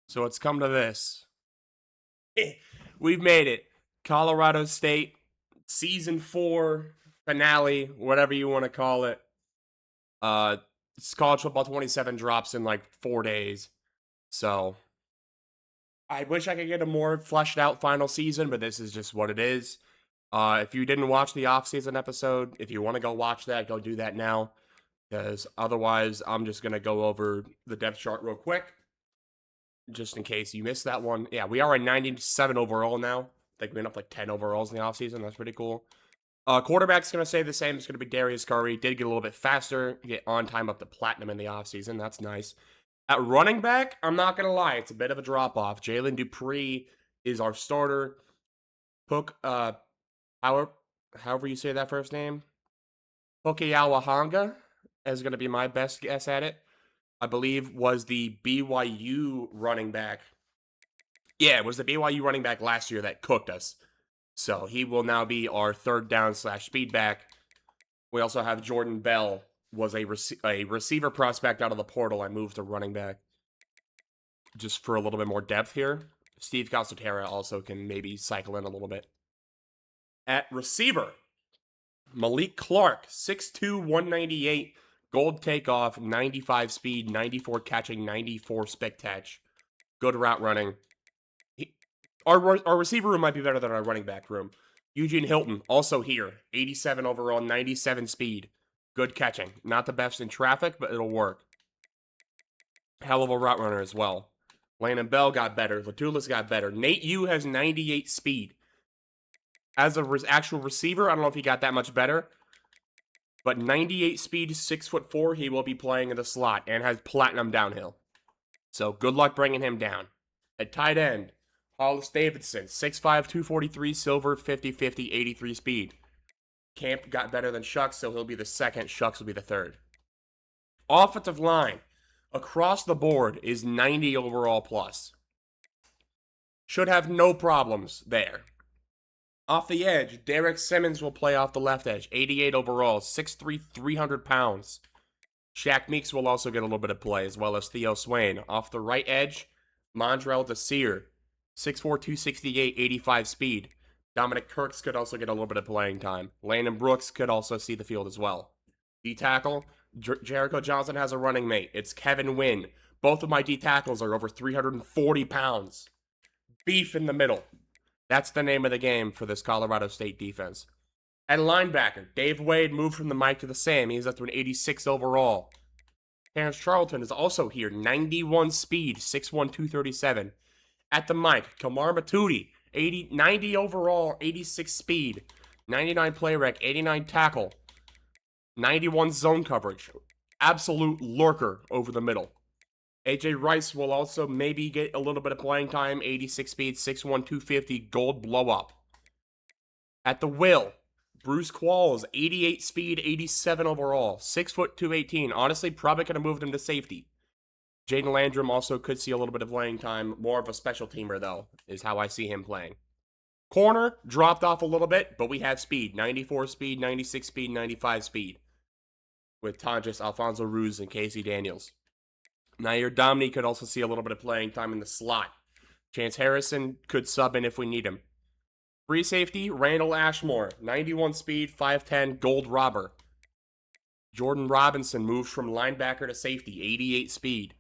So it's come to this. We've made it. Colorado State season 4 finale, whatever you want to call it. Uh College Football 27 drops in like 4 days. So I wish I could get a more fleshed out final season, but this is just what it is. If you didn't watch the off-season episode, if you want to go watch that, go do that now. Because otherwise, I'm just going to go over the depth chart real quick, just in case you missed that one. Yeah, we are at 97 overall now. I think we went up like 10 overalls in the offseason. That's pretty cool. Quarterback's going to stay the same. It's going to be Darius Curry. Did get a little bit faster, get on time up to platinum in the offseason. That's nice. At running back, I'm not going to lie. It's a bit of a drop-off. Jalen Dupree is our starter. Hook, however you say that first name. Hokiawahanga is going to be my best guess at it. I believe was the BYU running back. Yeah, it was the BYU running back last year that cooked us. So he will now be our third down / speed back. We also have Jordan Bell, was a receiver prospect out of the portal. I moved to running back just for a little bit more depth here. Steve Calcaterra also can maybe cycle in a little bit. At receiver, Malik Clark, 6'2", 198, gold takeoff, 95 speed, 94 catching, 94 spec catch. Good route running. Our receiver room might be better than our running back room. Eugene Hilton, also here, 87 overall, 97 speed. Good catching. Not the best in traffic, but it'll work. Hell of a route runner as well. Landon Bell got better. Latulis got better. Nate Yu has 98 speed. As an actual receiver, I don't know if he got that much better. But 98 speed, 6'4", he will be playing in the slot and has platinum downhill. So good luck bringing him down. At tight end, Hollis Davidson, 6'5", 243, silver, 50-50, 83 speed. Camp got better than Shucks, so he'll be the second. Shucks will be the third. Offensive line, across the board, is 90 overall plus. Should have no problems there. Off the edge, Derek Simmons will play off the left edge, 88 overall, 6'3", 300 pounds. Shaq Meeks will also get a little bit of play, as well as Theo Swain. Off the right edge, Mondrell Desir, 6'4", 268, 85 speed. Dominic Kirks could also get a little bit of playing time. Landon Brooks could also see the field as well. D-tackle, Jericho Johnson has a running mate. It's Kevin Wynn. Both of my D-tackles are over 340 pounds. Beef in the middle. That's the name of the game for this Colorado State defense. At linebacker, Dave Wade moved from the Mike to the Sam. He's up to an 86 overall. Terrence Charlton is also here, 91 speed, 6'1", 237. At the Mike, Kamar Matuti, 90 overall, 86 speed, 99 play rec, 89 tackle, 91 zone coverage. Absolute lurker over the middle. AJ Rice will also maybe get a little bit of playing time, 86 speed, 6'1", 250, gold blow up. At the will, Bruce Qualls, 88 speed, 87 overall, 6', 218. Honestly, probably could have moved him to safety. Jaden Landrum also could see a little bit of playing time. More of a special teamer, though, is how I see him playing. Corner dropped off a little bit, but we have speed. 94 speed, 96 speed, 95 speed. With Tonjes, Alfonso Ruz, and Casey Daniels. Nair Domney could also see a little bit of playing time in the slot. Chance Harrison could sub in if we need him. Free safety, Randall Ashmore, 91 speed, 5'10", gold robber. Jordan Robinson moves from linebacker to safety, 88 speed.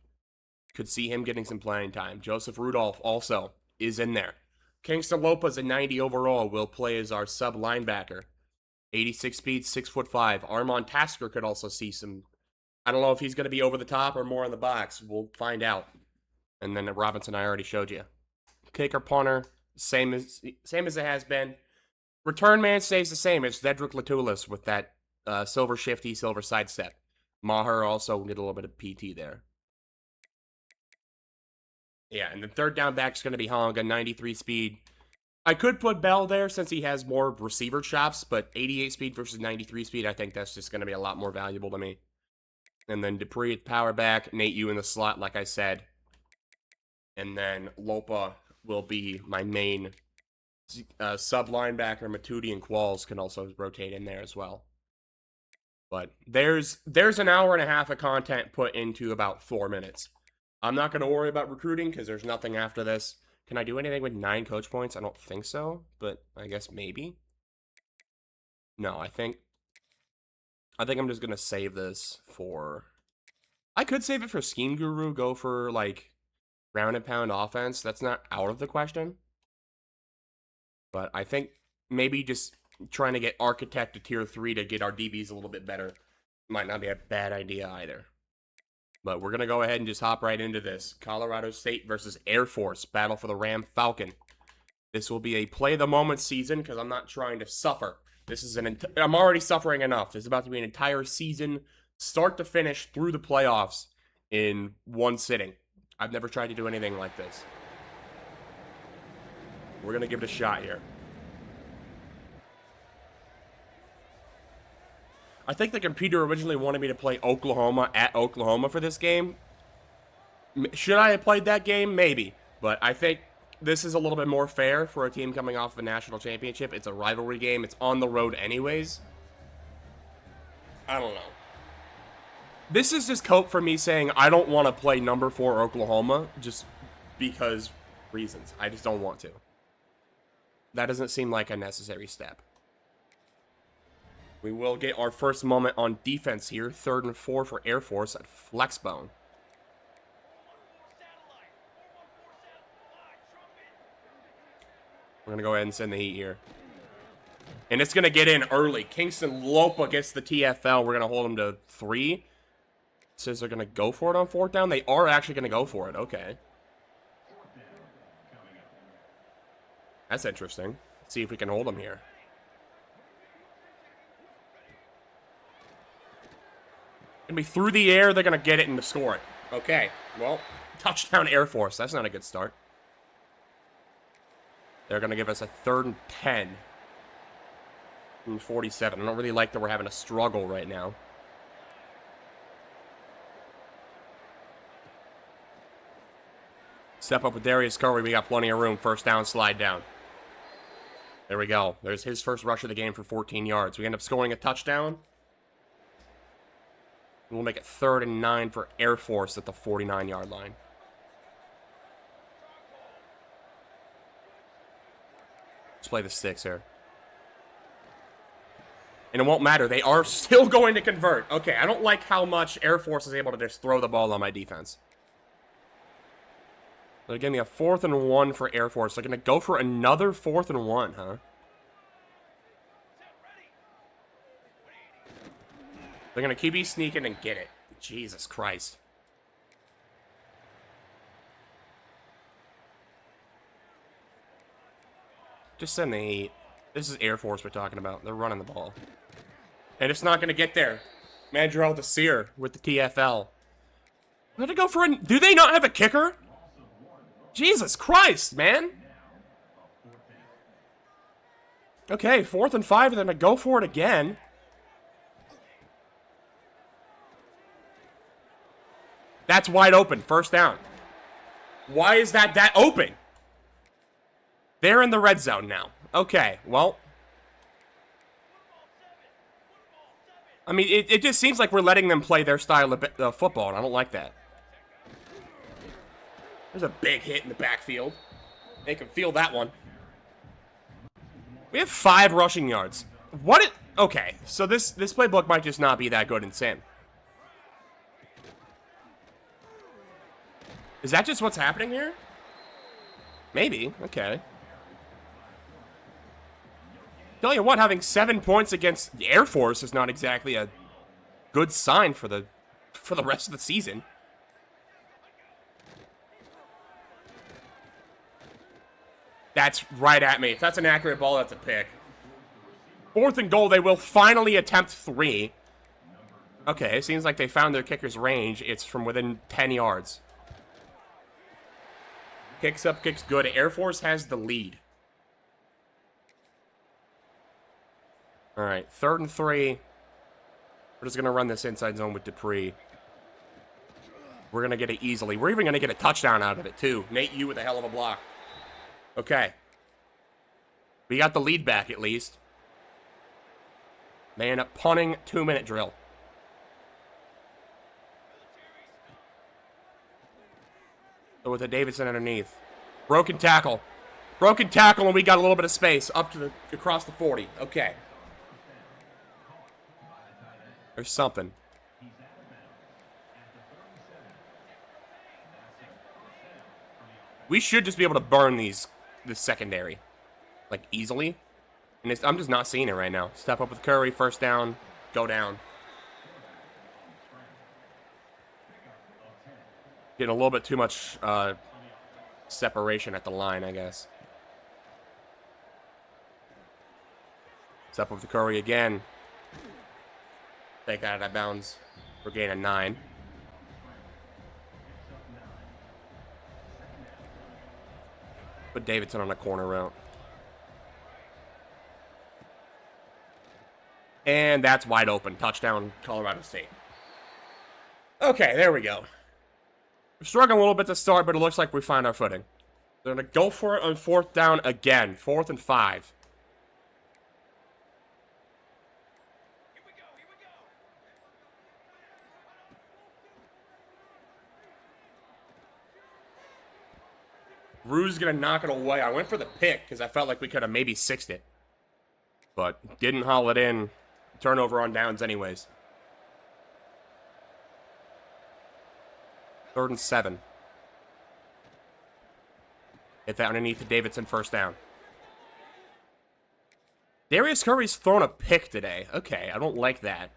Could see him getting some playing time. Joseph Rudolph also is in there. Kingston Lopez at 90 overall will play as our sub linebacker. 86 speed, 6'5". Armand Tasker could also see some. I don't know if he's going to be over the top or more in the box. We'll find out. And then Robinson, I already showed you. Kicker, punter, same as it has been. Return man stays the same. It's Cedric Latulis with that silver shifty, silver sidestep. Maher also get a little bit of PT there. Yeah, and the third down back is going to be Honga, 93 speed. I could put Bell there since he has more receiver chops, but 88 speed versus 93 speed, I think that's just going to be a lot more valuable to me. And then Dupree at power back, Nate Yu in the slot, like I said. And then Lopa will be my main sub linebacker. Matuti and Qualls can also rotate in there as well. But there's an hour and a half of content put into about 4 minutes. I'm not going to worry about recruiting because there's nothing after this. Can I do anything with 9 coach points? I don't think so, but I guess maybe. No, I think I'm just going to save this for... I could save it for Scheme Guru, go for, like, ground and pound offense. That's not out of the question. But I think maybe just trying to get Architect to Tier 3 to get our DBs a little bit better might not be a bad idea either. But we're going to go ahead and just hop right into this. Colorado State versus Air Force. Battle for the Ram Falcon. This will be a play-the-moment season because I'm not trying to suffer. This is I'm already suffering enough. This is about to be an entire season, start to finish, through the playoffs in one sitting. I've never tried to do anything like this. We're going to give it a shot here. I think the computer originally wanted me to play Oklahoma at Oklahoma for this game. Should I have played that game? Maybe. But I think this is a little bit more fair for a team coming off of a national championship. It's a rivalry game. It's on the road anyways. I don't know. This is just cope for me saying I don't want to play number 4 Oklahoma just because reasons. I just don't want to. That doesn't seem like a necessary step. We will get our first moment on defense here. 3rd and 4 for Air Force at Flexbone. We're going to go ahead and send the heat here. And it's going to get in early. Kingston Lopa gets the TFL. We're going to hold them to 3. It says they're going to go for it on 4th down. They are actually going to go for it. Okay. That's interesting. Let's see if we can hold them here. Gonna be through the air. They're gonna get it and score it. Okay. Well, touchdown Air Force. That's not a good start. They're gonna give us a 3rd and 10. And 47. I don't really like that we're having a struggle right now. Step up with Darius Curry. We got plenty of room. 1st down, slide down. There we go. There's his first rush of the game for 14 yards. We end up scoring a touchdown. We'll make it 3rd and 9 for Air Force at the 49-yard line. Let's play the 6 here. And it won't matter. They are still going to convert. Okay, I don't like how much Air Force is able to just throw the ball on my defense. They're giving me a 4th and 1 for Air Force. They're going to go for another 4th and 1, huh? They're going to QB sneaking and get it. Jesus Christ. Just send the heat. This is Air Force we're talking about. They're running the ball. And it's not going to get there. Mandrell Desir with the TFL. They're going to go for a... Do they not have a kicker? Jesus Christ, man. Okay, 4th and 5. They're going to go for it again. That's wide open. 1st down. Why is that open? They're in the red zone now. Okay, well. I mean, it just seems like we're letting them play their style of football, and I don't like that. There's a big hit in the backfield. They can feel that one. We have 5 rushing yards. Okay, so this playbook might just not be that good in Sim. Is that just what's happening here? Maybe. Okay. Tell you what, having 7 points against the Air Force is not exactly a good sign for the rest of the season. That's right at me. If that's an accurate ball, that's a pick. 4th and goal. They will finally attempt 3. Okay, it seems like they found their kicker's range. It's from within 10 yards. Kicks up, kicks good. Air Force has the lead. All right, 3rd and 3. We're just going to run this inside zone with Dupree. We're going to get it easily. We're even going to get a touchdown out of it, too. Nate Yu with a hell of a block. Okay. We got the lead back, at least. They end up punting. 2-minute drill. with a Davidson underneath. Broken tackle. Broken tackle, and we got a little bit of space up to across the 40. Okay. There's something. We should just be able to burn this secondary, like, easily. And I'm just not seeing it right now. Step up with Curry, first down, go down. Getting a little bit too much separation at the line, I guess. Step up with the Curry again. Take that out of bounds. We're gaining 9. Put Davidson on a corner route. And that's wide open. Touchdown, Colorado State. Okay, there we go. We're struggling a little bit to start, but it looks like we find our footing. They're going to go for it on 4th down again. 4th and 5. Rue's going to knock it away. I went for the pick because I felt like we could have maybe sixed it. But didn't haul it in. Turnover on downs anyways. 3rd and 7. Hit that underneath to Davidson, first down. Darius Curry's thrown a pick today. Okay, I don't like that.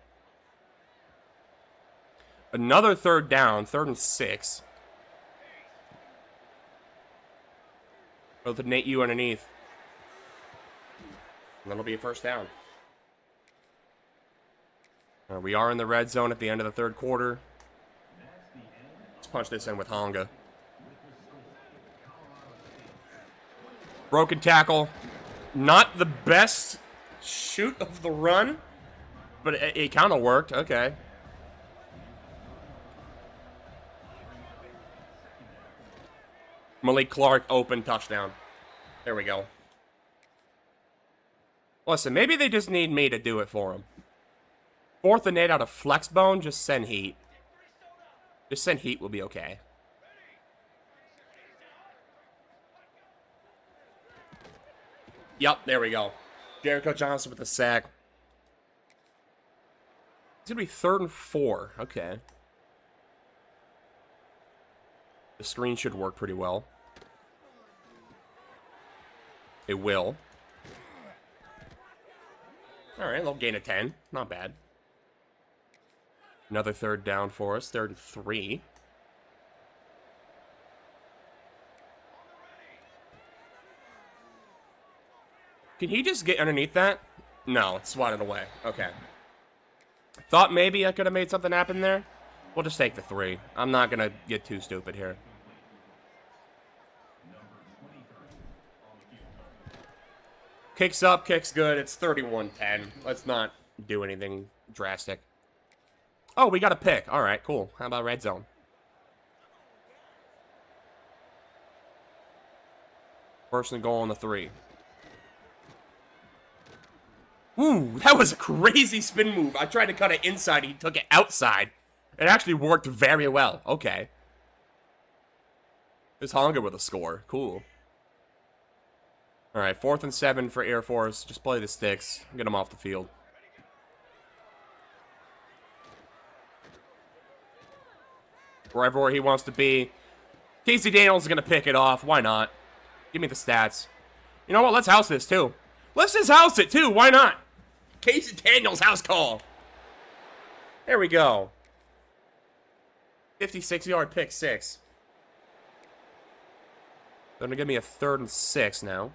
Another 3rd down, 3rd and 6. With Nate U underneath. And that'll be a first down. We are in the red zone at the end of the 3rd quarter. Let's punch this in with Honga. Broken tackle. Not the best shoot of the run, but it kind of worked. Okay. Malik Clark, open, touchdown. There we go. Listen, maybe they just need me to do it for them. 4th and 8 out of flex bone, just send heat. Just send heat, will be okay. Yup, there we go. Jericho Johnson with the sack. It's going to be 3rd and 4. Okay. The screen should work pretty well. It will. Alright, they'll gain a 10. Not bad. Another 3rd down for us. 3rd and 3. Can he just get underneath that? No, it's swatted away. Okay. Thought maybe I could have made something happen there. We'll just take the 3. I'm not going to get too stupid here. Kicks up, kicks good. It's 31-10. Let's not do anything drastic. Oh, we got a pick. All right, cool. How about red zone? First and goal on the 3. Ooh, that was a crazy spin move. I tried to cut it inside. He took it outside. It actually worked very well. Okay. There's Honga with a score. Cool. All right, 4th and 7 for Air Force. Just play the sticks. Get him off the field. Wherever he wants to be. Casey Daniels is going to pick it off. Why not? Give me the stats. You know what? Let's house this, too. Let's just house it, too. Why not? Casey Daniels house call. There we go. 56-yard pick 6. They're going to give me a 3rd and 6 now.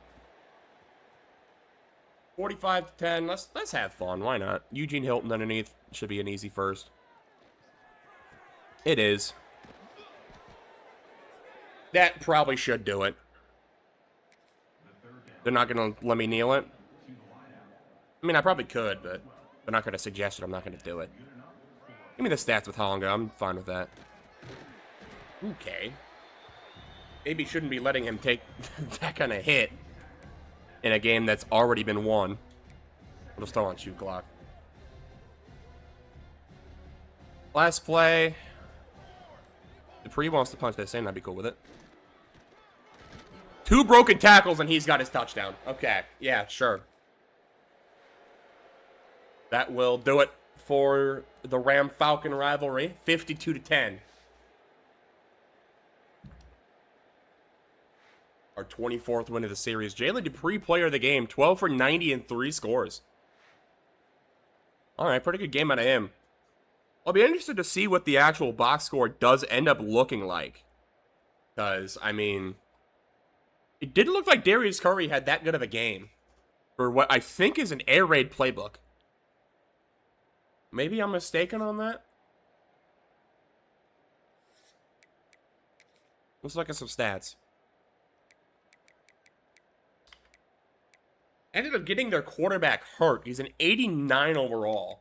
45-10. Let's have fun. Why not? Eugene Hilton underneath. Should be an easy first. It is. That probably should do it. They're not going to let me kneel it. I mean, I probably could, but they're not going to suggest it. I'm not going to do it. Give me the stats with Honga. I'm fine with that. Okay. Maybe shouldn't be letting him take that kind of hit in a game that's already been won. We'll just throw on shoot clock. Last play. Dupree wants to punch this in. I'd be cool with it. 2 broken tackles and he's got his touchdown. Okay, yeah, sure. That will do it for the Ram-Falcon rivalry. 52-10. Our 24th win of the series. Jalen Dupree, player of the game. 12 for 90 and 3 scores. All right, pretty good game out of him. I'll be interested to see what the actual box score does end up looking like. Because, I mean, it didn't look like Darius Curry had that good of a game for what I think is an air raid playbook. Maybe I'm mistaken on that. Let's look at some stats. Ended up getting their quarterback hurt. He's an 89 overall.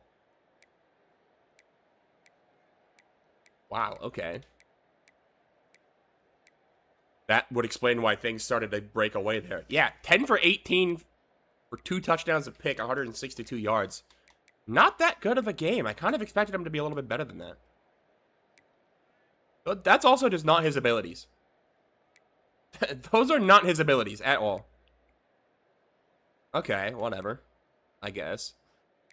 Wow, okay. That would explain why things started to break away there. Yeah, 10 for 18 for 2 touchdowns, a pick, 162 yards. Not that good of a game. I kind of expected him to be a little bit better than that. But that's also just not his abilities. Those are not his abilities at all. Okay, whatever. I guess.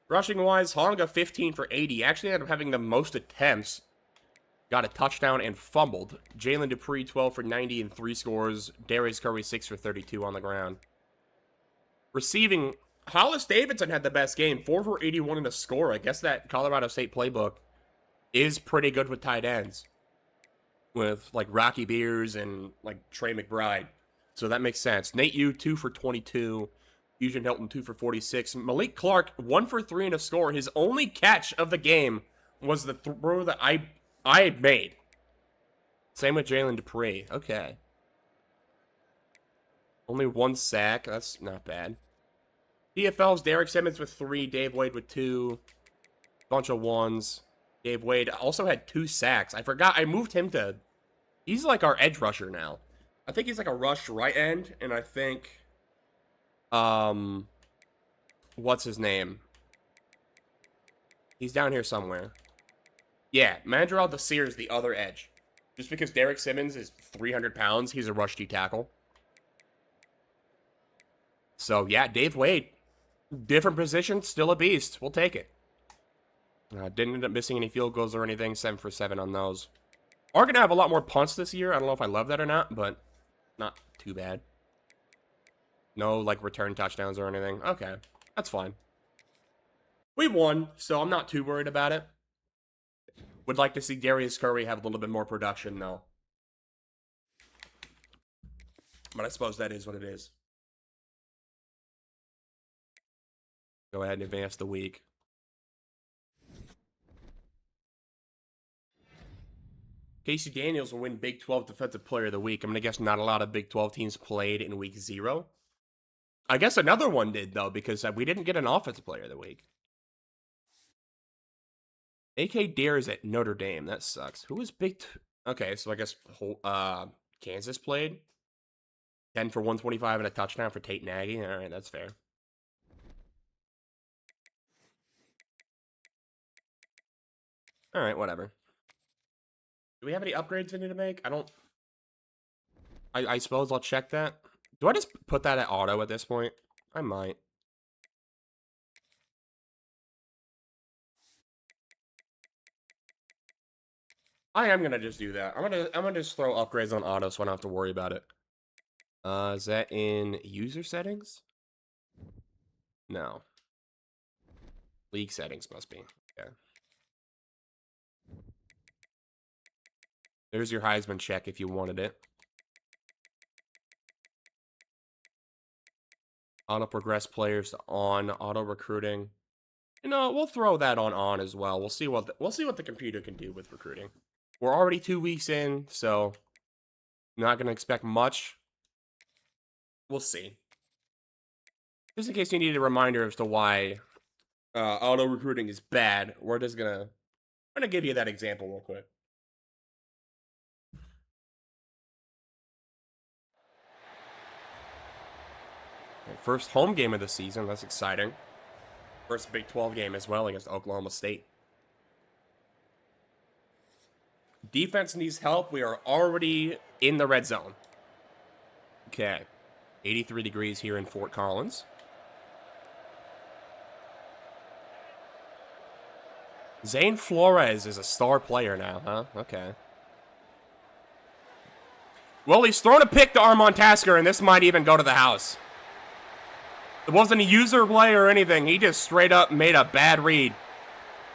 Rushing-wise, Honga 15 for 80. Actually ended up having the most attempts. Got a touchdown and fumbled. Jalen Dupree, 12 for 90 and 3 scores. Darius Curry, 6 for 32 on the ground. Receiving, Hollis Davidson had the best game. 4 for 81 and a score. I guess that Colorado State playbook is pretty good with tight ends. With, like, Rocky Beers and, like, Trey McBride. So that makes sense. Nate Yu, 2 for 22. Fusion Hilton, 2 for 46. Malik Clark, 1 for 3 and a score. His only catch of the game was the throw that I had made. Same with Jalen Dupree. Okay. Only 1 sack. That's not bad. DFL's Derek Simmons with 3. Dave Wade with 2. Bunch of 1s. Dave Wade also had 2 sacks. I forgot. I moved him to... He's like our edge rusher now. I think he's like a rush right end. And I think... What's his name? He's down here somewhere. Yeah, Mandrell Desir is the other edge. Just because Derek Simmons is 300 pounds, he's a rush D tackle. So, yeah, Dave Wade. Different position, still a beast. We'll take it. Didn't end up missing any field goals or anything. 7 for 7 on those. Are going to have a lot more punts this year. I don't know if I love that or not, but not too bad. No, like, return touchdowns or anything. Okay, that's fine. We won, so I'm not too worried about it. Would like to see Darius Curry have a little bit more production, though. But I suppose that is what it is. Go ahead and advance the week. Casey Daniels will win Big 12 Defensive Player of the Week. I'm going to guess not a lot of Big 12 teams played in Week 0. I guess another one did, though, because we didn't get an Offensive Player of the Week. A.K. Dare is at Notre Dame. That sucks. Who was Big... Okay, so I guess Kansas played. 10 for 125 and a touchdown for Tate Nagy. All right, that's fair. All right, whatever. Do we have any upgrades we need to make? I don't... I suppose I'll check that. Do I just put that at auto at this point? I might. I am gonna just do that. I'm gonna just throw upgrades on auto so I don't have to worry about it. Is that in user settings? No. League settings must be. Okay. There's your Heisman check if you wanted it. Auto progress players to on, auto recruiting. You know, we'll throw that on as well. We'll see what the computer can do with recruiting. We're already 2 weeks in, so not gonna expect much. We'll see. Just in case you need a reminder as to why auto recruiting is bad, I'm gonna give you that example real quick. First home game of the season. That's exciting. First Big 12 game as well against Oklahoma State. Defense needs help. We are already in the red zone. Okay. 83 degrees here in Fort Collins. Zane Flores is a star player now, huh? Okay. Well, he's thrown a pick to Armand Tasker, and this might even go to the house. It wasn't a user play or anything. He just straight up made a bad read.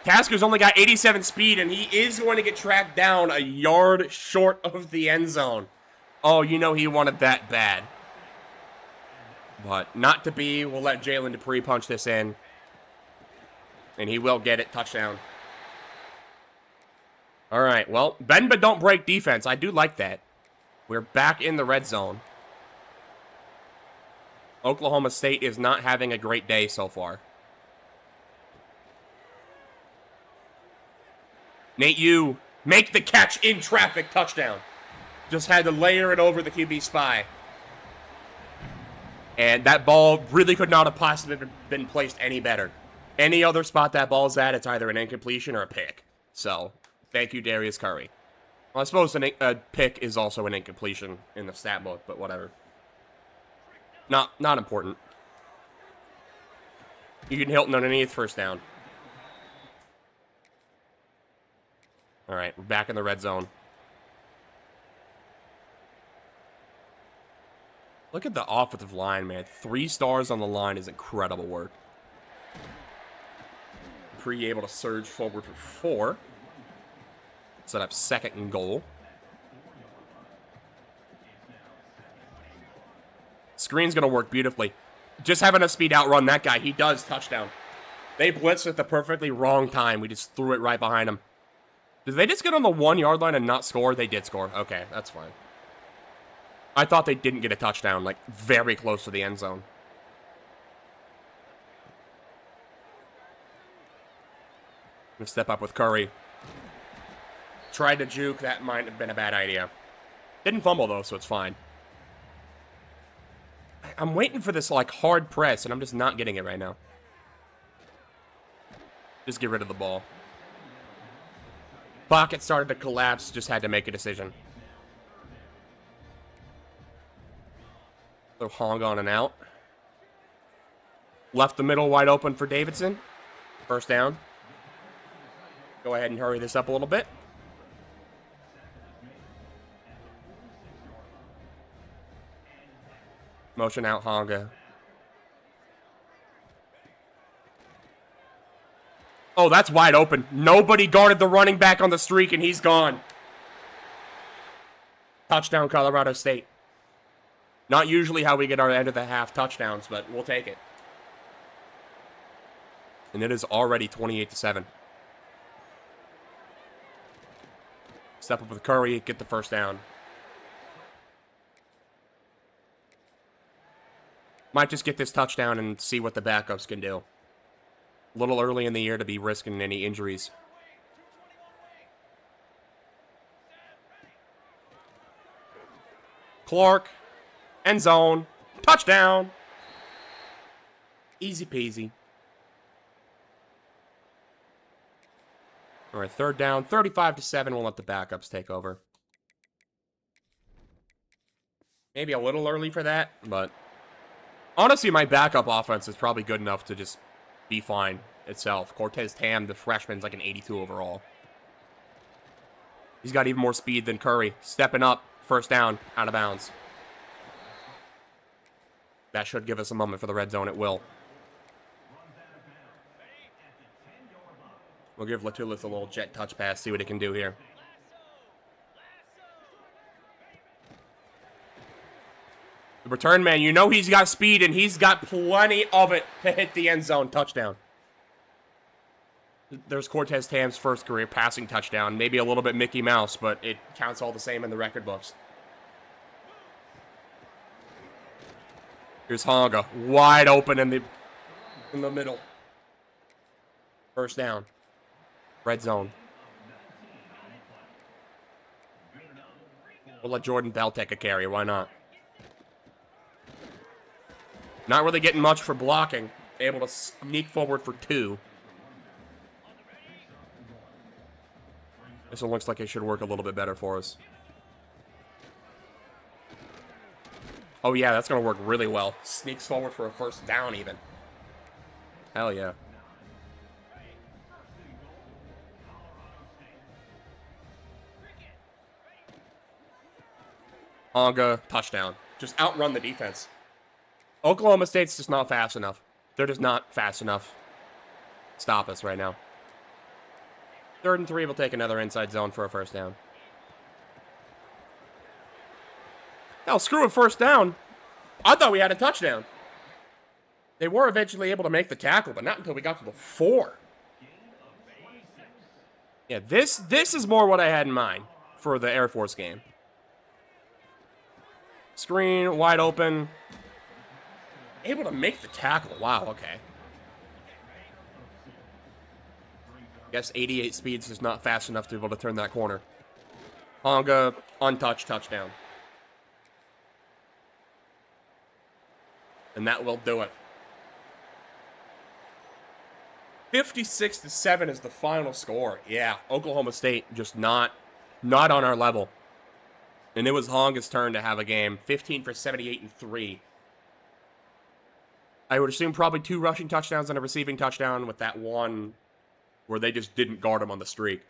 Tasker's only got 87 speed, and he is going to get tracked down a yard short of the end zone. Oh, you know he wanted that bad. But not to be. We'll let Jalen Dupree punch this in. And he will get it. Touchdown. All right, well, bend but don't break defense. I do like that. We're back in the red zone. Oklahoma State is not having a great day so far. Nate, you make the catch in traffic. Touchdown. Just had to layer it over the QB spy. And that ball really could not have possibly been placed any better. Any other spot that ball's at, it's either an incompletion or a pick. So, thank you, Darius Curry. Well, I suppose a pick is also an incompletion in the stat book, but whatever. Not important. You can Hilton underneath, first down. All right, we're back in the red zone. Look at the offensive line, man. 3 stars on the line is incredible work. Dupree able to surge forward for 4. Set up 2nd and goal. Screen's going to work beautifully. Just having a speed outrun that guy. He does. Touchdown. They blitzed at the perfectly wrong time. We just threw it right behind him. Did they just get on the 1-yard line and not score? They did score. Okay, that's fine. I thought they didn't get a touchdown, like, very close to the end zone. Gonna step up with Curry. Tried to juke. That might have been a bad idea. Didn't fumble, though, so it's fine. I'm waiting for this, like, hard press, and I'm just not getting it right now. Just get rid of the ball. Pocket started to collapse. Just had to make a decision. So Hong on and out. Left the middle wide open for Davidson. First down. Go ahead and hurry this up a little bit. Motion out Honga. Oh, that's wide open. Nobody guarded the running back on the streak, and he's gone. Touchdown, Colorado State. Not usually how we get our end of the half touchdowns, but we'll take it. And it is already 28-7. Step up with Curry, get the first down. Might just get this touchdown and see what the backups can do. A little early in the year to be risking any injuries. Clark, end zone, touchdown. Easy peasy. All right, third down, 35-7. We'll let the backups take over. Maybe a little early for that, but honestly, my backup offense is probably good enough to just be fine itself. Cortez Tam, the freshman's like an 82 overall. He's got even more speed than Curry. Stepping up, first down, out of bounds. That should give us a moment for the red zone. It will. We'll give Latulis a little jet touch pass, see what he can do here. The return man, you know he's got speed, and he's got plenty of it to hit the end zone. Touchdown. There's Cortez Tam's first career passing touchdown. Maybe a little bit Mickey Mouse, but it counts all the same in the record books. Here's Honga, wide open in the middle. First down. Red zone. We'll let Jordan Bell take a carry. Why not? Not really getting much for blocking. Able to sneak forward for 2. This one looks like it should work a little bit better for us. Oh, yeah, that's going to work really well. Sneaks forward for a first down, even. Hell yeah. Honga, touchdown. Just outrun the defense. Oklahoma State's just not fast enough. They're just not fast enough. Stop us right now. 3rd and 3, we'll take another inside zone for a first down. Hell, screw a first down. I thought we had a touchdown. They were eventually able to make the tackle, but not until we got to the 4. Yeah, this is more what I had in mind for the Air Force game. Screen, wide open. Able to make the tackle. Wow, okay. Guess 88 speeds is not fast enough to be able to turn that corner. Honga, untouched, touchdown. And that will do it. 56-7 is the final score. Yeah, Oklahoma State just not on our level. And it was Honga's turn to have a game. 15 for 78 and 3. I would assume probably 2 rushing touchdowns and a receiving touchdown with that one where they just didn't guard him on the streak.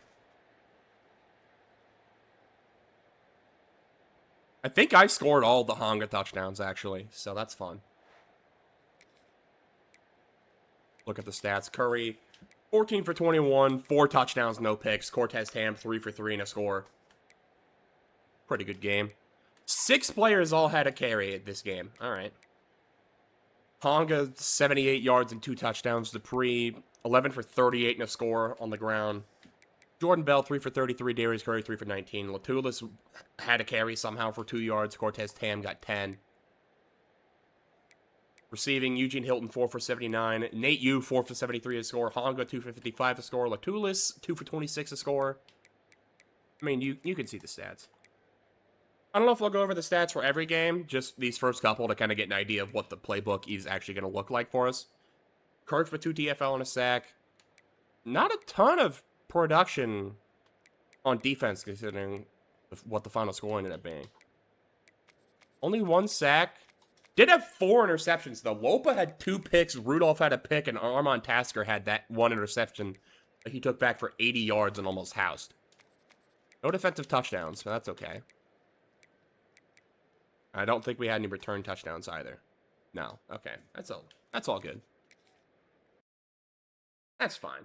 I think I scored all the Honga touchdowns, actually, so that's fun. Look at the stats. Curry, 14 for 21, 4 touchdowns, no picks. Cortez Tam, 3 for 3 and a score. Pretty good game. 6 players all had a carry at this game. All right. Honga, 78 yards and 2 touchdowns. Dupree, 11 for 38 and a score on the ground. Jordan Bell, 3 for 33. Darius Curry, 3 for 19. Latulis had a carry somehow for 2 yards. Cortez Tam got 10. Receiving, Eugene Hilton, 4 for 79. Nate Yu, 4 for 73 to score. Honga, 2 for 55 to score. Latulis, 2 for 26 to score. I mean, you can see the stats. I don't know if we'll go over the stats for every game, just these first couple to kind of get an idea of what the playbook is actually going to look like for us. Kirk for 2 TFL and a sack. Not a ton of production on defense, considering what the final score ended up being. Only 1 sack. Did have 4 interceptions, though. Lopa had 2 picks, Rudolph had a pick, and Armand Tasker had that 1 interception that he took back for 80 yards and almost housed. No defensive touchdowns, but that's okay. I don't think we had any return touchdowns either. No. Okay. That's all good. That's fine.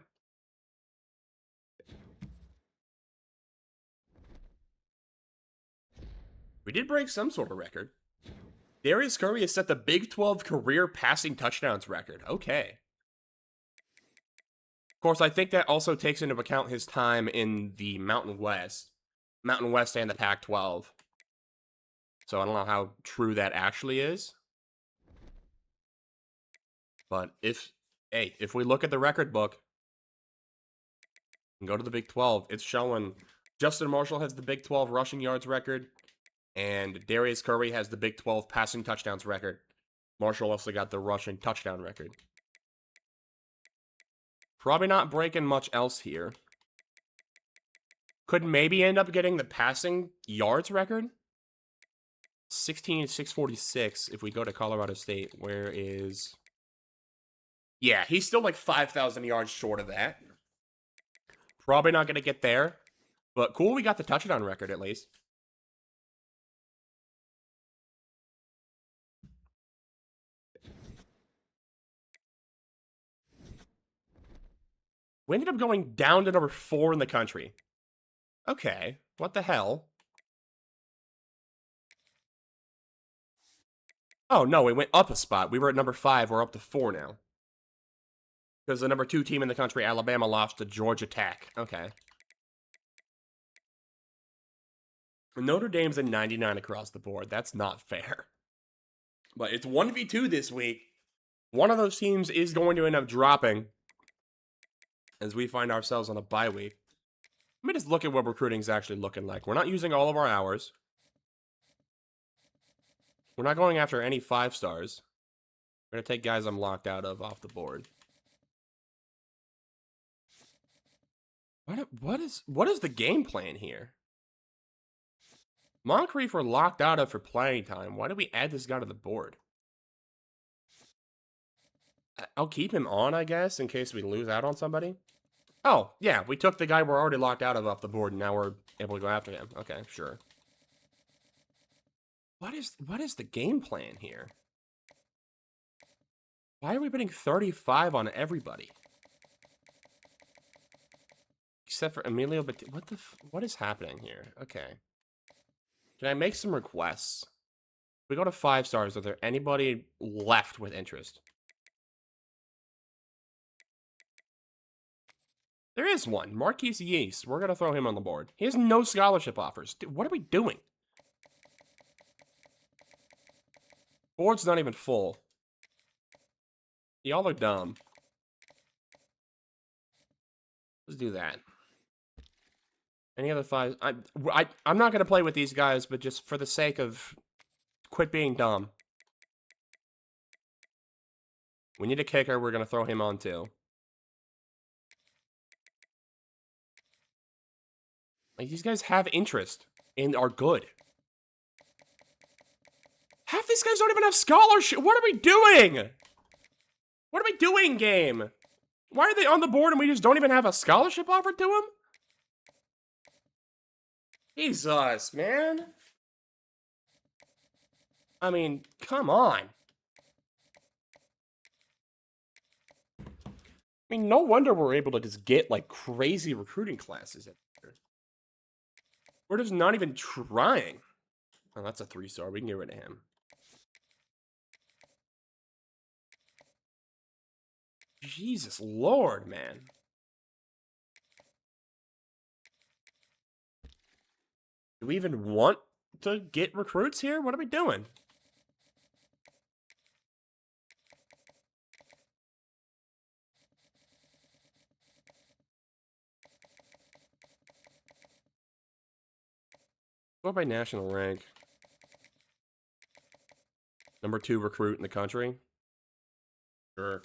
We did break some sort of record. Darius Curry has set the Big 12 career passing touchdowns record. Okay. Of course, I think that also takes into account his time in the Mountain West. Mountain West and the Pac-12. So I don't know how true that actually is. But if we look at the record book and go to the Big 12, it's showing Justin Marshall has the Big 12 rushing yards record, and Darius Curry has the Big 12 passing touchdowns record. Marshall also got the rushing touchdown record. Probably not breaking much else here. Could maybe end up getting the passing yards record. 16,646 if we go to Colorado State. Where is... Yeah, he's still like 5,000 yards short of that. Probably not going to get there. But cool, we got the touchdown record at least. We ended up going down to number 4 in the country. Okay, what the hell? Oh, no, we went up a spot. We were at number 5. We're up to 4 now. Because the number 2 team in the country, Alabama, lost to Georgia Tech. Okay. Notre Dame's a 99 across the board. That's not fair. But it's 1v2 this week. One of those teams is going to end up dropping as we find ourselves on a bye week. Let me just look at what recruiting is actually looking like. We're not using all of our hours. We're not going after any 5 stars. We're going to take guys I'm locked out of off the board. What is the game plan here? Moncrief we're locked out of for playing time. Why did we add this guy to the board? I'll keep him on, I guess, in case we lose out on somebody. Oh, yeah, we took the guy we're already locked out of off the board, and now we're able to go after him. Okay, sure. What is the game plan here? Why are we putting 35 on everybody? Except for Emilio, but what is happening here? Okay. Can I make some requests? We go to 5 stars. Is there anybody left with interest? There is one. Marquise Yeast. We're going to throw him on the board. He has no scholarship offers. Dude, what are we doing? Board's not even full. Y'all are dumb. Let's do that. Any other 5? I'm not going to play with these guys, but just for the sake of quit being dumb. We need a kicker. We're going to throw him on too. Like, these guys have interest and are good. Half these guys don't even have scholarship. What are we doing? What are we doing, game? Why are they on the board and we just don't even have a scholarship offered to them? Jesus, man. I mean, come on. I mean, no wonder we're able to just get, like, crazy recruiting classes in here. We're just not even trying. Oh, that's a 3-star. We can get rid of him. Jesus Lord, man. Do we even want to get recruits here? What are we doing? Go by national rank. Number 2 recruit in the country. Sure.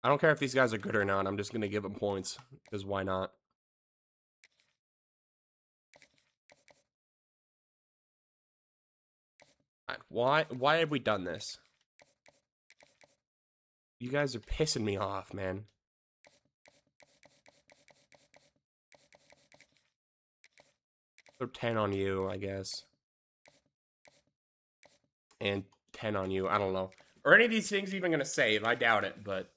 I don't care if these guys are good or not. I'm just going to give them points. Because why not? Why have we done this? You guys are pissing me off, man. Throw 10 on you, I guess. And 10 on you. I don't know. Are any of these things even going to save? I doubt it, but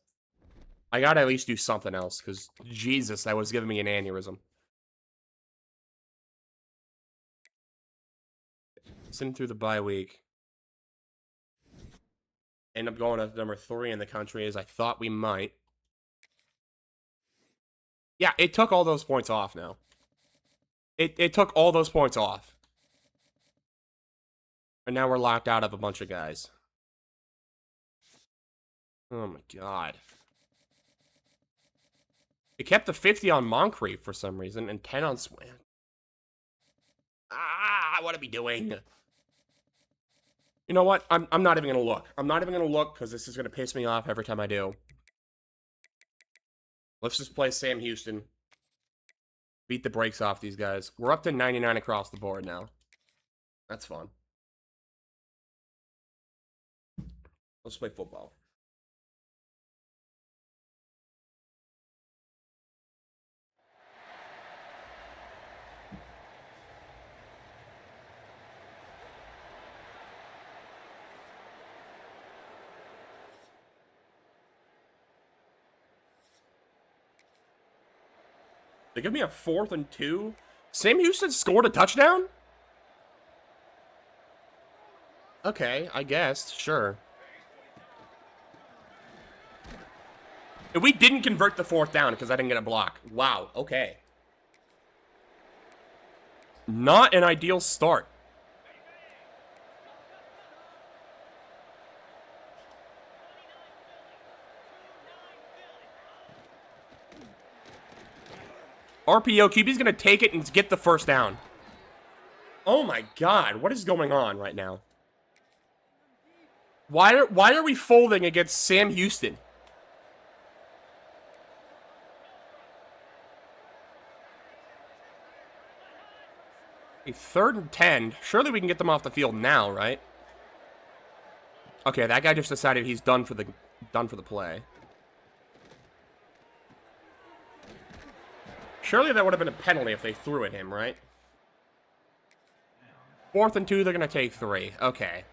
I got to at least do something else, because Jesus, that was giving me an aneurysm. Sitting through the bye week. End up going to number 3 in the country, as I thought we might. Yeah, it took all those points off now. It took all those points off. And now we're locked out of a bunch of guys. Oh my god. It kept the 50 on Moncrief for some reason, and 10 on Swan. Ah, what are we doing? You know what? I'm not even going to look. I'm not even going to look, because this is going to piss me off every time I do. Let's just play Sam Houston. Beat the brakes off these guys. We're up to 99 across the board now. That's fun. Let's play football. They give me a 4th and 2. Sam Houston scored a touchdown? Okay, I guess. Sure. And we didn't convert the 4th down because I didn't get a block. Wow, okay. Not an ideal start. RPO, QB's going to take it and get the 1st down. Oh my god, what is going on right now? Why are we folding against Sam Houston? A 3rd and 10. Surely we can get them off the field now, right? Okay, that guy just decided he's done for the play. Surely that would have been a penalty if they threw at him, right? 4th and 2, they're going to take 3. Okay.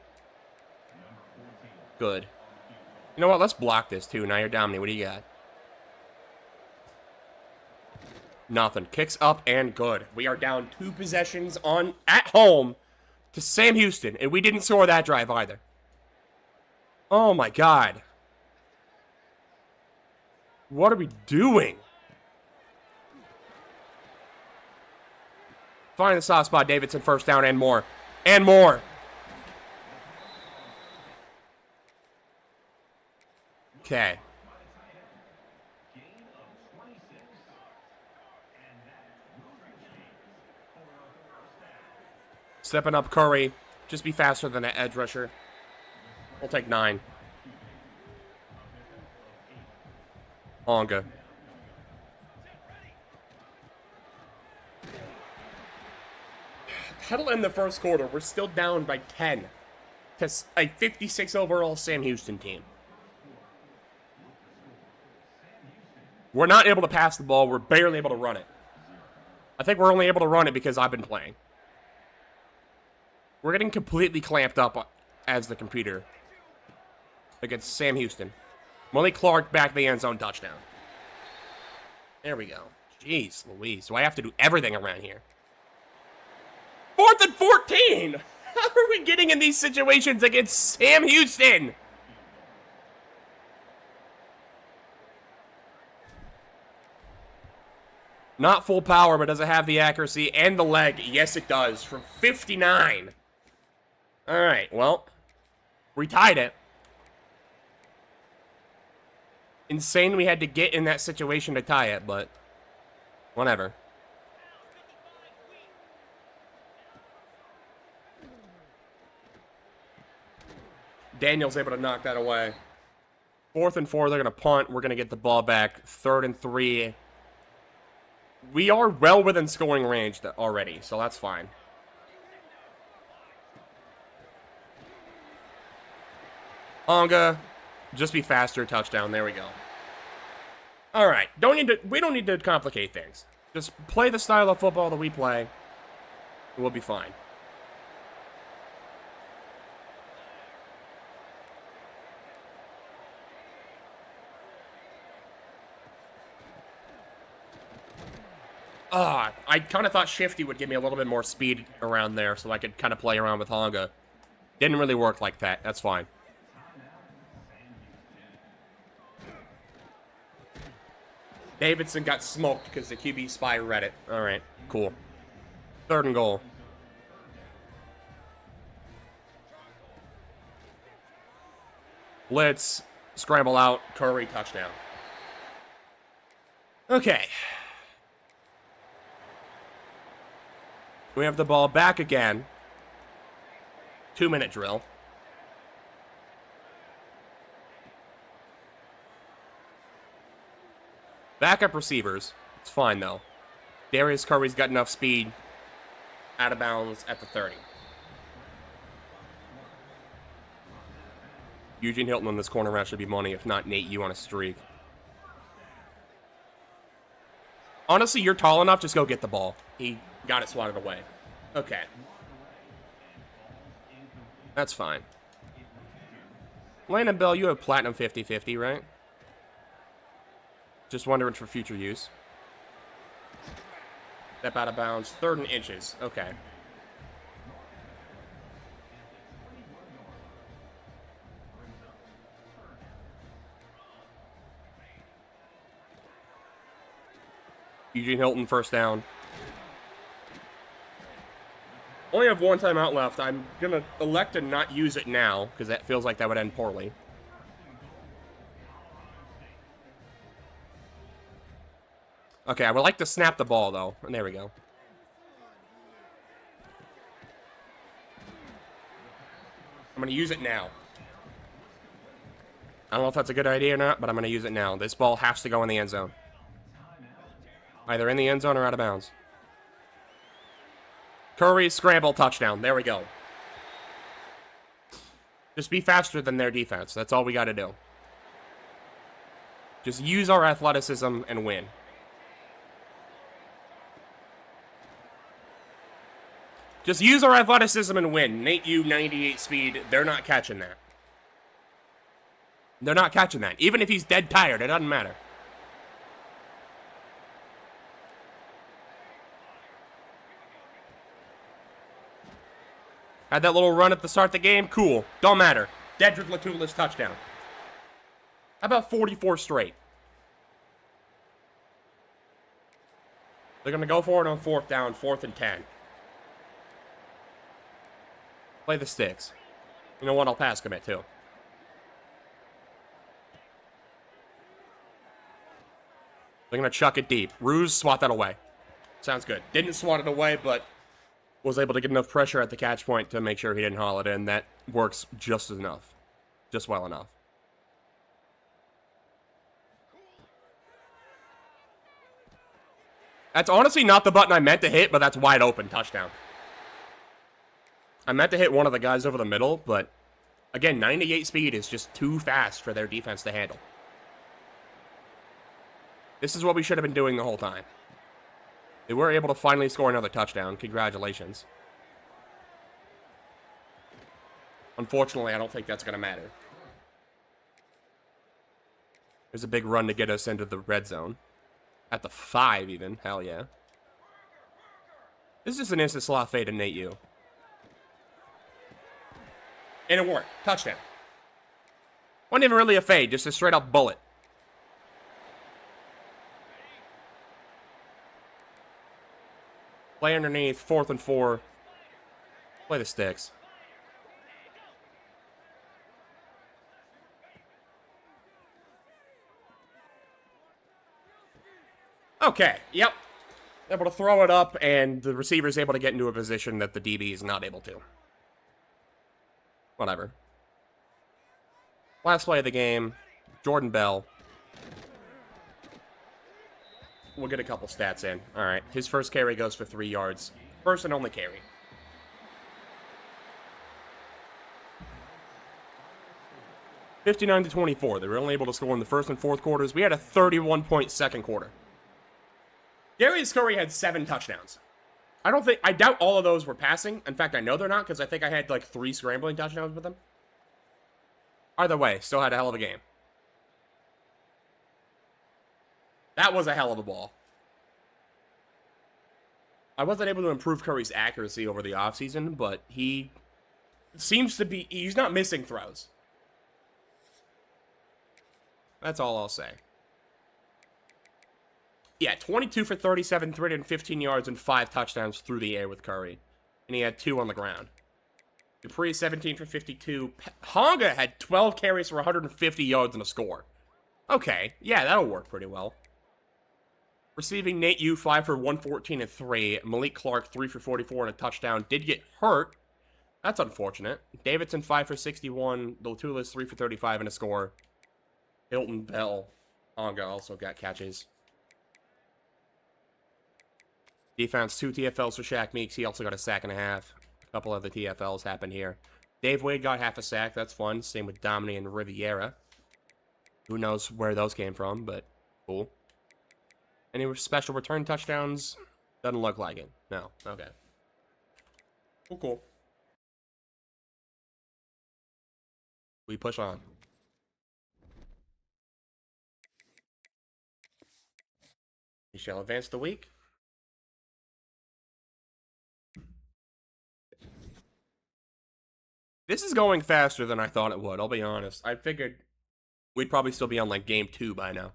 Good. You know what? Let's block this, too. Now you're dominating. What do you got? Nothing. Kicks up and good. We are down 2 possessions at home to Sam Houston, and we didn't score that drive either. Oh, my God. What are we doing? Find the soft spot, Davidson, 1st down and more. And more. Okay. Stepping up Curry. Just be faster than that edge rusher. We'll take 9. Onga. That'll end the 1st quarter. We're still down by 10 to a 56 overall Sam Houston team. We're not able to pass the ball. We're barely able to run it. I think we're only able to run it because I've been playing. We're getting completely clamped up as the computer against Sam Houston. Molly Clark back the end zone touchdown. There we go. Jeez Louise. Do I have to do everything around here? 4th and 14! How are we getting in these situations against Sam Houston? Not full power, but does it have the accuracy and the leg? Yes, it does. From 59. All right, well, we tied it. Insane we had to get in that situation to tie it, but whatever. Daniel's able to knock that away. 4th and 4, they're going to punt. We're going to get the ball back. 3rd and 3. We are well within scoring range already, so that's fine. Onga, just be faster, touchdown. There we go. All right, we don't need to complicate things. Just play the style of football that we play, and we'll be fine. I kind of thought Shifty would give me a little bit more speed around there so I could kind of play around with Honga. Didn't really work like that. That's fine. Davidson got smoked because the QB spy read it. All right, cool. 3rd and goal. Blitz, scramble out, Curry, touchdown. Okay. We have the ball back again. 2-minute drill. Backup receivers. It's fine, though. Darius Curry's got enough speed. Out of bounds at the 30. Eugene Hilton on this corner route should be money. If not, Nate, you on a streak. Honestly, you're tall enough. Just go get the ball. He got it swatted away. Okay. That's fine. Landon Bell, you have platinum 50-50, right? Just wondering for future use. Step out of bounds. 3rd and inches. Okay. Eugene Hilton, 1st down. Only have 1 timeout left. I'm going to elect to not use it now, because that feels like that would end poorly. Okay, I would like to snap the ball, though. And there we go. I'm going to use it now. I don't know if that's a good idea or not, but I'm going to use it now. This ball has to go in the end zone. Either in the end zone or out of bounds. Curry, scramble, touchdown. There we go. Just be faster than their defense. That's all we got to do. Just use our athleticism and win. Just use our athleticism and win. Nate, you 98 speed. They're not catching that. They're not catching that. Even if he's dead tired, it doesn't matter. Had that little run at the start of the game? Cool. Don't matter. Dedrick Latula's touchdown. How about 44 straight? They're going to go for it on 4th down, 4th and 10. Play the sticks. You know what? I'll pass commit too. They're going to chuck it deep. Ruse, swat that away. Sounds good. Didn't swat it away, but was able to get enough pressure at the catch point to make sure he didn't haul it in. That works just enough. Just well enough. That's honestly not the button I meant to hit, but that's wide open. Touchdown. I meant to hit one of the guys over the middle, but again, 98 speed is just too fast for their defense to handle. This is what we should have been doing the whole time. They were able to finally score another touchdown. Congratulations. Unfortunately, I don't think that's going to matter. There's a big run to get us into the red zone. At the 5, even. Hell yeah. This is an instant slot fade to Nate U. And it worked. Touchdown. Wasn't even really a fade, just a straight up bullet. Play underneath, 4th and 4. Play the sticks. Okay, yep. Able to throw it up, and the receiver's able to get into a position that the DB is not able to. Whatever. Last play of the game, Jordan Bell. We'll get a couple stats in. All right, his first carry goes for 3 yards. First and only carry. (59-24). They were only able to score in the first and fourth quarters. We had a 31-point second quarter. Darius Curry had 7 touchdowns. I doubt all of those were passing. In fact, I know they're not, because I think I had like 3 scrambling touchdowns with them. Either way, still had a hell of a game. That was a hell of a ball. I wasn't able to improve Curry's accuracy over the offseason, but he seems to be... He's not missing throws. That's all I'll say. Yeah, 22 for 37, 315 yards, and 5 touchdowns through the air with Curry. And he had 2 on the ground. Dupree, 17 for 52. Honga had 12 carries for 150 yards and a score. Okay, yeah, that'll work pretty well. Receiving Nate U, 5 for 114 and 3. Malik Clark, 3 for 44 and a touchdown. Did get hurt. That's unfortunate. Davidson, 5 for 61. Latulis, 3 for 35 and a score. Hilton, Bell, Honga also got catches. Defense, 2 TFLs for Shaq Meeks. He also got a sack and a half. A couple other TFLs happened here. Dave Wade got half a sack. That's fun. Same with Domini and Riviera. Who knows where those came from, but cool. Any special return touchdowns? Doesn't look like it. No. Okay. Cool. We push on. We shall advance the week. This is going faster than I thought it would, I'll be honest. I figured we'd probably still be on, like, game 2 by now.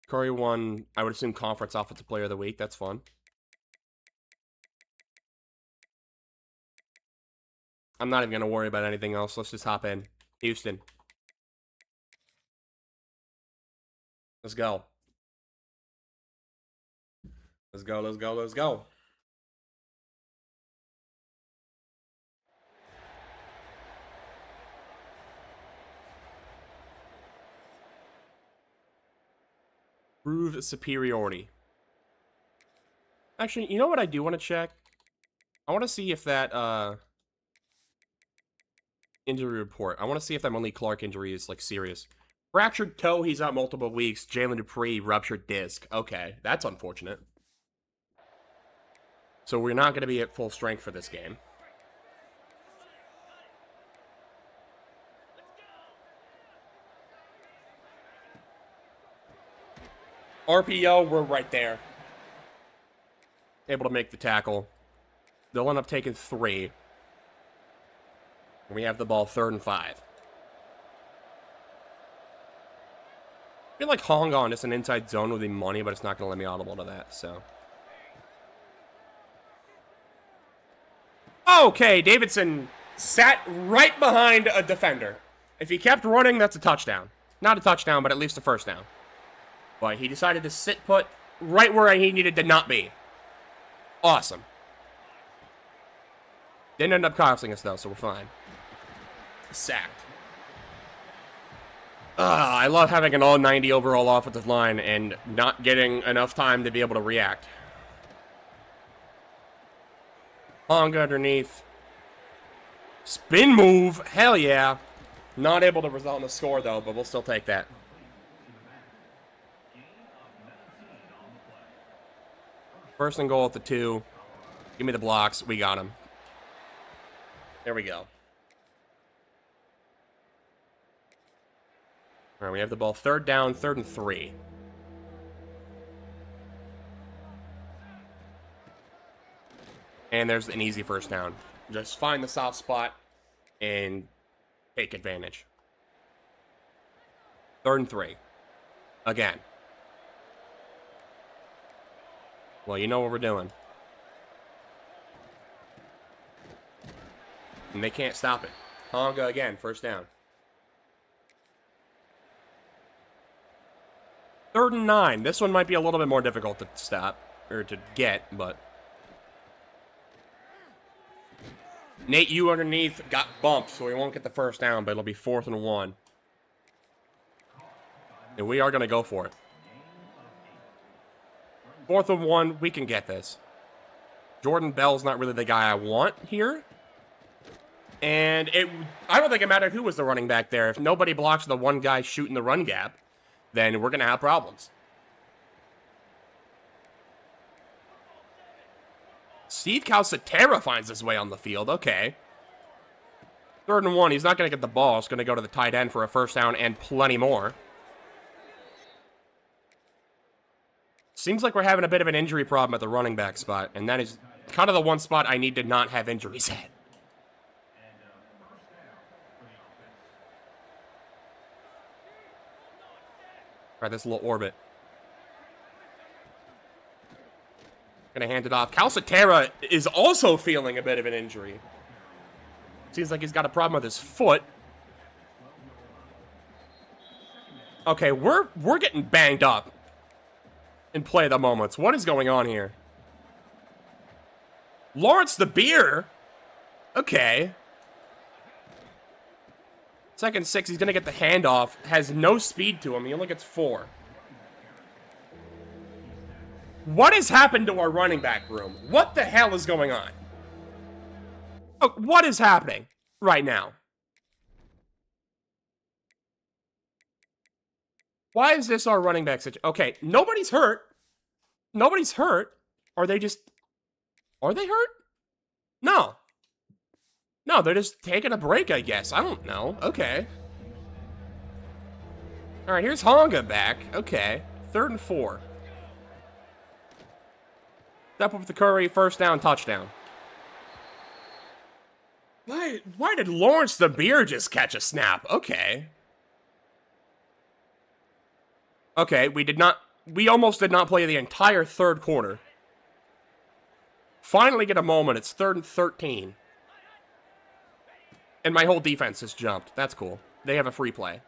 Curry won, I would assume, Conference Offensive Player of the Week. That's fun. I'm not even going to worry about anything else. Let's just hop in. Houston. Let's go. Let's go, let's go, let's go. Prove superiority. Actually, you know what I do want to check? I want to see if that, injury report. I want to see if that Malik Clark injury is, like, serious. Fractured toe, he's out multiple weeks. Jalen Dupree, ruptured disc. Okay, that's unfortunate. So we're not going to be at full strength for this game. RPO, we're right there. Able to make the tackle. They'll end up taking 3. We have the ball 3rd and 5. I feel like Hong on just an inside zone would be money, but it's not going to let me audible to that, so. Okay, Davidson sat right behind a defender. If he kept running, that's a touchdown. Not a touchdown, but at least a first down. But he decided to sit put right where he needed to not be. Awesome. Didn't end up costing us, though, so we're fine. Sacked. I love having an all-90 overall offensive line and not getting enough time to be able to react. Honga underneath. Spin move. Hell yeah. Not able to result in a score, though, but we'll still take that. First and goal at the 2. Give me the blocks. We got him. There we go. All right, we have the ball 3rd down, 3rd and 3. And there's an easy first down. Just find the soft spot and take advantage. 3rd and 3. Again. Well, you know what we're doing. And they can't stop it. Honga again, first down. 3rd and 9. This one might be a little bit more difficult to stop, or to get, but... Nate, you underneath got bumped, so we won't get the first down, but it'll be 4th and 1. And we are going to go for it. 4th and 1, we can get this. Jordan Bell's not really the guy I want here. And I don't think it mattered who was the running back there. If nobody blocks the one guy shooting the run gap, then we're going to have problems. Steve Calcaterra finds his way on the field. Okay. 3rd and 1. He's not going to get the ball. It's going to go to the tight end for a first down and plenty more. Seems like we're having a bit of an injury problem at the running back spot, and that is kind of the one spot I need to not have injuries at. All right, this little orbit. Gonna hand it off. Calcaterra is also feeling a bit of an injury. Seems like he's got a problem with his foot. Okay, we're getting banged up in play at the moments. What is going on here? Lawrence the Beer? Okay. 2nd and 6, he's gonna get the handoff. Has no speed to him. He only gets 4. What has happened to our running back room? What the hell is going on? Oh, what is happening right now? Why is this our running back situation? Okay, nobody's hurt. Nobody's hurt. Are they hurt? No. No, they're just taking a break, I guess. I don't know. Okay. All right, here's Honga back. Okay. 3rd and 4. Step up with the Curry, first down, touchdown. Why did Lawrence the Beer just catch a snap? Okay. Okay, we almost did not play the entire 3rd quarter. Finally get a moment. It's 3rd and 13. And my whole defense has jumped. That's cool. They have a free play.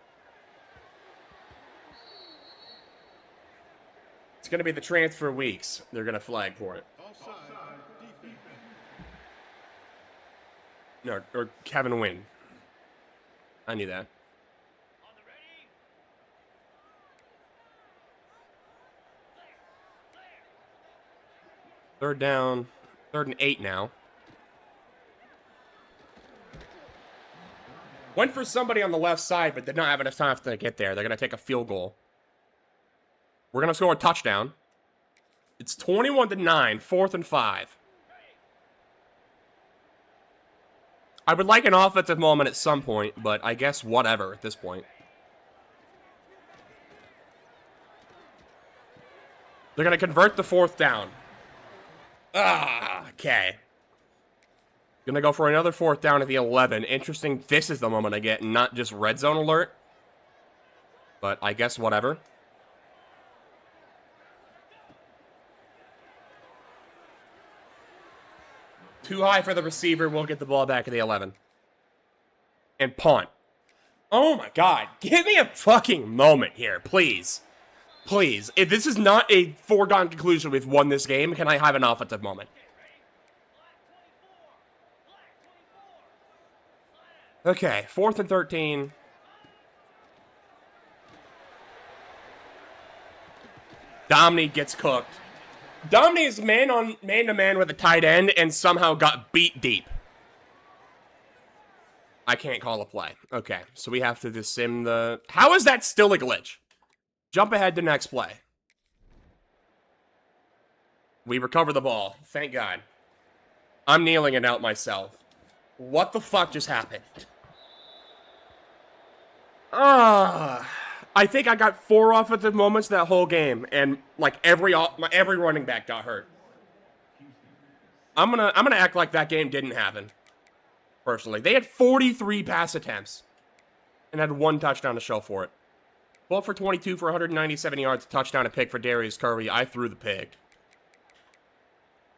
It's going to be the transfer weeks. They're going to flag for it. No, or Kevin Wynn. I knew that. 3rd down. 3rd and 8 now. Went for somebody on the left side, but did not have enough time to get there. They're going to take a field goal. We're going to score a touchdown. It's 21-9, 4th and 5. I would like an offensive moment at some point, but I guess whatever at this point. They're going to convert the 4th down. Okay. Gonna go for another 4th down at the 11. Interesting. This is the moment I get, not just red zone alert. But I guess whatever. Too high for the receiver. We'll get the ball back at the 11. And punt. Oh my god. Give me a fucking moment here, please. Please. If this is not a foregone conclusion we've won this game, can I have an offensive moment? Okay, 4th and 13. Domney gets cooked. Domney is man-to-man with a tight end and somehow got beat deep. I can't call a play. Okay, so we have to just sim the... How is that still a glitch? Jump ahead to next play. We recover the ball. Thank God. I'm kneeling it out myself. What the fuck just happened? I think I got 4 offensive moments that whole game, and like every running back got hurt. I'm gonna act like that game didn't happen. Personally, they had 43 pass attempts and had 1 touchdown to show for it. 12 for 22 for 197 yards, a touchdown, a pick for Darius Curry. I threw the pick.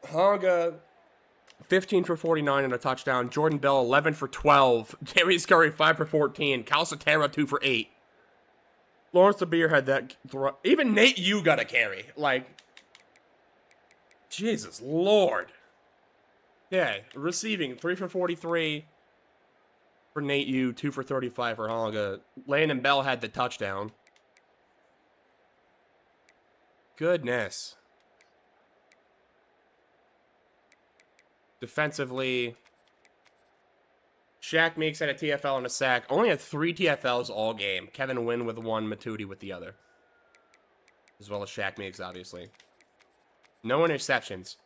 Honga, 15 for 49 and a touchdown. Jordan Bell, 11 for 12. Darius Curry, 5 for 14. Calcaterra, 2 for 8. Lawrence DeBeer had that. Even Nate Yu got a carry. Like, Jesus Lord. Yeah, receiving, 3 for 43 for Nate Yu, 2 for 35 for Honga. Landon Bell had the touchdown. Goodness. Defensively, Shaq Meeks had a TFL and a sack. Only had 3 TFLs all game. Kevin Wynn with 1, Matudi with the other. As well as Shaq Meeks, obviously. No interceptions.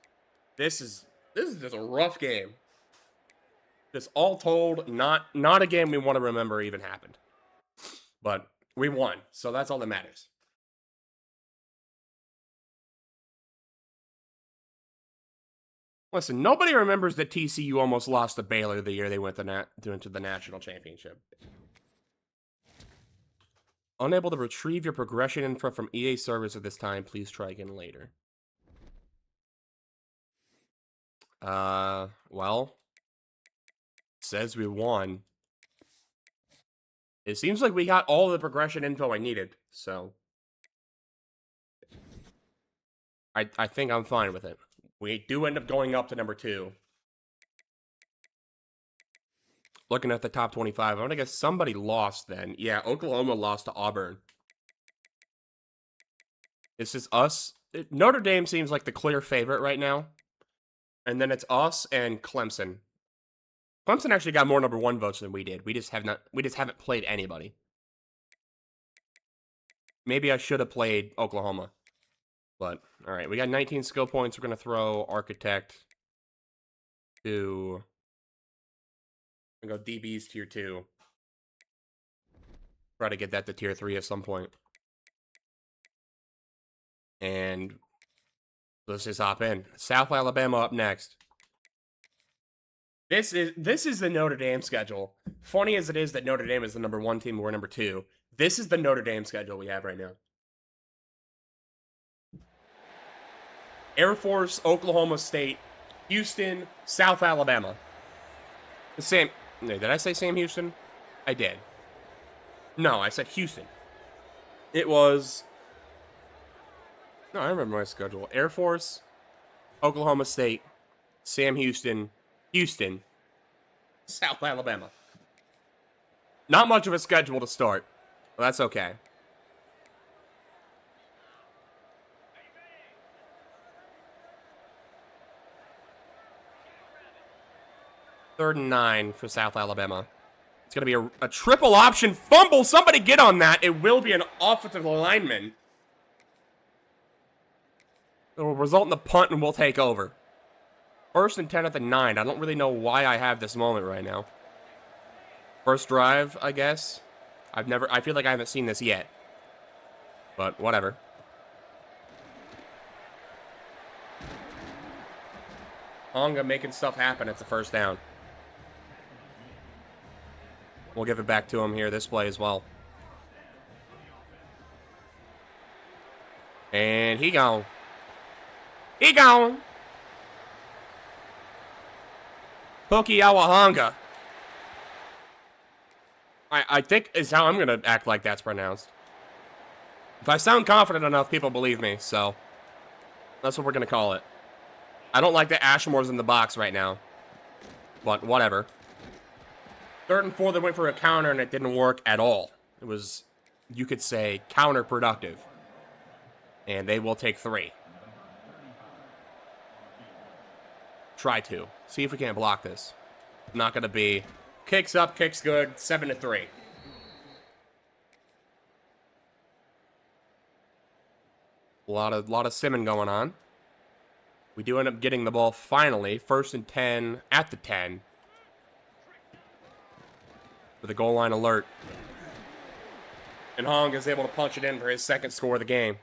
This is just a rough game. Just all told, not a game we want to remember even happened. But we won, so that's all that matters. Listen, nobody remembers that TCU almost lost to Baylor the year they went into the national championship. Unable to retrieve your progression info from EA servers at this time. Please try again later. Well, says we won. It seems like we got all the progression info I needed, so I think I'm fine with it. We do end up going up to number 2. Looking at the top 25, I'm going to guess somebody lost then. Yeah, Oklahoma lost to Auburn. This is us. Notre Dame seems like the clear favorite right now. And then it's us and Clemson. Clemson actually got more number 1 votes than we did. We just haven't played anybody. Maybe I should have played Oklahoma. But, all right, we got 19 skill points. We're going to throw Architect to... I'm going to go DB's tier 2. Try to get that to tier 3 at some point. And let's just hop in. South Alabama up next. This is the Notre Dame schedule. Funny as it is that Notre Dame is the number 1 team, we're number 2. This is the Notre Dame schedule we have right now. Air Force, Oklahoma State, Houston, South Alabama. The same. Did I say Sam Houston? I did. No, I said Houston. It was... No, I remember my schedule. Air Force, Oklahoma State, Sam Houston, Houston, South Alabama. Not much of a schedule to start. But that's okay. Third and 9 for South Alabama. It's going to be a triple option fumble. Somebody get on that. It will be an offensive lineman. It will result in the punt, and we'll take over. 1st and 10 at the 9. I don't really know why I have this moment right now. First drive, I guess. I feel like I haven't seen this yet. But whatever. Honga making stuff happen at the first down. We'll give it back to him here this play as well. And he gone. He gone. Pookie Awahonga. I think is how I'm going to act like that's pronounced. If I sound confident enough, people believe me, so that's what we're going to call it. I don't like that Ashmore's in the box right now, but whatever. 3rd and 4, they went for a counter, and it didn't work at all. It was, you could say, counterproductive. And they will take 3. Try to. See if we can't block this. Not going to be. Kicks up, kicks good, 7-3. A lot of simming going on. We do end up getting the ball finally. 1st and 10 at the 10. With a goal line alert. And Hong is able to punch it in for his 2nd score of the game.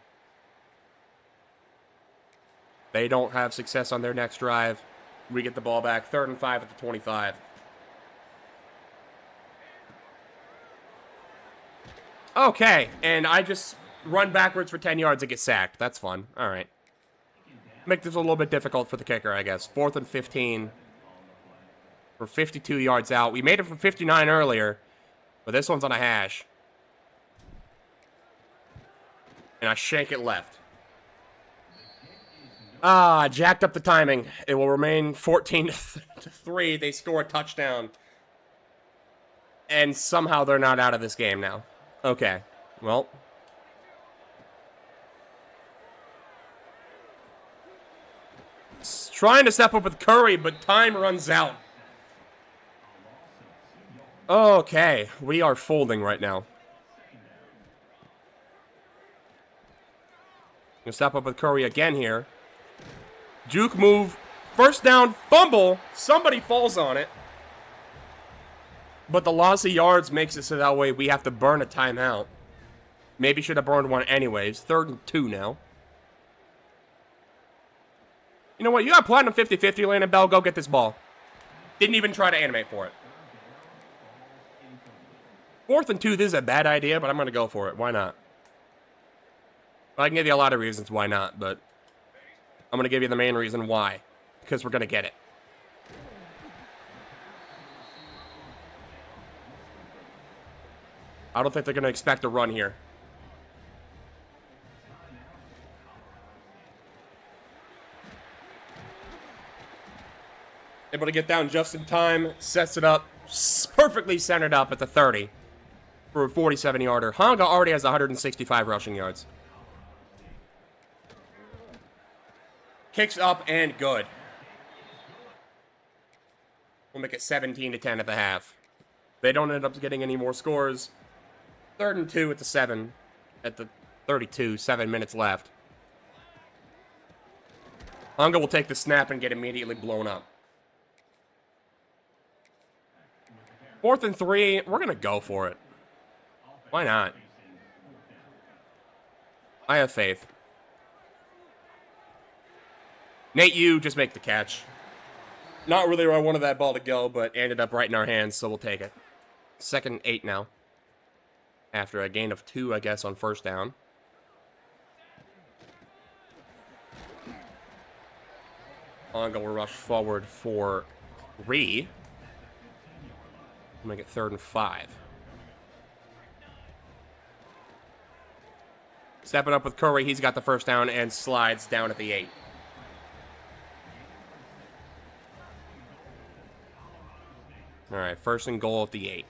They don't have success on their next drive. We get the ball back. 3rd and 5 at the 25. Okay, and I just run backwards for 10 yards and get sacked. That's fun. All right. Make this a little bit difficult for the kicker, I guess. 4th and 15. We're 52 yards out. We made it from 59 earlier, but this one's on a hash. And I shank it left. Jacked up the timing. It will remain 14-3. They score a touchdown. And somehow they're not out of this game now. Okay, well. Trying to step up with Curry, but time runs out. Okay, we are folding right now. Gonna step up with Curry again here. Juke move. 1st down, fumble. Somebody falls on it. But the loss of yards makes it so that way we have to burn a timeout. Maybe should have burned one anyways. 3rd and 2 now. You know what? You got platinum 50-50, Landon Bell. Go get this ball. Didn't even try to animate for it. 4th and 2, this is a bad idea, but I'm going to go for it. Why not? I can give you a lot of reasons why not, but I'm going to give you the main reason why. Because we're going to get it. I don't think they're going to expect a run here. Able to get down just in time. Sets it up. Perfectly centered up at the 30. For a 47-yarder. Honga already has 165 rushing yards. Kicks up and good. We'll make it 17-10 at the half. They don't end up getting any more scores. 3rd and 2 at the 7. At the 32, 7 minutes left. Honga will take the snap and get immediately blown up. 4th and 3, we're going to go for it. Why not? I have faith. Nate, you just make the catch. Not really where I wanted that ball to go, but ended up right in our hands, so we'll take it. 2nd and 8 now. After a gain of 2, I guess, on 1st down. Honga will rush forward for 3. We'll make it 3rd and 5. Stepping up with Curry, he's got the 1st down and slides down at the 8. All right, 1st and goal at the 8.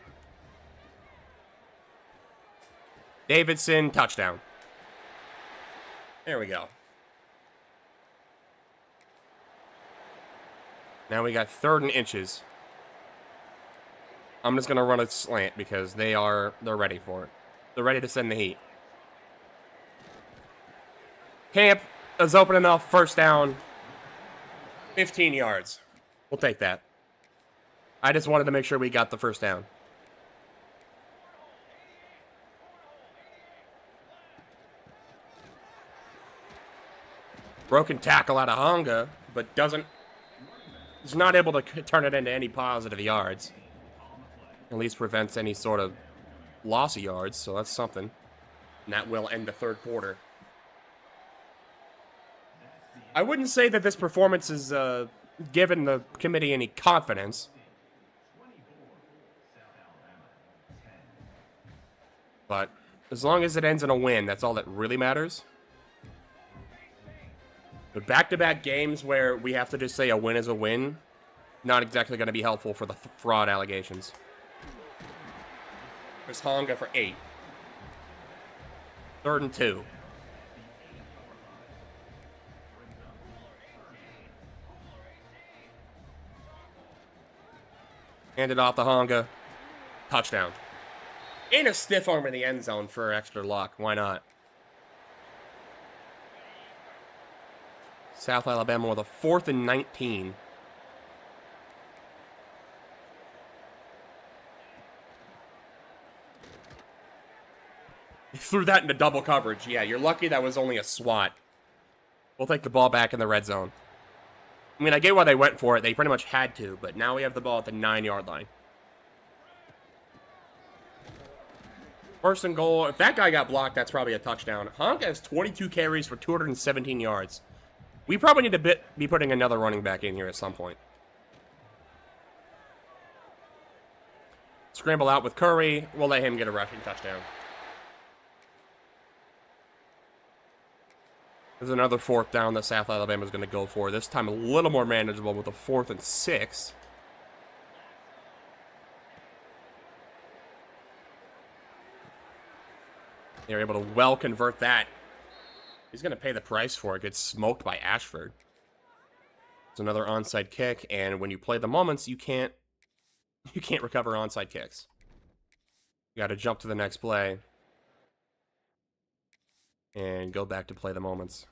Davidson, touchdown. There we go. Now we got 3rd and inches. I'm just going to run a slant because they're ready for it. They're ready to send the heat. Camp is open enough. First down. 15 yards. We'll take that. I just wanted to make sure we got the first down. Broken tackle out of Honga, but is not able to turn it into any positive yards. At least prevents any sort of loss of yards, so that's something. And that will end the third quarter. I wouldn't say that this performance is given the committee any confidence. But as long as it ends in a win, that's all that really matters. But back-to-back games where we have to just say a win is a win, not exactly going to be helpful for the fraud allegations. There's Honga for 8. 3rd and 2. Handed off to Honga. Touchdown. And a stiff arm in the end zone for extra luck. Why not? South Alabama with a 4th and 19. He threw that into double coverage. Yeah, you're lucky that was only a swat. We'll take the ball back in the red zone. I mean, I get why they went for it. They pretty much had to, but now we have the ball at the 9-yard line. First and goal. If that guy got blocked, that's probably a touchdown. Honka has 22 carries for 217 yards. We probably need to be putting another running back in here at some point. Scramble out with Curry. We'll let him get a rushing touchdown. There's another 4th down that South Alabama is going to go for. This time a little more manageable with a 4th and 6. They're able to well convert that. He's going to pay the price for it. Gets smoked by Ashford. It's another onside kick, and when you play the moments, you can't recover onside kicks. You got to jump to the next play and go back to play the moments.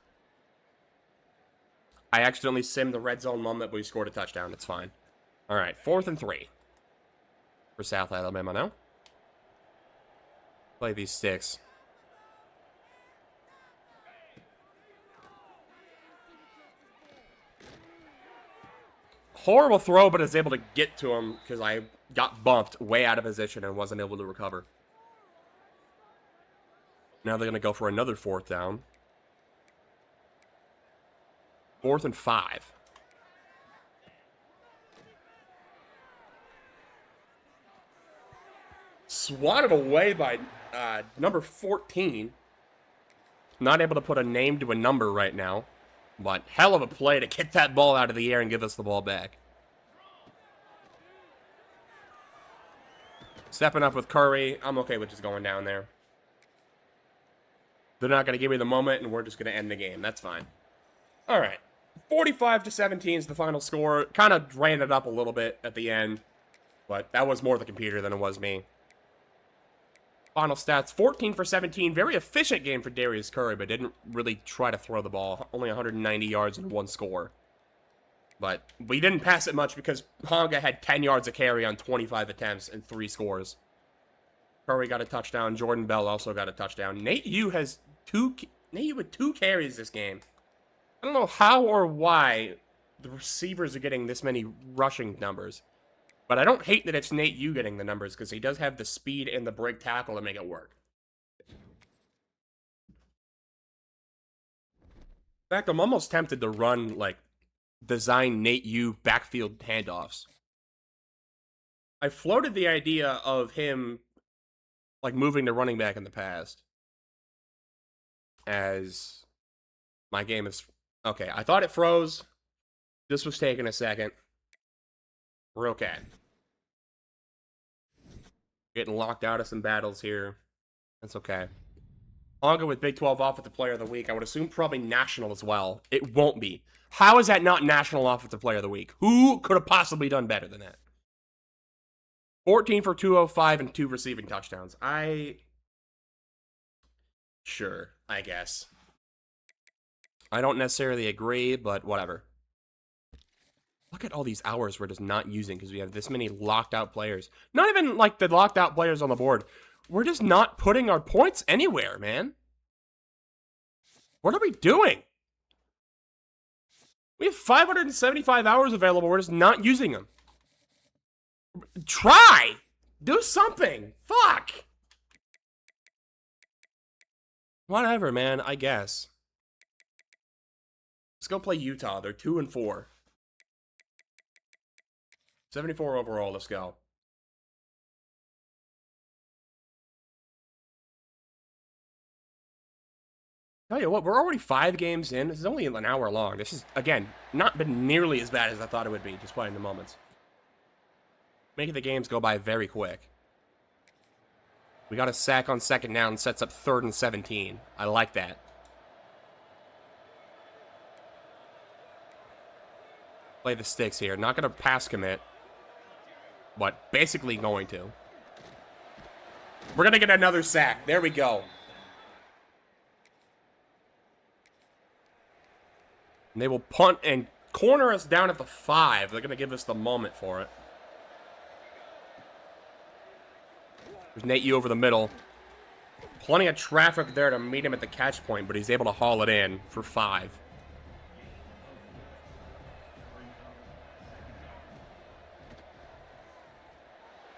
I accidentally simmed the red zone moment, but we scored a touchdown. It's fine. All right, 4th and 3 for South Alabama now. Play these sticks. Horrible throw, but is able to get to him because I got bumped way out of position and wasn't able to recover. Now they're going to go for another 4th down. 4th and 5. Swatted away by number 14. Not able to put a name to a number right now. But hell of a play to get that ball out of the air and give us the ball back. Stepping up with Curry. I'm okay with just going down there. They're not going to give me the moment, and we're just going to end the game. That's fine. All right. 45-17 is the final score. Kind of ran it up a little bit at the end. But that was more the computer than it was me. Final stats, 14 for 17. Very efficient game for Darius Curry, but didn't really try to throw the ball. Only 190 yards and 1 score. But we didn't pass it much because Honga had 10 yards of carry on 25 attempts and 3 scores. Curry got a touchdown. Jordan Bell also got a touchdown. Nate Yu with 2 carries this game. I don't know how or why the receivers are getting this many rushing numbers. But I don't hate that it's Nate Yu getting the numbers because he does have the speed and the break tackle to make it work. In fact, I'm almost tempted to run, design Nate Yu backfield handoffs. I floated the idea of him, moving to running back in the past. As my game is... Okay, I thought it froze. This was taking a second. We're okay. Getting locked out of some battles here. That's okay. I'll go with Big 12 Offensive Player of the Week. I would assume probably National as well. It won't be. How is that not National Offensive Player of the Week? Who could have possibly done better than that? 14 for 205 and 2 receiving touchdowns. Sure, I guess. I don't necessarily agree, but whatever. Look at all these hours we're just not using because we have this many locked out players. Not even like the locked out players on the board. We're just not putting our points anywhere, man. What are we doing? We have 575 hours available. We're just not using them. Try! Do something! Fuck! Whatever, man, I guess. Let's go play Utah. They're 2-4. 74 overall, let's go. Tell you what, we're already 5 games in. This is only an hour long. This is, again, not been nearly as bad as I thought it would be, just playing the moments. Making the games go by very quick. We got a sack on second down, sets up 3rd and 17. I like that. Play the sticks here. Not going to pass commit, but basically going to. We're going to get another sack. There we go. And they will punt and corner us down at the 5. They're going to give us the moment for it. There's Nate U over the middle. Plenty of traffic there to meet him at the catch point, but he's able to haul it in for 5.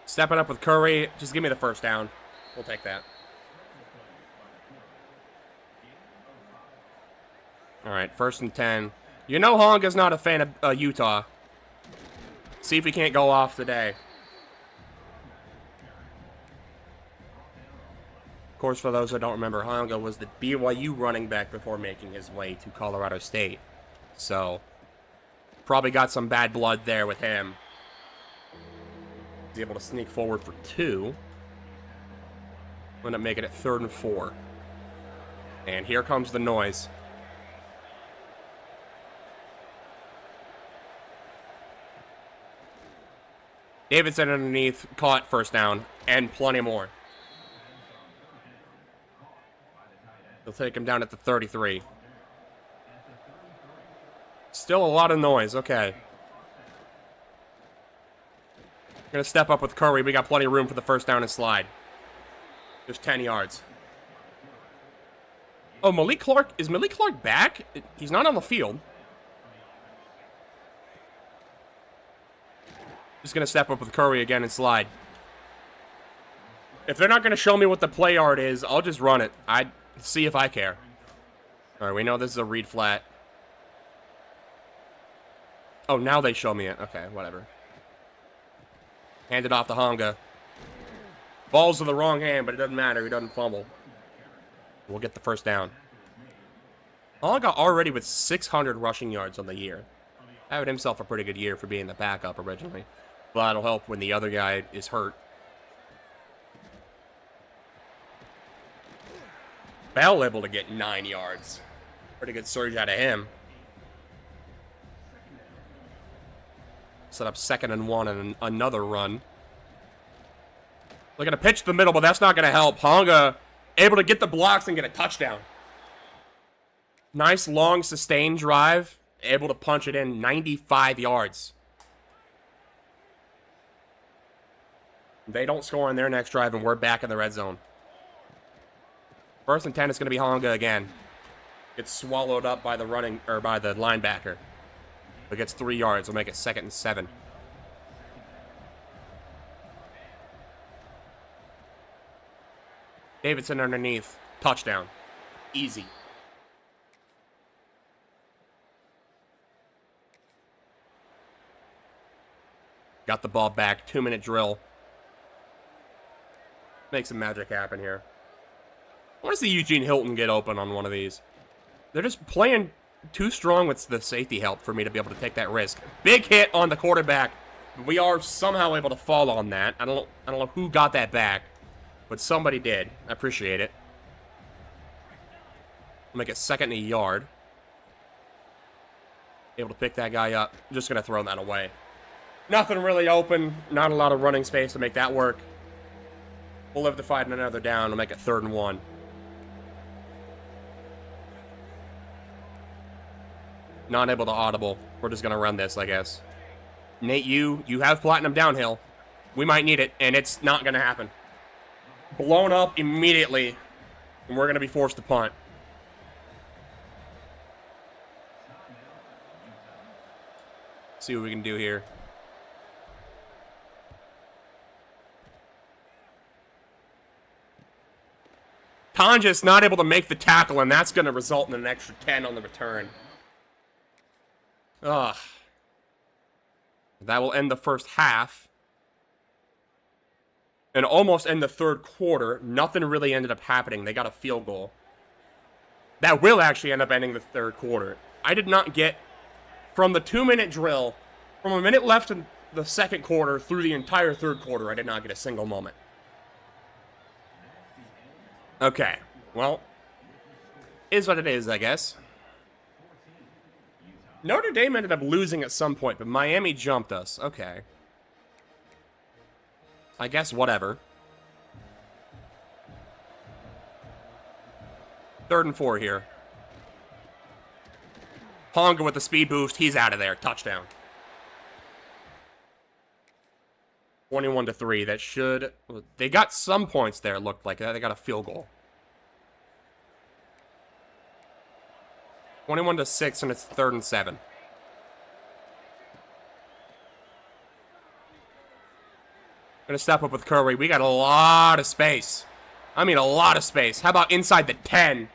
Stepping up with Curry. Just give me the first down. We'll take that. All right, 1st and 10. You know Honga's not a fan of Utah. See if we can't go off today. Of course, for those that don't remember, Honga was the BYU running back before making his way to Colorado State. So, probably got some bad blood there with him. He's able to sneak forward for 2. End up making it 3rd and 4. And here comes the noise. Davidson underneath, caught first down, and plenty more. They'll take him down at the 33. Still a lot of noise, okay. Gonna step up with Curry. We got plenty of room for the first down and slide. Just 10 yards. Oh, Malik Clark. Is Malik Clark back? He's not on the field. Just going to step up with Curry again and slide. If they're not going to show me what the play art is, I'll just run it. I'd see if I care. All right, we know this is a read flat. Oh, now they show me it. Okay, whatever. Hand it off to Honga. Ball's in the wrong hand, but it doesn't matter. He doesn't fumble. We'll get the first down. Honga already with 600 rushing yards on the year. Having himself a pretty good year for being the backup originally. But that'll help when the other guy is hurt. Bell able to get 9 yards. Pretty good surge out of him. Set up 2nd and 1 and another run. They're going to pitch the middle, but that's not going to help. Honga able to get the blocks and get a touchdown. Nice long sustained drive. Able to punch it in 95 yards. They don't score on their next drive, and we're back in the red zone. 1st and 10 is going to be Honga again. Gets swallowed up by the by the linebacker. But gets 3 yards. We'll make it 2nd and 7. Davidson underneath. Touchdown. Easy. Got the ball back. 2-minute drill. Make some magic happen here. I want to see Eugene Hilton get open on one of these. They're just playing too strong with the safety help for me to be able to take that risk. Big hit on the quarterback. We are somehow able to fall on that. I don't know who got that back, but somebody did. I appreciate it. We'll make it 2nd and a yard. Able to pick that guy up. I'm just going to throw that away. Nothing really open. Not a lot of running space to make that work. We'll live to fight another down. We'll make it 3rd and 1. Not able to audible. We're just going to run this, I guess. Nate, you have platinum downhill. We might need it, and it's not going to happen. Blown up immediately, and we're going to be forced to punt. See what we can do here. Tonja's not able to make the tackle, and that's going to result in an extra 10 on the return. Ugh. That will end the first half. And almost end the 3rd quarter. Nothing really ended up happening. They got a field goal. That will actually end up ending the 3rd quarter. I did not get, from the 2-minute drill, from a minute left in the 2nd quarter through the entire 3rd quarter, I did not get a single moment. Okay, well, is what it is, I guess. Notre Dame ended up losing at some point, but Miami jumped us. Okay. I guess whatever. 3rd and 4 here. Ponga with the speed boost. He's out of there. Touchdown. 21-3. That should... They got some points there, looked like that. They got a field goal. 21-6, and it's 3rd and 7. Gonna step up with Curry. We got a lot of space. I mean, a lot of space. How about inside the 10?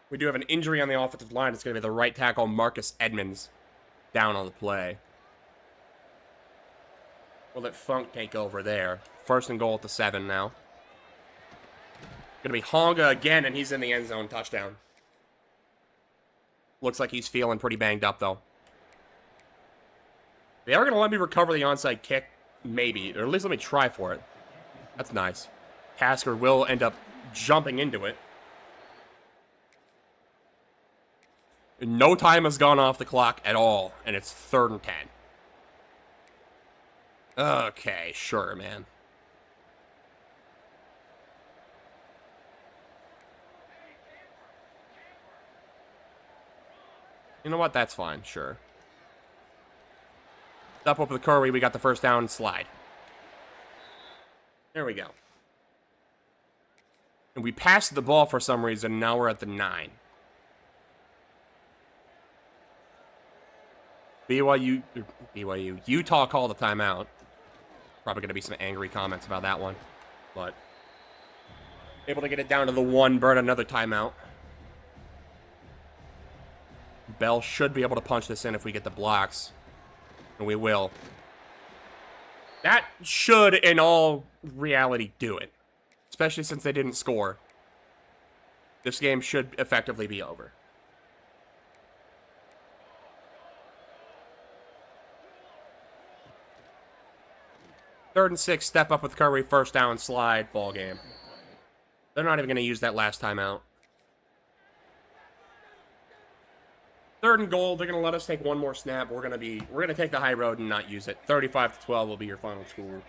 We do have an injury on the offensive line. It's gonna be the right tackle, Marcus Edmonds, down on the play. We'll let Funk take over there. 1st and goal at the 7 now. Gonna be Honga again, and he's in the end zone. Touchdown. Looks like he's feeling pretty banged up, though. They are going to let me recover the onside kick. Maybe. Or at least let me try for it. That's nice. Tasker will end up jumping into it. No time has gone off the clock at all. And it's 3rd and 10. Okay, sure, man. You know what? That's fine. Sure. Up with the Curry. We got the 1st down. Slide. There we go. And we passed the ball for some reason. Now we're at the 9. Utah called the timeout. Probably going to be some angry comments about that one. But able to get it down to the 1. Burn another timeout. Bell should be able to punch this in if we get the blocks. And we will. That should, in all reality, do it. Especially since they didn't score. This game should effectively be over. Third and 6, step up with Curry, 1st down, slide, ball game. They're not even going to use that last timeout. 3rd and goal. They're going to let us take one more snap. We're going to take the high road and not use it. 35-12 will be your final score.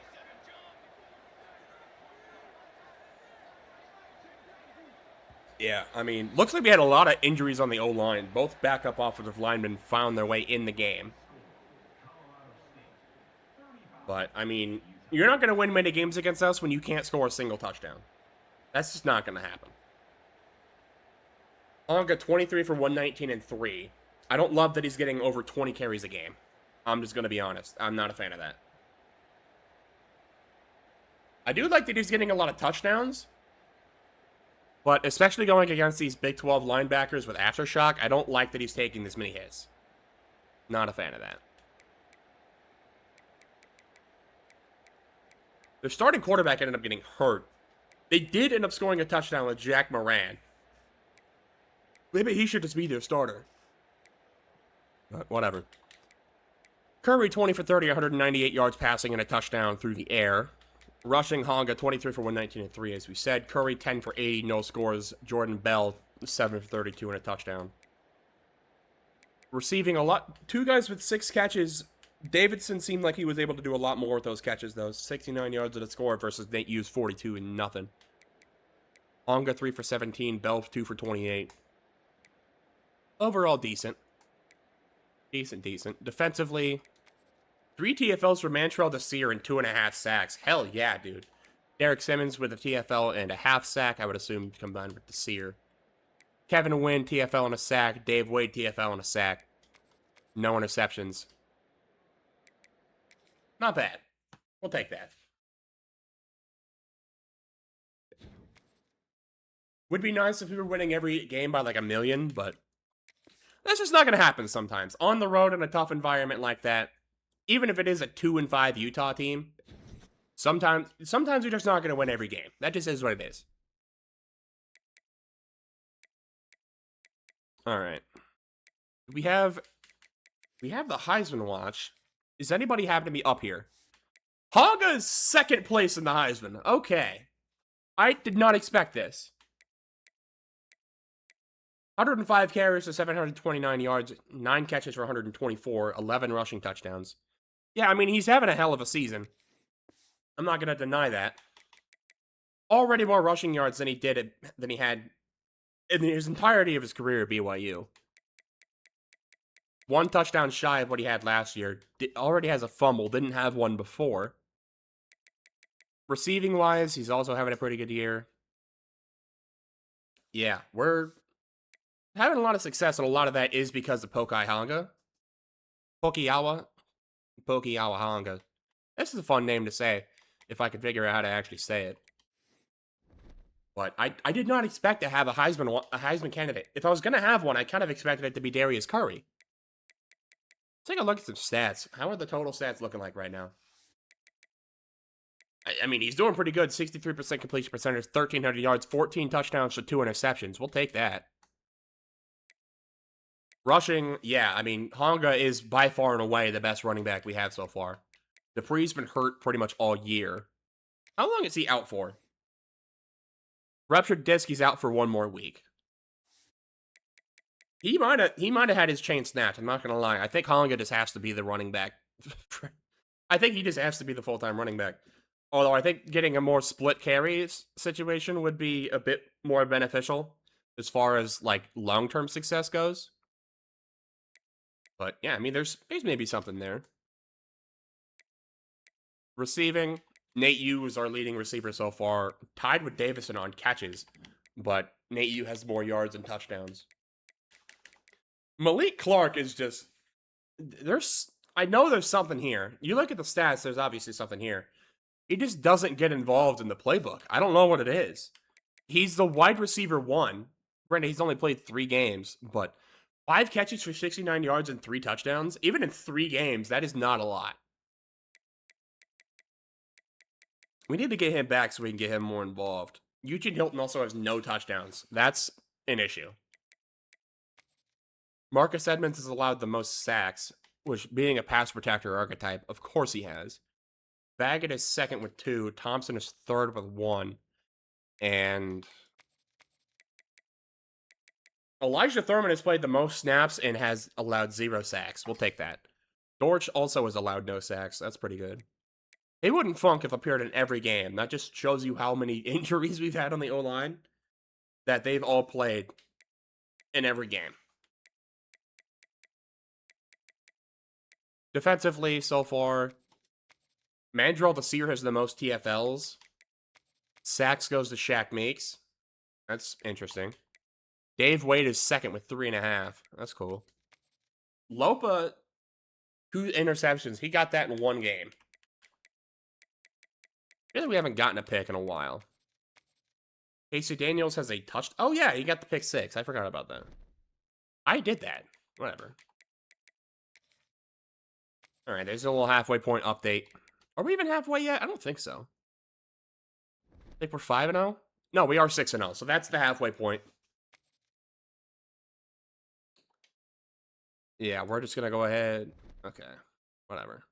Yeah, I mean, looks like we had a lot of injuries on the O-line. Both backup offensive linemen found their way in the game. But, I mean, you're not going to win many games against us when you can't score a single touchdown. That's just not going to happen. Onga, 23 for 119 and 3. I don't love that he's getting over 20 carries a game. I'm just going to be honest. I'm not a fan of that. I do like that he's getting a lot of touchdowns. But especially going against these Big 12 linebackers with Aftershock, I don't like that he's taking this many hits. Not a fan of that. Their starting quarterback ended up getting hurt. They did end up scoring a touchdown with Jack Moran. Maybe he should just be their starter. But whatever. Curry, 20 for 30, 198 yards passing and a touchdown through the air. Rushing, Honga, 23 for 119 and 3, as we said. Curry, 10 for 80, no scores. Jordan Bell, 7 for 32 and a touchdown. Receiving a lot. 2 guys with 6 catches Davidson seemed like he was able to do a lot more with those catches, though. 69 yards at a score versus Nate Hughes 42 and nothing. Onga 3 for 17, Bell 2 for 28. Overall, decent. Decent. Defensively, 3 TFLs for Mantrell Desir and 2.5 sacks. Hell yeah, dude. Derek Simmons with a TFL and a half sack, I would assume, combined with Desir. Kevin Wynn, TFL and a sack. Dave Wade, TFL and a sack. No interceptions. Not bad. We'll take that. Would be nice if we were winning every game by like 1 million, but that's just not going to happen sometimes. On the road in a tough environment like that, even if it is a 2-5 Utah team, sometimes you're just not going to win every game. That just is what it is. All right. We have the Heisman watch. Does anybody happen to be up here? Haga is second place in the Heisman. Okay. I did not expect this. 105 carries for 729 yards, 9 catches for 124, 11 rushing touchdowns. Yeah, I mean, he's having a hell of a season. I'm not going to deny that. Already more rushing yards than he had in his entirety of his career at BYU. 1 touchdown shy of what he had last year. Already has a fumble. Didn't have one before. Receiving-wise, he's also having a pretty good year. Yeah, we're having a lot of success, and a lot of that is because of Pokai Hanga. Pokiawa Hanga. This is a fun name to say, if I could figure out how to actually say it. But I did not expect to have a Heisman candidate. If I was going to have one, I kind of expected it to be Darius Curry. Let's take a look at some stats. How are the total stats looking like right now? I mean, he's doing pretty good. 63% completion percentage, 1,300 yards, 14 touchdowns to 2 interceptions. We'll take that. Rushing, yeah, I mean, Hanga is by far and away the best running back we have so far. Dupree's been hurt pretty much all year. How long is he out for? Ruptured disc, he's out for 1 more week. He might have had his chain snapped, I'm not going to lie. I think Hanga just has to be the running back. I think he just has to be the full-time running back. Although I think getting a more split carries situation would be a bit more beneficial as far as, like, long-term success goes. But, yeah, I mean, there's maybe something there. Receiving, Nate Yu is our leading receiver so far, tied with Davison on catches, but Nate Yu has more yards and touchdowns. Malik Clark is just, I know there's something here. You look at the stats, there's obviously something here. He just doesn't get involved in the playbook. I don't know what it is. He's the wide receiver 1. Granted, he's only played 3 games, but 5 catches for 69 yards and 3 touchdowns, even in 3 games, that is not a lot. We need to get him back so we can get him more involved. Eugene Hilton also has no touchdowns. That's an issue. Marcus Edmonds has allowed the most sacks, which, being a pass protector archetype, of course he has. Baggett is second with 2. Thompson is third with 1. And Elijah Thurman has played the most snaps and has allowed 0 sacks. We'll take that. Dortch also has allowed no sacks. That's pretty good. He wouldn't funk if appeared in every game. That just shows you how many injuries we've had on the O-line. That they've all played in every game. Defensively, so far, Mandrell Desir has the most TFLs. Sacks goes to Shaq Meeks. That's interesting. Dave Wade is second with 3.5. That's cool. Lopa, 2 interceptions. He got that in 1 game. I feel like we haven't gotten a pick in a while. Casey Daniels has a touch. Oh, yeah, he got the pick 6. I forgot about that. I did that. Whatever. All right, there's a little halfway point update. Are we even halfway yet? I don't think so. I think we're 5-0? No, we are 6-0, so that's the halfway point. Yeah, we're just going to go ahead. Okay, whatever.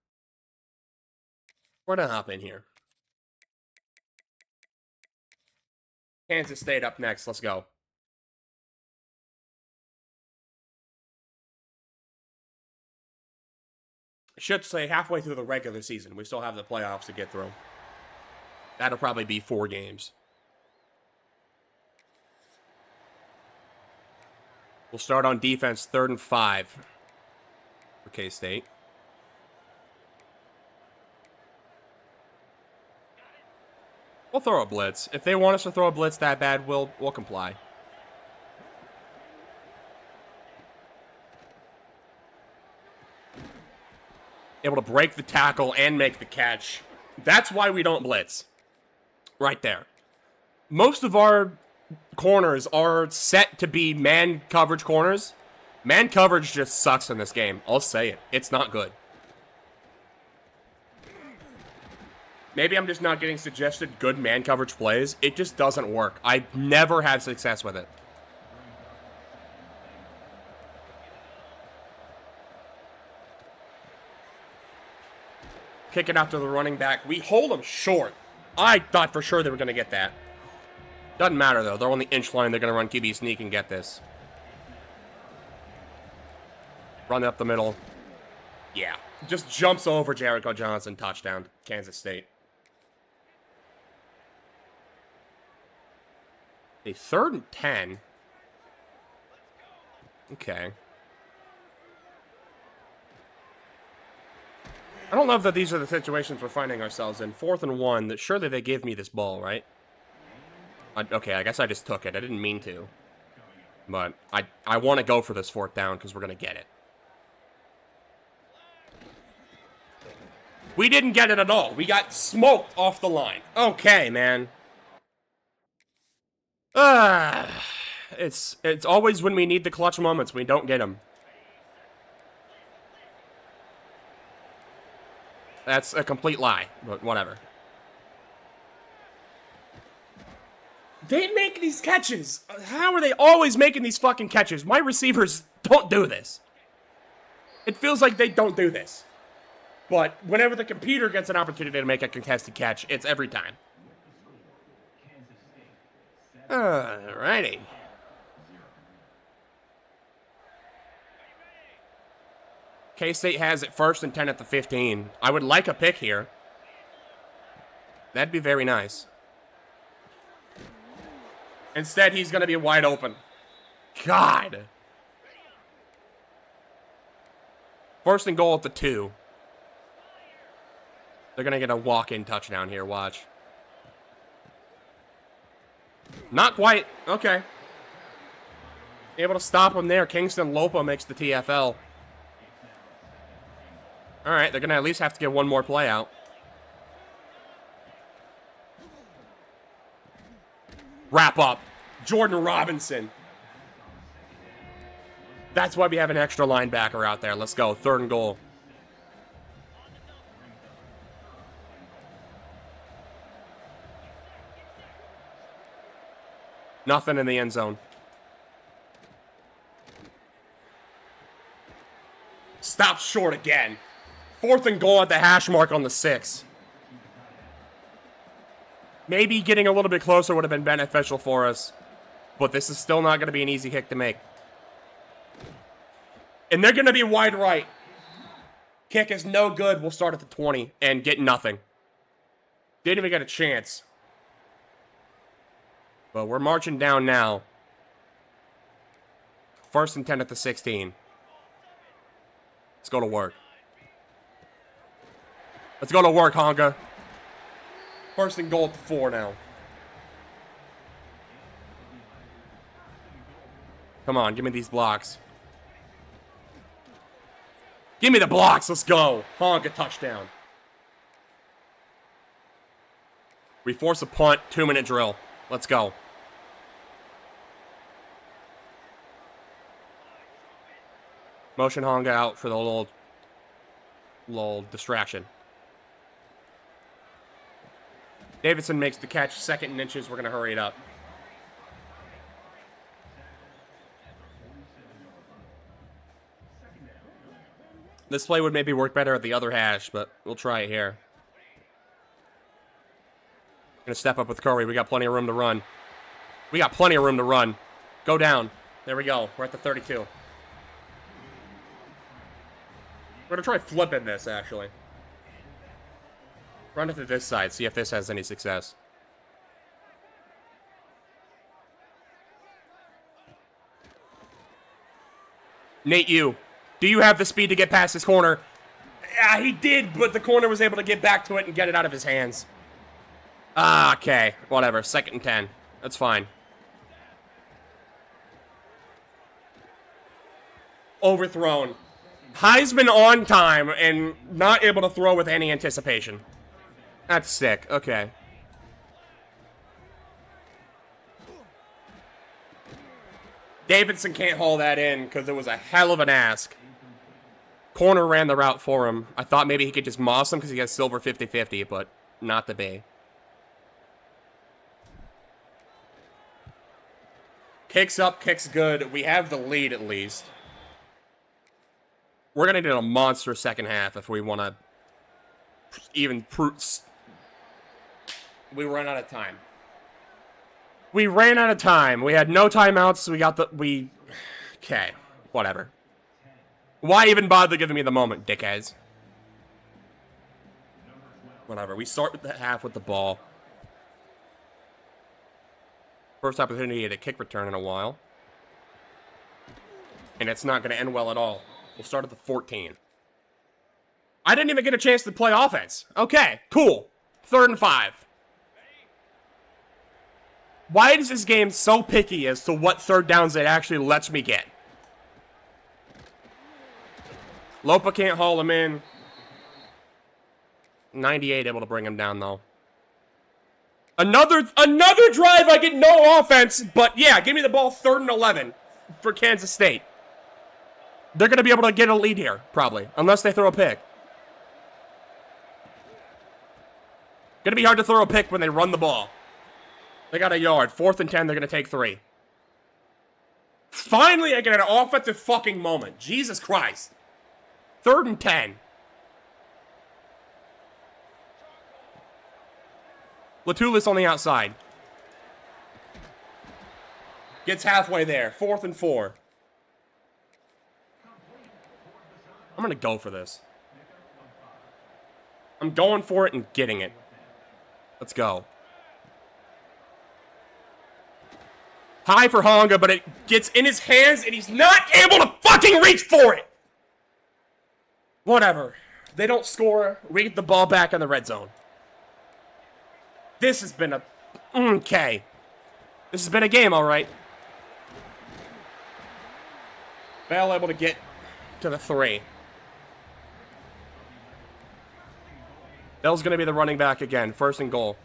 We're going to hop in here. Kansas State up next. Let's go. should say halfway through the regular season. We still have the playoffs to get through. That'll probably be 4 games. We'll start on defense, 3rd and 5 for K-State. We'll throw a blitz. If they want us to throw a blitz that bad, we'll comply. Able to break the tackle and make the catch. That's why we don't blitz. Right there. Most of our corners are set to be man coverage corners. Man coverage just sucks in this game. I'll say it. It's not good. Maybe I'm just not getting suggested good man coverage plays. It just doesn't work. I never have success with it. Kick it out to the running back. We hold them short. I thought for sure they were going to get that. Doesn't matter, though. They're on the inch line. They're going to run QB sneak and get this. Run up the middle. Yeah. Just jumps over Jericho Johnson. Touchdown. Kansas State. A 3rd and 10. Okay. I don't know if that these are the situations we're finding ourselves in. 4th and 1. Surely they gave me this ball, right? Okay, I guess I just took it. I didn't mean to. But I want to go for this 4th down because we're going to get it. We didn't get it at all. We got smoked off the line. Okay, man. It's always when we need the clutch moments, we don't get them. That's a complete lie, but whatever. They make these catches. How are they always making these fucking catches? My receivers don't do this. It feels like they don't do this. But whenever the computer gets an opportunity to make a contested catch, it's every time. Alrighty. K-State has it 1st and 10 at the 15. I would like a pick here. That'd be very nice. Instead, he's going to be wide open. God. 1st and goal at the 2. They're going to get a walk-in touchdown here, watch. Not quite. Okay. Able to stop him there. Kingston Lopa makes the TFL. Alright, they're going to at least have to get one more play out. Wrap up. Jordan Robinson. That's why we have an extra linebacker out there. Let's go. 3rd and goal. Nothing in the end zone. Stop short again. 4th and goal at the hash mark on the 6. Maybe getting a little bit closer would have been beneficial for us. But this is still not going to be an easy kick to make. And they're going to be wide right. Kick is no good. We'll start at the 20 and get nothing. Didn't even get a chance. But we're marching down now. 1st and 10 at the 16. Let's go to work. Let's go to work, Honga. 1st and goal at the 4 now. Come on, give me these blocks. Give me the blocks. Let's go. Honga touchdown. We force a punt. 2-minute drill. Let's go. Motion Honga out for the little distraction. Davidson makes the catch. 2nd and inches. We're going to hurry it up. This play would maybe work better at the other hash, but we'll try it here. Gonna step up with Curry. We got plenty of room to run. We got plenty of room to run. Go down. There we go. We're at the 32. We're gonna try flipping this, actually. Run it to this side, see if this has any success. Nate, do you have the speed to get past this corner? Yeah, he did, but the corner was able to get back to it and get it out of his hands. Ah, okay. Whatever. 2nd and 10. That's fine. Overthrown. Heisman on time and not able to throw with any anticipation. That's sick. Okay. Davidson can't haul that in because it was a hell of an ask. Corner ran the route for him. I thought maybe he could just moss him because he has silver 50-50, but not to be. Kicks up, kicks good. We have the lead at least. We're going to need a monster second half if we want to even prove. We ran out of time. We ran out of time. We had no timeouts. Okay. Whatever. Why even bother giving me the moment, dickheads? Whatever. We start with the half with the ball. First opportunity at a kick return in a while. And it's not going to end well at all. We'll start at the 14. I didn't even get a chance to play offense. Okay, cool. 3rd and 5. Why is this game so picky as to what third downs it actually lets me get? Lopa can't haul him in. 98 able to bring him down, though. Another drive, I get no offense, but yeah, give me the ball 3rd and 11 for Kansas State. They're going to be able to get a lead here, probably, unless they throw a pick. Going to be hard to throw a pick when they run the ball. They got a yard. 4th and 10, they're going to take 3. Finally, I get an offensive fucking moment. Jesus Christ. 3rd and 10. Latulis on the outside. Gets halfway there. 4th and 4. I'm going to go for this. I'm going for it and getting it. Let's go. High for Honga, but it gets in his hands and he's not able to fucking reach for it. Whatever. They don't score. We get the ball back in the red zone. This has been a... Okay. This has been a game, all right. Bell able to get to the 3. Bell's going to be the running back again. 1st and goal.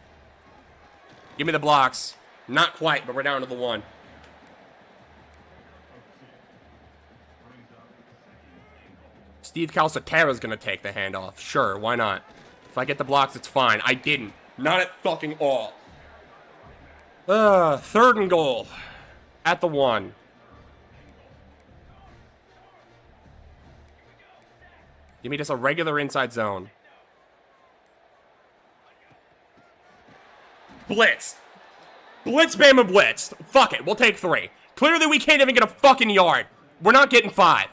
Give me the blocks. Not quite, but we're down to the 1. Steve Calcaterra's going to take the handoff. Sure, why not? If I get the blocks, it's fine. I didn't. Not at fucking all. 3rd and goal. At the 1. Give me just a regular inside zone. Blitz. Blitz, Bama, blitz. Fuck it, we'll take 3. Clearly we can't even get a fucking yard. We're not getting 5.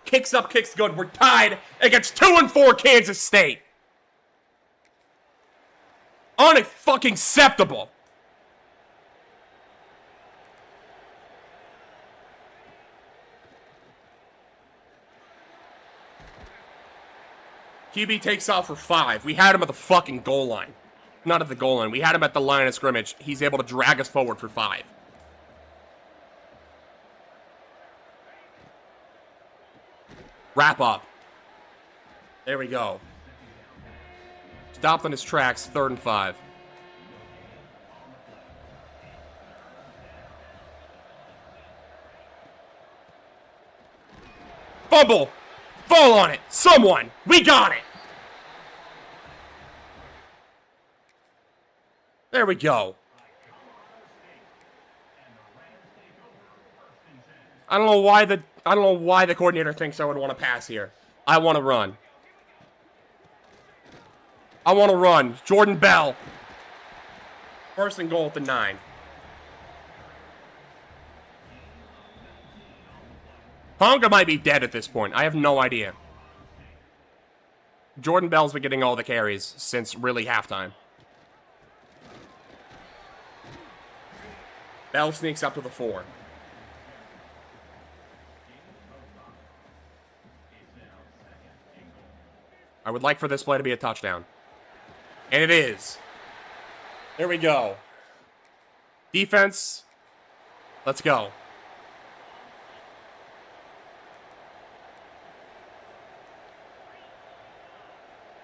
Kicks up, kicks good. We're tied against 2 and 4 Kansas State. Unfucking acceptable. QB takes off for 5. We had him at the fucking goal line. Not at the goal line. We had him at the line of scrimmage. He's able to drag us forward for 5. Wrap up. There we go. Stopped on his tracks. 3rd and 5. Fumble. Fall on it. Someone. We got it. There we go. I don't know why the coordinator thinks I would want to pass here. I want to run. I want to run. Jordan Bell. 1st and goal at the 9. Honga might be dead at this point. I have no idea. Jordan Bell's been getting all the carries since really halftime. Bell sneaks up to the 4. I would like for this play to be a touchdown. And it is. There we go. Defense. Let's go.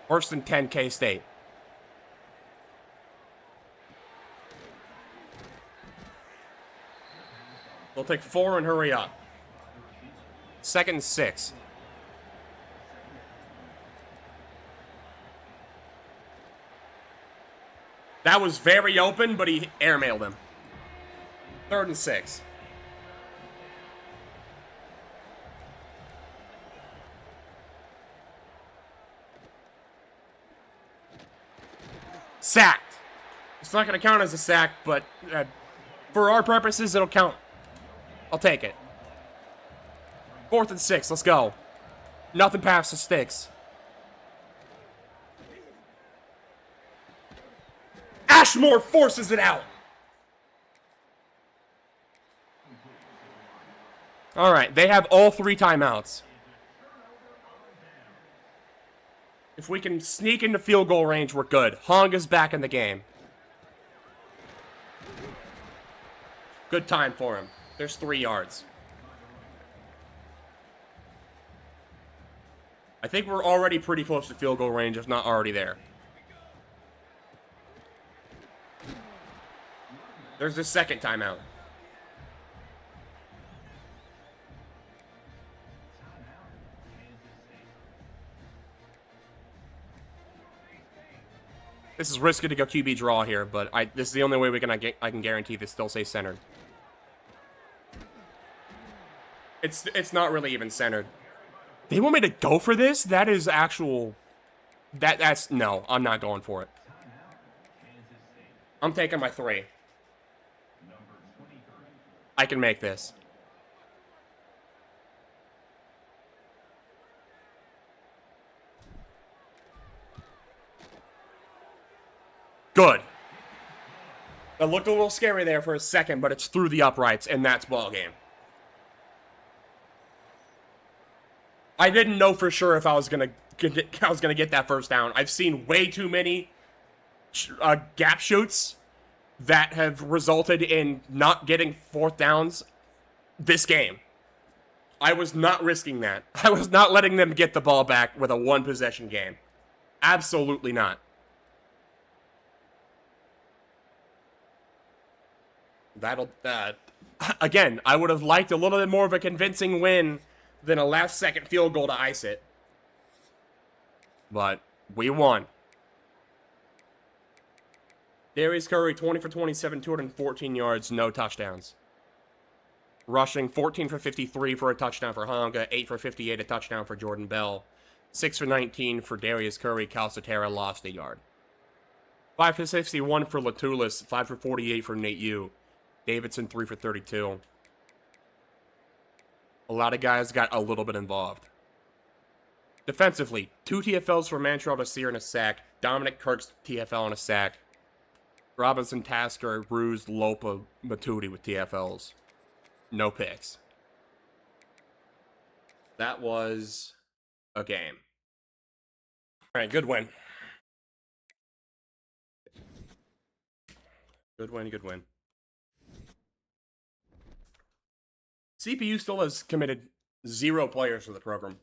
Worse than 10 K-State. We'll take 4 and hurry up. 2nd and 6. That was very open, but he airmailed him. 3rd and 6. Sacked. It's not going to count as a sack, but for our purposes, it'll count. I'll take it. 4th and 6. Let's go. Nothing past the sticks. Ashmore forces it out. All right, they have all 3 timeouts. If we can sneak into field goal range, we're good. Honga's back in the game. Good time for him. There's 3 yards. I think we're already pretty close to field goal range, if not already there. There's the 2nd timeout. This is risky to go QB draw here, but this is the only way I can guarantee this still stays centered. It's not really even centered. They want me to go for this? That is actual... That's... No, I'm not going for it. I'm taking my 3. I can make this. Good. It looked a little scary there for a second, but it's through the uprights, and that's ball game. I didn't know for sure if I was gonna get that first down. I've seen way too many gap shoots that have resulted in not getting 4th downs this game. I was not risking that. I was not letting them get the ball back with a 1-possession game. Absolutely not. Again, I would have liked a little bit more of a convincing win than a last-second field goal to ice it. But we won. Darius Curry, 20 for 27, 214 yards, no touchdowns. Rushing, 14 for 53 for a touchdown for Honga, 8 for 58, a touchdown for Jordan Bell, 6 for 19 for Darius Curry. Calcaterra lost a yard. 5 for 61 for Latulis, 5 for 48 for Nate Yu. Davidson, 3 for 32. A lot of guys got a little bit involved. Defensively, 2 TFLs for Mantrell Desir and a sack. Dominic Kirk's TFL and a sack. Robinson, Tasker, Ruse, Lopa, Matuidi with TFLs. No picks. That was a game. All right, good win. Good win, good win. CPU still has committed 0 players for the program.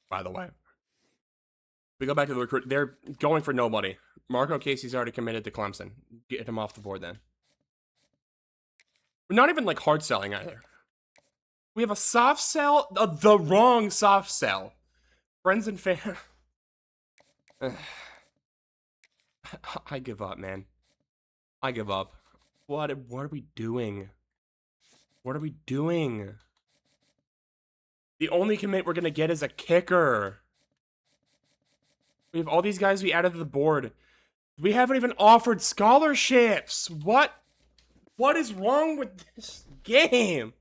By the way. We go back to the recruit. They're going for nobody. Marco Casey's already committed to Clemson. Get him off the board then. We're not even like hard selling either. We have a soft sell. The wrong soft sell. Friends and fans. I give up, man. I give up. What are we doing? What are we doing? The only commit we're going to get is a kicker. We have all these guys we added to the board. We haven't even offered scholarships. What is wrong with this game?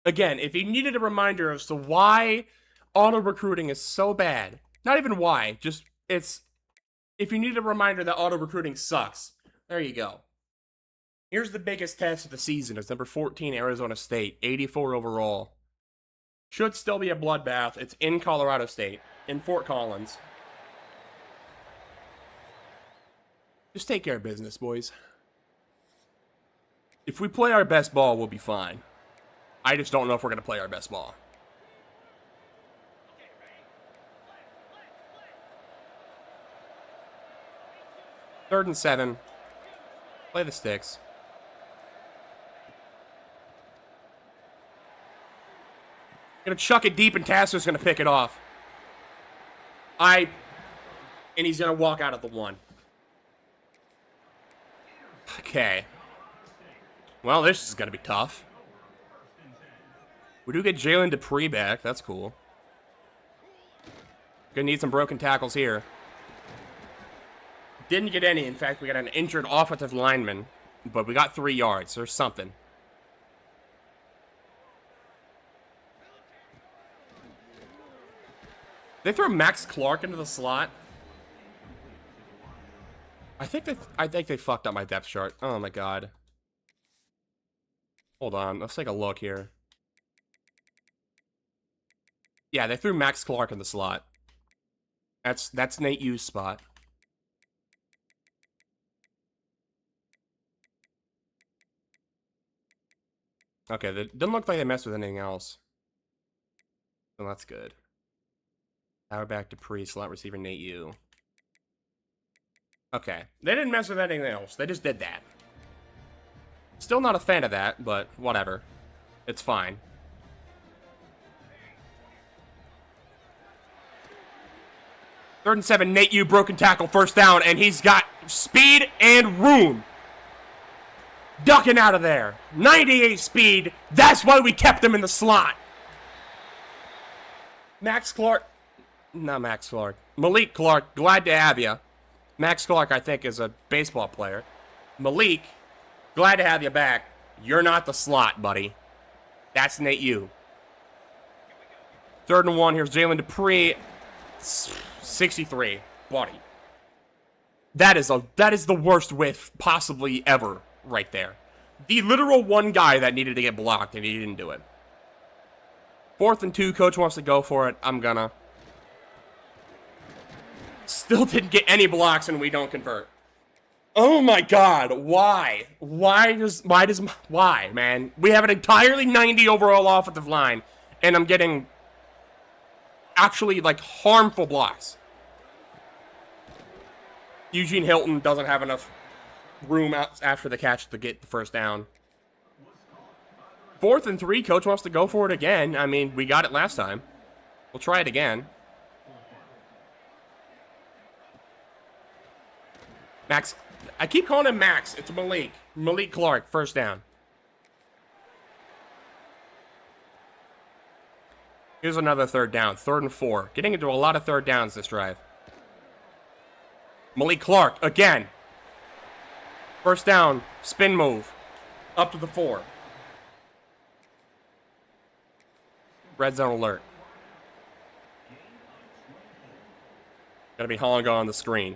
Again, if you needed a reminder as to why auto recruiting is so bad, not even why, just it's. If you need a reminder that auto recruiting sucks, there you go. Here's the biggest test of the season. It's number 14, Arizona State, 84 overall. Should still be a bloodbath. It's in Colorado State, in Fort Collins. Just take care of business, boys. If we play our best ball, we'll be fine. I just don't know if we're going to play our best ball. Third and 7. Play the sticks. Gonna chuck it deep and Tasser's gonna pick it off. And he's gonna walk out of the 1. Okay. Well, this is gonna be tough. We do get Jalen Dupree back. That's cool. Gonna need some broken tackles here. Didn't get any. In fact, we got an injured offensive lineman, but we got 3 yards. There's something. They throw Max Clark into the slot. I think they fucked up my depth chart. Oh my god. Hold on. Let's take a look here. Yeah, they threw Max Clark in the slot. That's Nate Yu's spot. Okay, it doesn't look like they messed with anything else. So that's good. Power back to Dupree, slot receiver Nate Yu. Okay, they didn't mess with anything else. They just did that. Still not a fan of that, but whatever. It's fine. Third and 7, Nate Yu, broken tackle, first down, and he's got speed and room. Ducking out of there. 98 speed. That's why we kept him in the slot. Max Clark. Not Max Clark. Malik Clark, glad to have you. Max Clark, I think, is a baseball player. Malik, glad to have you back. You're not the slot, buddy. That's Nate Yu. Third and 1. Here's Jalen Dupree. 63. Buddy. That is the worst whiff possibly ever right there. The literal one guy that needed to get blocked, and he didn't do it. 4th and 2. Coach wants to go for it. I'm gonna. Still didn't get any blocks, and we don't convert. Oh my god, why? Why, man? We have an entirely 90 overall offensive line, and I'm getting actually, like, harmful blocks. Eugene Hilton doesn't have enough room out after the catch to get the first down. 4th and 3, coach wants to go for it again. I mean, we got it last time. We'll try it again. Max, I keep calling him Max. It's Malik. Malik Clark, first down. Here's another third down. 3rd and 4. Getting into a lot of third downs this drive. Malik Clark, again. First down, spin move. Up to the 4. Red zone alert. Gotta be Hollinger on the screen.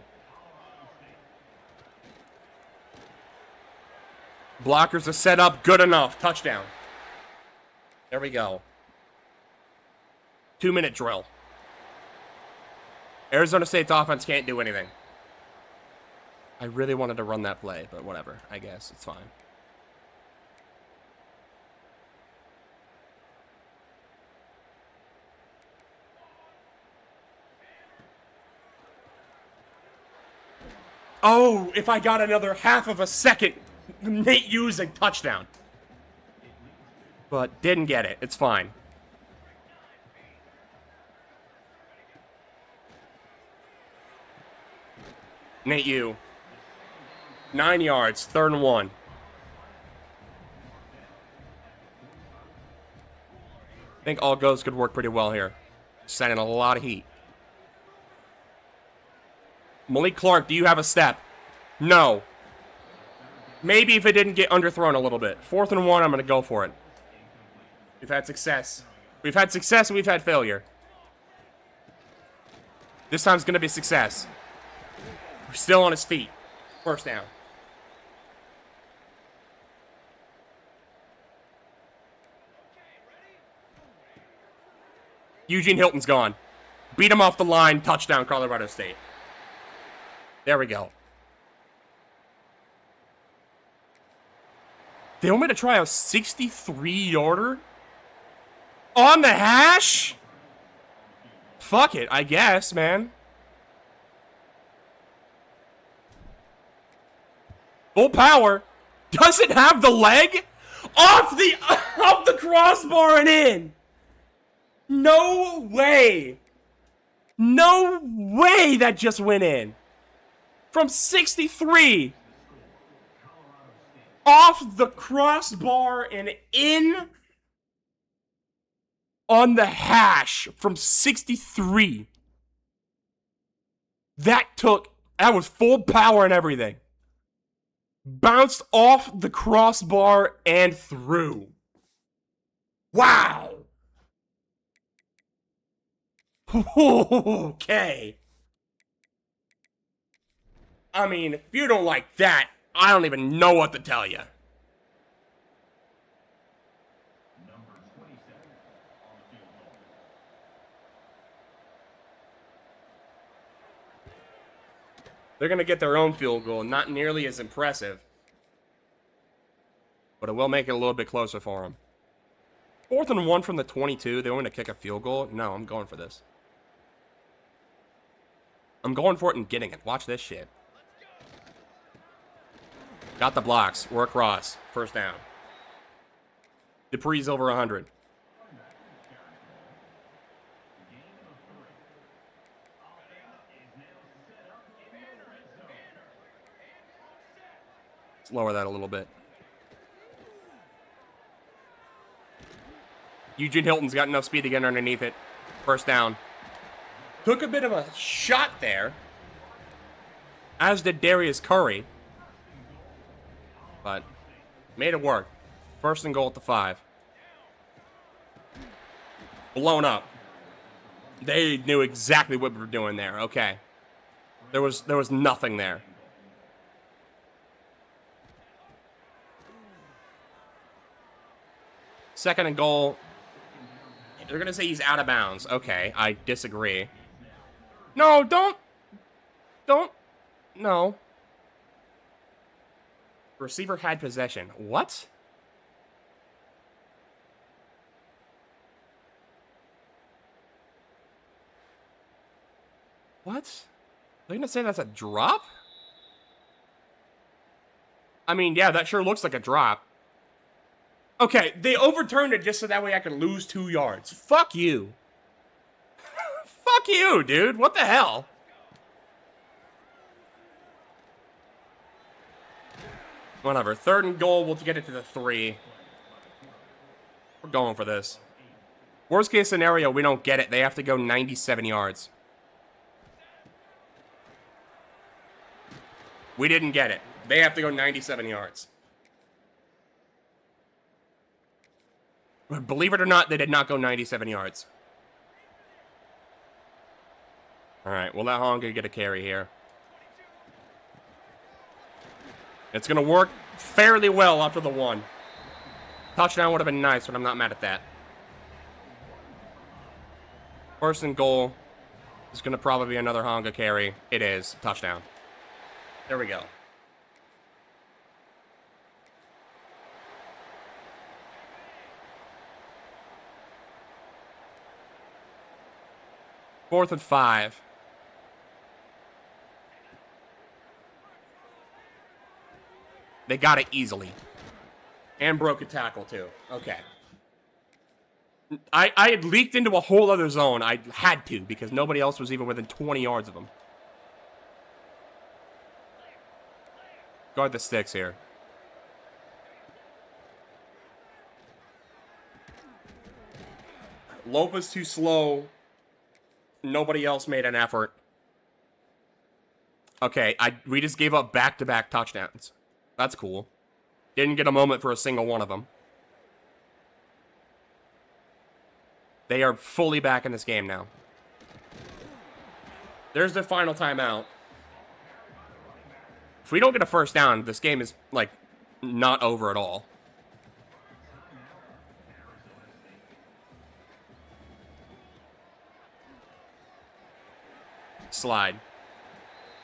Blockers are set up, good enough. Touchdown. There we go. 2-minute drill. Arizona State's offense can't do anything. I really wanted to run that play, but whatever. I guess it's fine. Oh, if I got another half of a second, Nate using touchdown. But didn't get it. It's fine. Nate Yu. 9 yards, 3rd and 1. I think all goes could work pretty well here. Sending a lot of heat. Malik Clark, do you have a step? No. Maybe if it didn't get underthrown a little bit. 4th and 1, I'm going to go for it. We've had success. We've had success and we've had failure. This time's going to be success. We're still on his feet. 1st down. Eugene Hilton's gone. Beat him off the line. Touchdown, Colorado State. There we go. They want me to try a 63-yarder? On the hash? Fuck it, I guess, man. Full power. Doesn't have the leg? Off the crossbar and in. No way. No way that just went in. From 63. Off the crossbar and in. On the hash from 63. That was full power and everything. Bounced off the crossbar and through. Wow. Okay. I mean, if you don't like that, I don't even know what to tell you. They're going to get their own field goal. Not nearly as impressive. But it will make it a little bit closer for them. 4th and 1 from the 22. They want to kick a field goal? No, I'm going for this. I'm going for it and getting it. Watch this shit. Got the blocks. We're across. 1st down. Dupree's over 100. Let's lower that a little bit. Eugene Hilton's got enough speed to get underneath it. 1st down. Took a bit of a shot there. As did Darius Curry. But made it work. 1st and goal at the 5. Blown up. They knew exactly what we were doing there. Okay. There was nothing there. Second and goal. They're going to say he's out of bounds. Okay, I disagree. No, don't. No. Receiver had possession. What? What? They're going to say that's a drop? I mean, yeah, that sure looks like a drop. Okay, they overturned it just so that way I could lose 2 yards. Fuck you. Fuck you, dude. What the hell? Whatever. 3rd and goal. We'll get it to the 3. We're going for this. Worst case scenario, we don't get it. They have to go 97 yards. We didn't get it. They have to go 97 yards. Believe it or not, they did not go 97 yards. Alright, we'll let Honga get a carry here. It's going to work fairly well up to the 1. Touchdown would have been nice, but I'm not mad at that. 1st and goal. It's going to probably be another Honga carry. It is. Touchdown. There we go. Fourth and 5. They got it easily. And broke a tackle, too. Okay. I had leaked into a whole other zone. I had to, because nobody else was even within 20 yards of them. Guard the sticks here. Lopez too slow. Nobody else made an effort. Okay, we just gave up back-to-back touchdowns. That's cool. Didn't get a moment for a single one of them. They are fully back in this game now. There's their final timeout. If we don't get a first down, this game is, like, not over at all. Slide.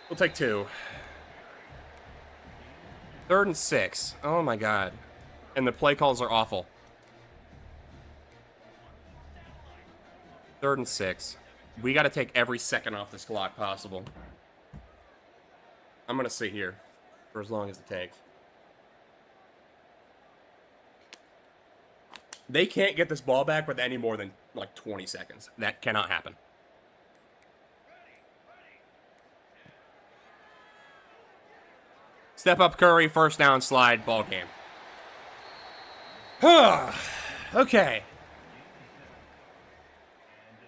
We'll take 2. 3rd and 6. Oh, my God. And the play calls are awful. 3rd and 6. We got to take every second off this clock possible. I'm going to sit here for as long as it takes. They can't get this ball back with any more than, like, 20 seconds. That cannot happen. Step up Curry, first down, slide, ball game. Okay.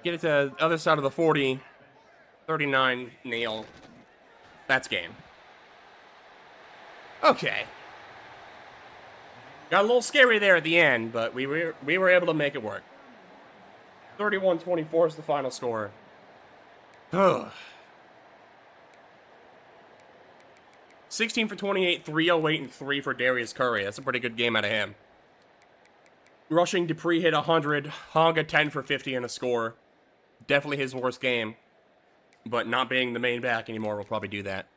Get it to the other side of the 40. 39, nail. That's game. Okay. Got a little scary there at the end, but we were able to make it work. 31-24 is the final score. 16 for 28, 308, and 3 for Darius Curry. That's a pretty good game out of him. Rushing, Dupree hit 100. Honga 10 for 50 and a score. Definitely his worst game. But not being the main back anymore will probably do that.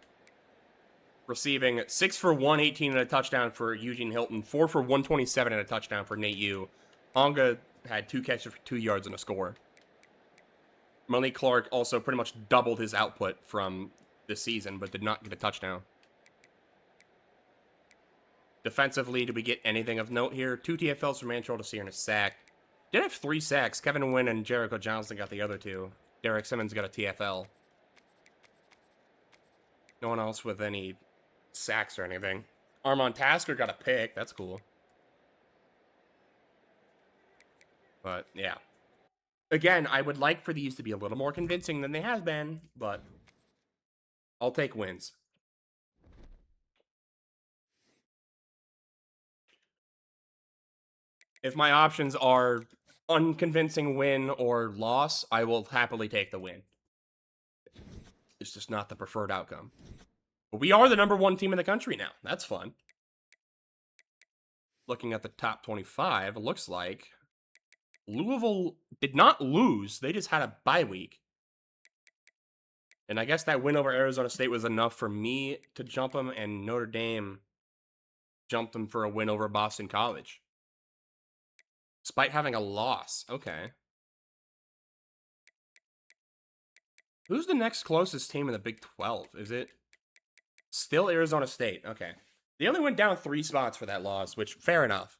Receiving 6 for 118 and a touchdown for Eugene Hilton. 4 for 127 and a touchdown for Nate Yu. Honga had 2 catches for 2 yards and a score. Malik Clark also pretty much doubled his output from this season, but did not get a touchdown. Defensively, did we get anything of note here? 2 TFLs from Mantrell to Sear and a sack. Did have 3 sacks. Kevin Wynn and Jericho Johnson got the other 2. Derek Simmons got a TFL. No one else with any sacks or anything. Armand Tasker got a pick. That's cool. But, yeah. Again, I would like for these to be a little more convincing than they have been, but I'll take wins. If my options are unconvincing win or loss, I will happily take the win. It's just not the preferred outcome. But we are the #1 team in the country now. That's fun. Looking at the top 25, it looks like Louisville did not lose. They just had a bye week. And I guess that win over Arizona State was enough for me to jump them, and Notre Dame jumped them for a win over Boston College. Despite having a loss. Okay. Who's the next closest team in the Big 12? Is it still Arizona State? Okay. They only went down 3 spots for that loss, which, fair enough.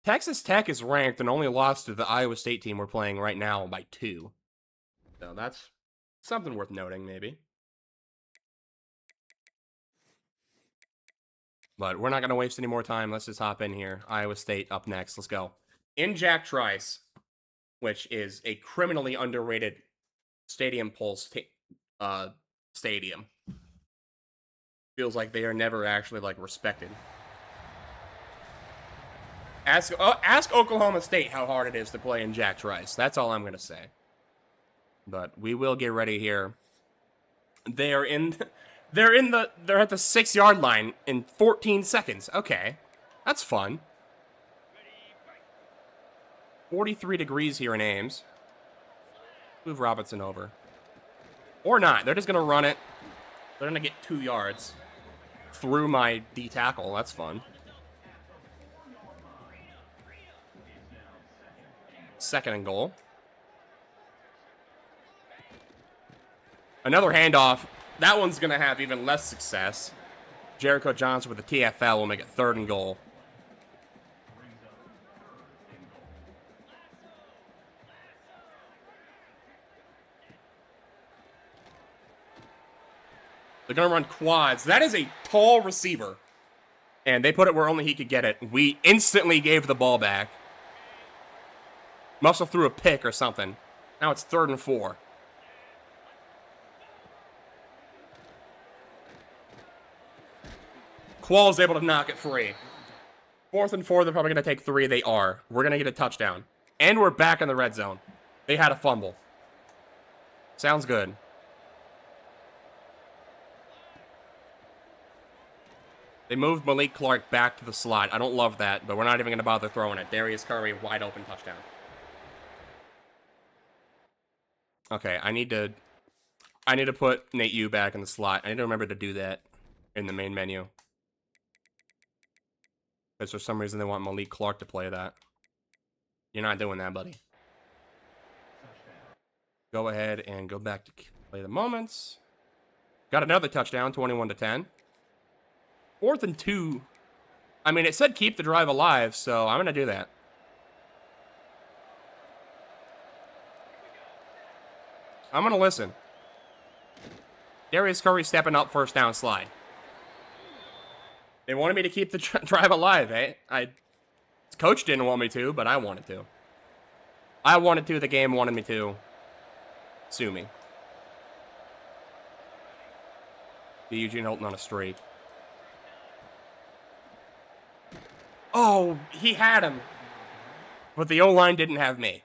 Texas Tech is ranked and only lost to the Iowa State team we're playing right now by 2. So that's something worth noting, maybe. But we're not going to waste any more time. Let's just hop in here. Iowa State up next. Let's go. In Jack Trice, which is a criminally underrated stadium pulse stadium. Feels like they are never actually, like, respected. Ask Oklahoma State how hard it is to play in Jack Trice. That's all I'm going to say. But we will get ready here. They're at the 6-yard line in 14 seconds. Okay. That's fun. 43 degrees here in Ames. Move Robinson over. Or not. They're just going to run it. They're going to get 2 yards through my D tackle. That's fun. 2nd and goal. Another handoff. That one's going to have even less success. Jericho Johnson with the TFL will make it 3rd and goal. They're going to run quads. That is a tall receiver. And they put it where only he could get it. We instantly gave the ball back. Must have threw a pick or something. Now it's 3rd and 4. Qual's able to knock it free. 4th and 4, they're probably going to take 3. They are. We're going to get a touchdown. And we're back in the red zone. They had a fumble. Sounds good. They moved Malik Clark back to the slot. I don't love that, but we're not even going to bother throwing it. Darius Curry, wide open touchdown. Okay, I need to put Nate Yu back in the slot. I need to remember to do that in the main menu. Because for some reason they want Malik Clark to play that. You're not doing that, buddy. Go ahead and go back to play the moments. Got another touchdown, 21-10. 4th and 2. I mean, it said keep the drive alive, so I'm going to do that. I'm going to listen. Darius Curry stepping up, first down slide. They wanted me to keep the drive alive, eh? Coach didn't want me to, but I wanted to. I wanted to, the game wanted me to. Sue me. The Eugene Hilton on a streak. Oh, he had him. But the O-line didn't have me.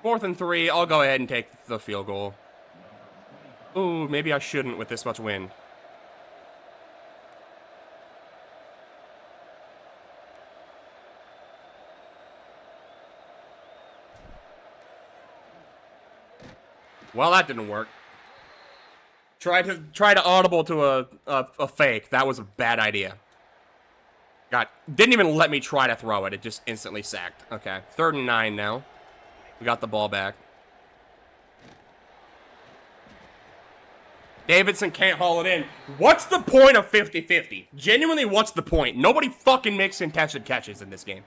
4th and 3, I'll go ahead and take the field goal. Ooh, maybe I shouldn't with this much wind. Well, that didn't work. Try to audible to a fake. That was a bad idea. Didn't even let me try to throw it. It just instantly sacked. Okay, 3rd and 9 now. We got the ball back. Davidson can't haul it in. What's the point of 50-50? Genuinely, what's the point? Nobody fucking makes contested catches in this game.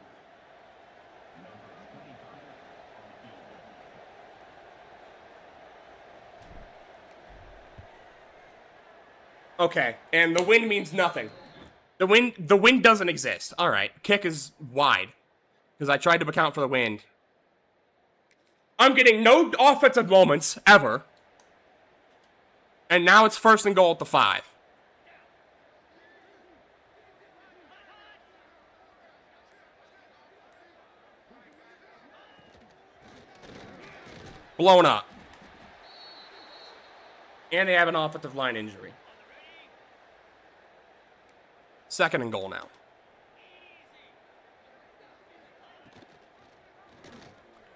Okay, and the wind means nothing. The wind doesn't exist. All right, kick is wide because I tried to account for the wind. I'm getting no offensive moments ever, and now it's 1st and goal at the 5. Blown up, and they have an offensive line injury. 2nd and goal now.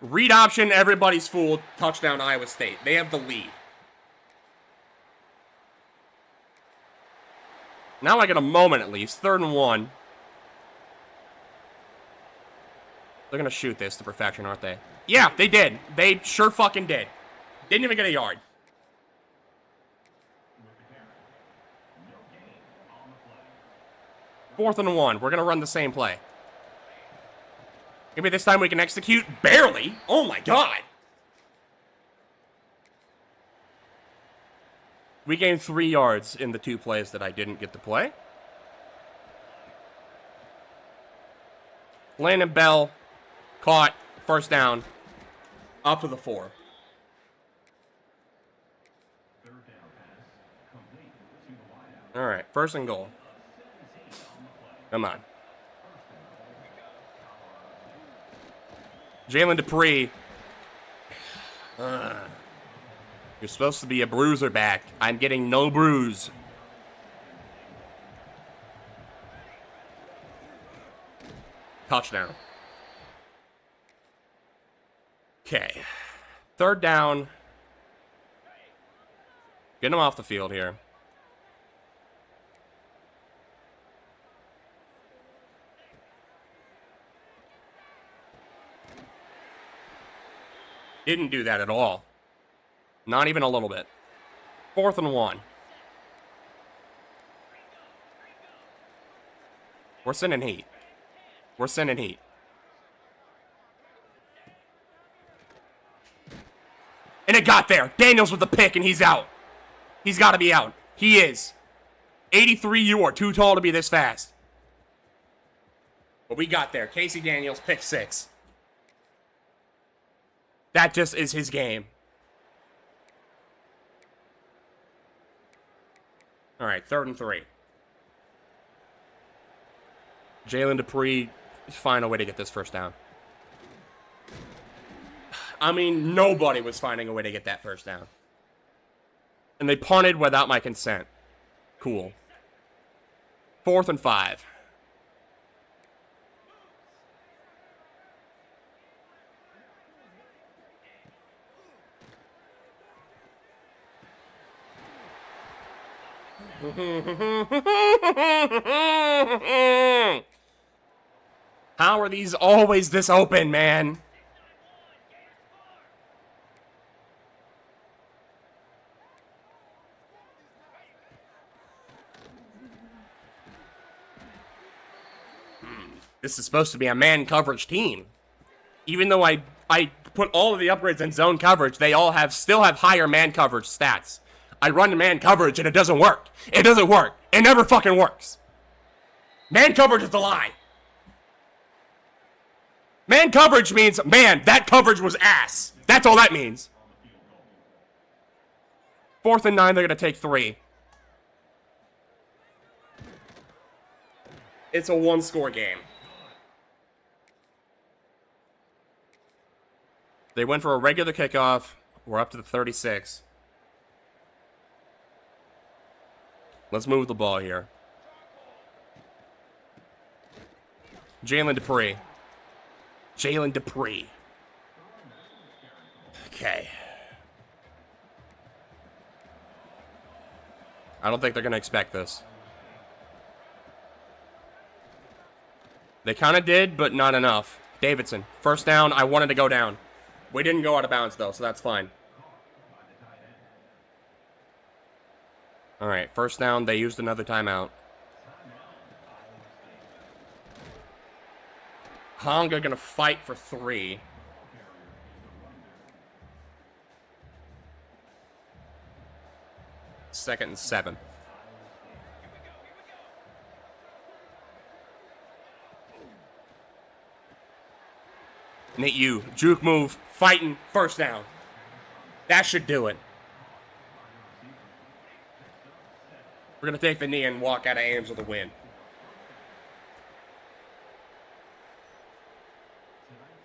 Read option, everybody's fooled. Touchdown, Iowa State. They have the lead. Now I get a moment at least. 3rd and 1. They're going to shoot this to perfection, aren't they? Yeah, they did. They sure fucking did. Didn't even get a yard. Fourth and 1. We're going to run the same play. Maybe this time we can execute. Barely. Oh my god. We gained 3 yards in the 2 plays that I didn't get to play. Landon Bell caught. First down. Up to the 4. All right. 1st and goal. Come on. Jalen Dupree. You're supposed to be a bruiser back. I'm getting no bruise. Touchdown. Okay. 3rd down. Get him off the field here. Didn't do that at all. Not even a little bit. 4th and 1. We're sending heat. We're sending heat. And it got there. Daniels with the pick, and he's out. He's got to be out. He is. 83, you are too tall to be this fast. But we got there. Casey Daniels, pick 6. That just is his game. All right, 3rd and 3. Jalen Dupree, find a way to get this first down. I mean, nobody was finding a way to get that first down. And they punted without my consent. Cool. 4th and 5. How are these always this open, man? This is supposed to be a man coverage team. Even though I put all of the upgrades in zone coverage, they all still have higher man coverage stats. I run man coverage and it doesn't work. It doesn't work. It never fucking works. Man coverage is a lie. Man coverage means, man, that coverage was ass. That's all that means. 4th and 9, they're going to take 3. It's a 1-score game. They went for a regular kickoff. We're up to the 36. Let's move the ball here. Jalen Dupree. Jalen Dupree. Okay. I don't think they're going to expect this. They kind of did, but not enough. Davidson, first down. I wanted to go down. We didn't go out of bounds, though, so that's fine. All right, first down. They used another timeout. Honga going to fight for 3. Second and 7. Nate Yu, juke move, fighting, first down. That should do it. We're going to take the knee and walk out of Ames with a win.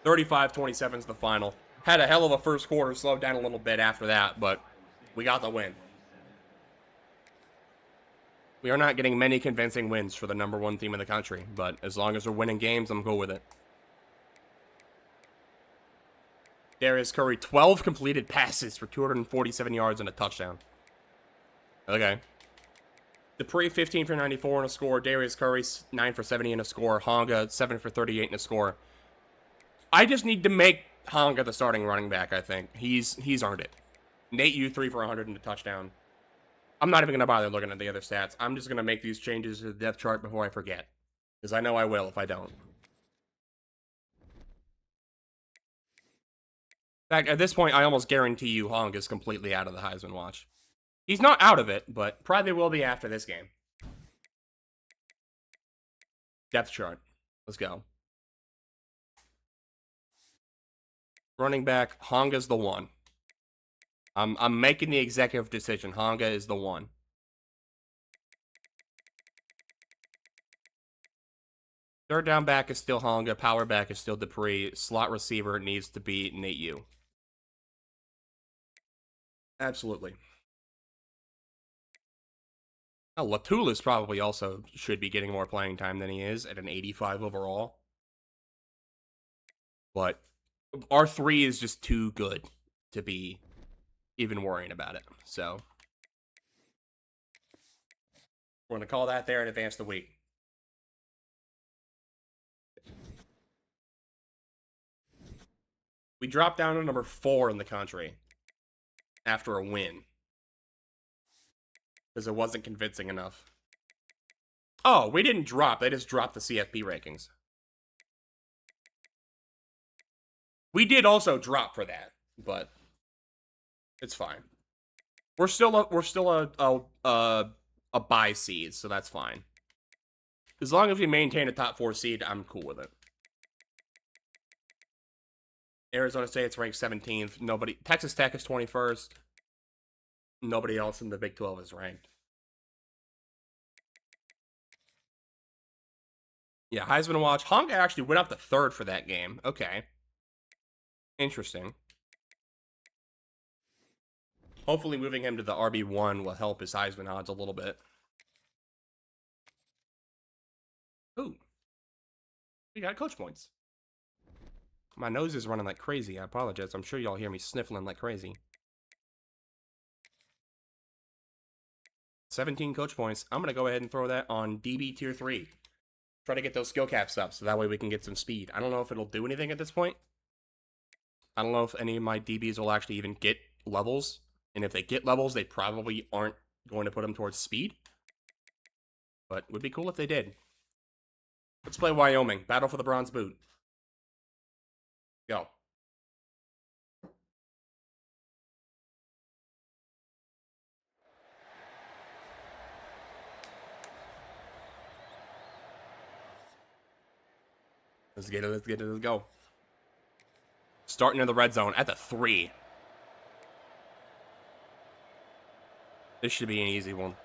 35-27 is the final. Had a hell of a first quarter, slowed down a little bit after that, but we got the win. We are not getting many convincing wins for the number 1 team in the country, but as long as we're winning games, I'm cool with it. Darius Curry, 12 completed passes for 247 yards and a touchdown. Okay. Dupree, 15 for 94 and a score. Darius Curry, 9 for 70 and a score. Honga, 7 for 38 and a score. I just need to make Honga the starting running back, I think. He's earned it. Nate Yu, 3 for 100 and a touchdown. I'm not even going to bother looking at the other stats. I'm just going to make these changes to the depth chart before I forget. Because I know I will if I don't. In fact, at this point, I almost guarantee you Hong is completely out of the Heisman watch. He's not out of it, but probably will be after this game. Depth chart. Let's go. Running back, Honga's the one. I'm making the executive decision. Honga is the one. Third down back is still Honga. Power back is still Dupree. Slot receiver needs to be Nate Yu. Absolutely. Now, Latulis probably also should be getting more playing time than he is at an 85 overall. But R3 is just too good to be even worrying about it. So we're going to call that there and advance the week. We dropped down to number 4 in the country after a win. Because it wasn't convincing enough. Oh, we didn't drop. They just dropped the CFB rankings. We did also drop for that, but it's fine. We're still a bye seed, so that's fine. As long as we maintain a top 4 seed, I'm cool with it. Arizona State's ranked 17th. Texas Tech is 21st. Nobody else in the Big 12 is ranked. Yeah, Heisman watch. Honka actually went up to third for that game. Okay. Interesting. Hopefully moving him to the RB1 will help his Heisman odds a little bit. Ooh. We got coach points. My nose is running like crazy. I apologize. I'm sure y'all hear me sniffling like crazy. 17 coach points. I'm going to go ahead and throw that on DB tier 3. Try to get those skill caps up so that way we can get some speed. I don't know if it'll do anything at this point. I don't know if any of my DBs will actually even get levels. And if they get levels, they probably aren't going to put them towards speed. But it would be cool if they did. Let's play Wyoming. Battle for the bronze boot. Go. Let's get it, let's go. Starting in the red zone at the 3. This should be an easy one.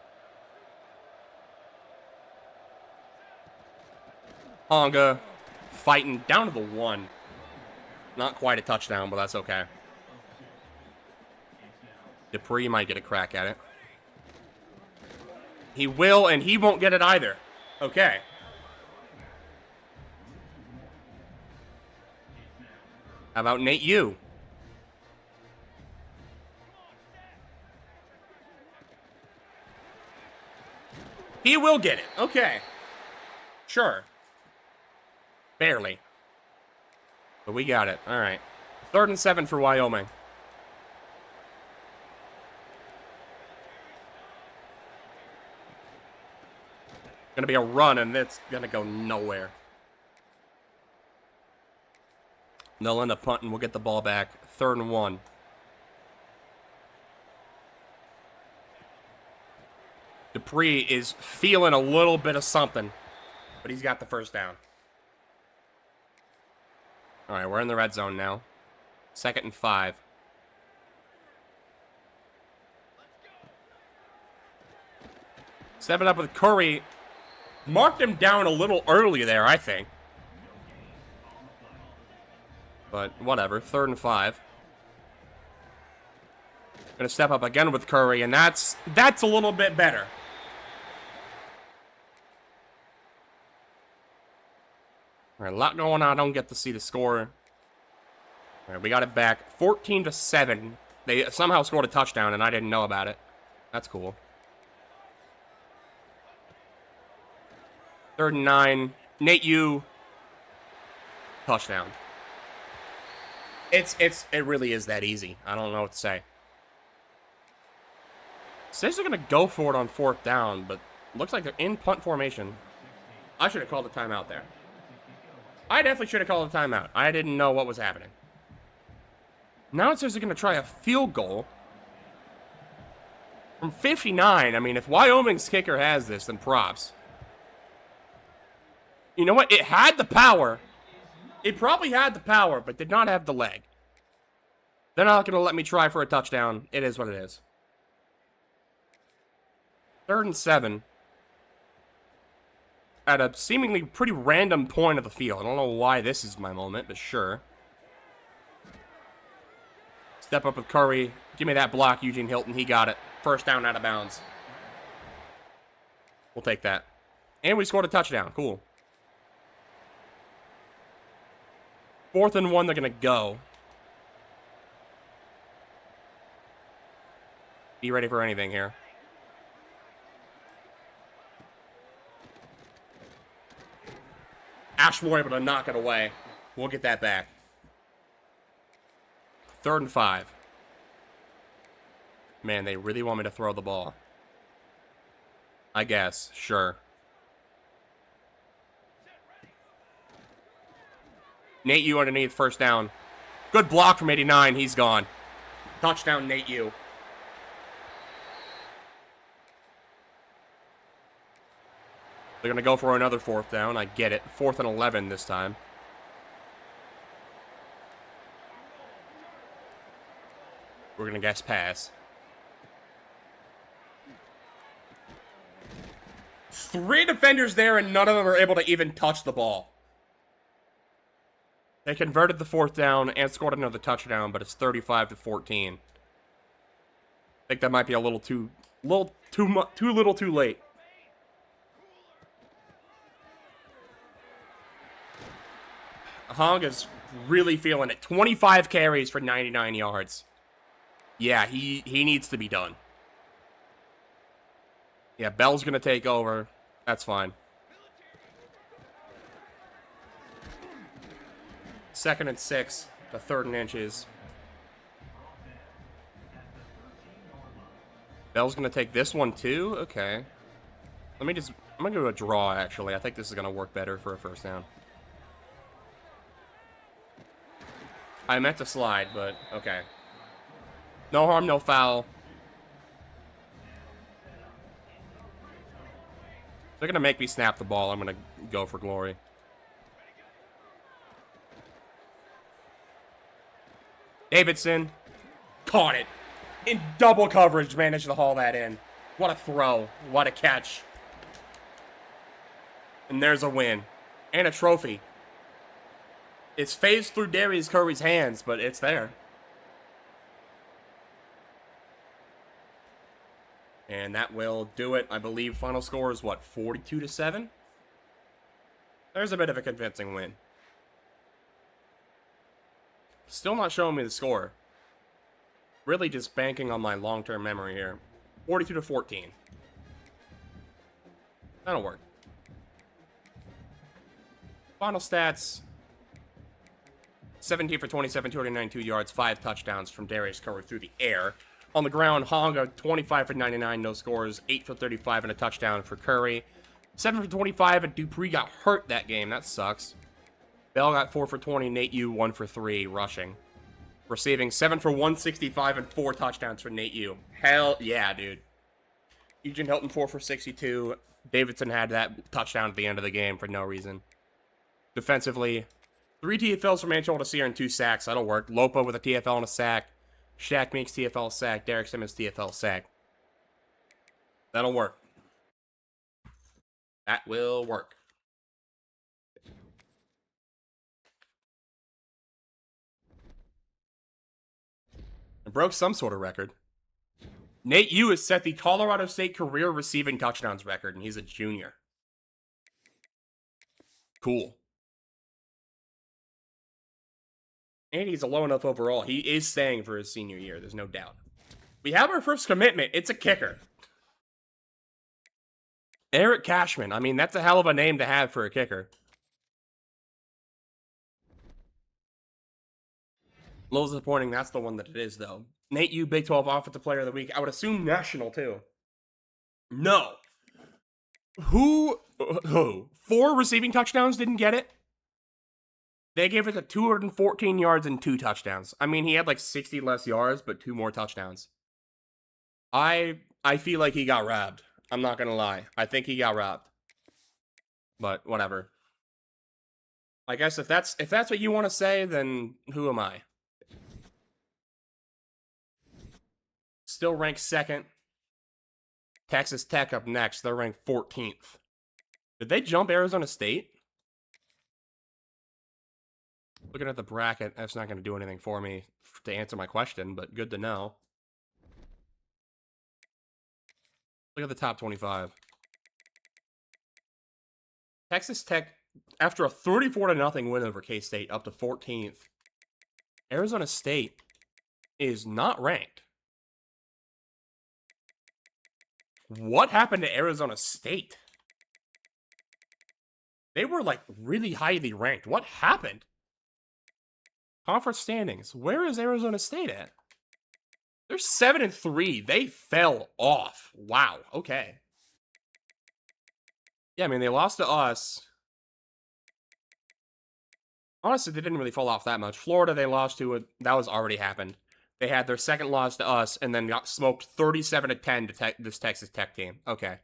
Honga fighting down to the 1. Not quite a touchdown, but that's okay. Dupree might get a crack at it. He will, and he won't get it either. Okay. How about Nate Yu? He will get it. Okay. Sure. Barely. But we got it. All right. 3rd and 7 for Wyoming. Gonna be a run, and it's gonna go nowhere. They'll end up punting. We'll get the ball back. 3rd and 1. Dupree is feeling a little bit of something, but he's got the first down. All right, we're in the red zone now. 2nd and 5. Stepping up with Curry. Marked him down a little early there, I think. But whatever, 3rd and 5. Gonna step up again with Curry, and that's a little bit better. All right, a lot going on. I don't get to see the score. All right, we got it back. 14-7. They somehow scored a touchdown, and I didn't know about it. That's cool. 3rd and 9. Nate Yu. Touchdown. It really is that easy. I don't know what to say. Says they're gonna go for it on 4th down, but looks like they're in punt formation. I should have called a timeout there. I definitely should have called a timeout. I didn't know what was happening. Now it says they're gonna try a field goal from 59. I mean, if Wyoming's kicker has this, then props. You know what? It had the power. It probably had the power, but did not have the leg. They're not going to let me try for a touchdown. It is what it is. 3rd and 7. At a seemingly pretty random point of the field. I don't know why this is my moment, but sure. Step up with Curry. Give me that block, Eugene Hilton. He got it. 1st down out of bounds. We'll take that. And we scored a touchdown. Cool. 4th and 1, they're going to go. Be ready for anything here. Ashmore able to knock it away. We'll get that back. 3rd and 5. Man, they really want me to throw the ball. I guess. Sure. Nate Yu underneath, 1st down. Good block from 89. He's gone. Touchdown, Nate Yu. They're going to go for another 4th down. I get it. 4th and 11 this time. We're going to guess pass. 3 defenders there, and none of them are able to even touch the ball. They converted the 4th down and scored another touchdown, but it's 35-14. I think that might be a little too little too late. Hong is really feeling it. 25 carries for 99 yards. Yeah, he needs to be done. Yeah, Bell's going to take over. That's fine. 2nd and 6. The 3rd and inches. Bell's going to take this one too? Okay. I'm going to go to a draw, actually. I think this is going to work better for a 1st down. I meant to slide, but okay. No harm, no foul. They're going to make me snap the ball. I'm going to go for glory. Davidson caught it. In double coverage, managed to haul that in. What a throw. What a catch. And there's a win. And a trophy. It's phased through Darius Curry's hands, but it's there. And that will do it. I believe final score is, what, 42-7? There's a bit of a convincing win. Still not showing me the score. Really just banking on my long-term memory here. 42-14. That'll work. Final stats. 17 for 27, 292 yards, 5 touchdowns from Darius Curry through the air. On the ground, Honga, 25 for 99, no scores, 8 for 35, and a touchdown for Curry. 7 for 25, and Dupree got hurt that game. That sucks. Bell got 4 for 20, Nate Yu, 1 for 3, rushing. Receiving 7 for 165 and 4 touchdowns for Nate Yu. Hell yeah, dude. Eugene Hilton, 4 for 62. Davidson had that touchdown at the end of the game for no reason. Defensively, 3 TFLs from Antoine Sear and 2 sacks. That'll work. Lopa with a TFL and a sack. Shaq Meeks TFL sack. Derek Simmons TFL sack. That'll work. That will work. It broke some sort of record. Nate Yu has set the Colorado State career receiving touchdowns record, and he's a junior. Cool. And he's a low enough overall. He is staying for his senior year, there's no doubt. We have our first commitment. It's a kicker. Eric Cashman. I mean, that's a hell of a name to have for a kicker. A little disappointing that's the one that it is, though. Nate Yu, Big 12 Offensive Player of the Week. I would assume national, too. No. Who? 4 receiving touchdowns didn't get it? They gave it to 214 yards and 2 touchdowns. I mean, he had like 60 less yards, but 2 more touchdowns. I feel like he got robbed. I'm not gonna lie. I think he got robbed. But whatever. I guess if that's what you want to say, then who am I? Still ranked 2nd. Texas Tech up next. They're ranked 14th. Did they jump Arizona State? Looking at the bracket, that's not going to do anything for me to answer my question, but good to know. Look at the top 25. Texas Tech, after a 34-0 win over K-State, up to 14th. Arizona State is not ranked. What happened to Arizona State? They were, like, really highly ranked. What happened? Conference standings. Where is Arizona State at? They're 7-3. They fell off. Wow. Okay. Yeah, I mean, they lost to us. Honestly, they didn't really fall off that much. Florida, they lost to. That was already happened. They had their second loss to us and then got smoked 37-10 to this Texas Tech team. Okay.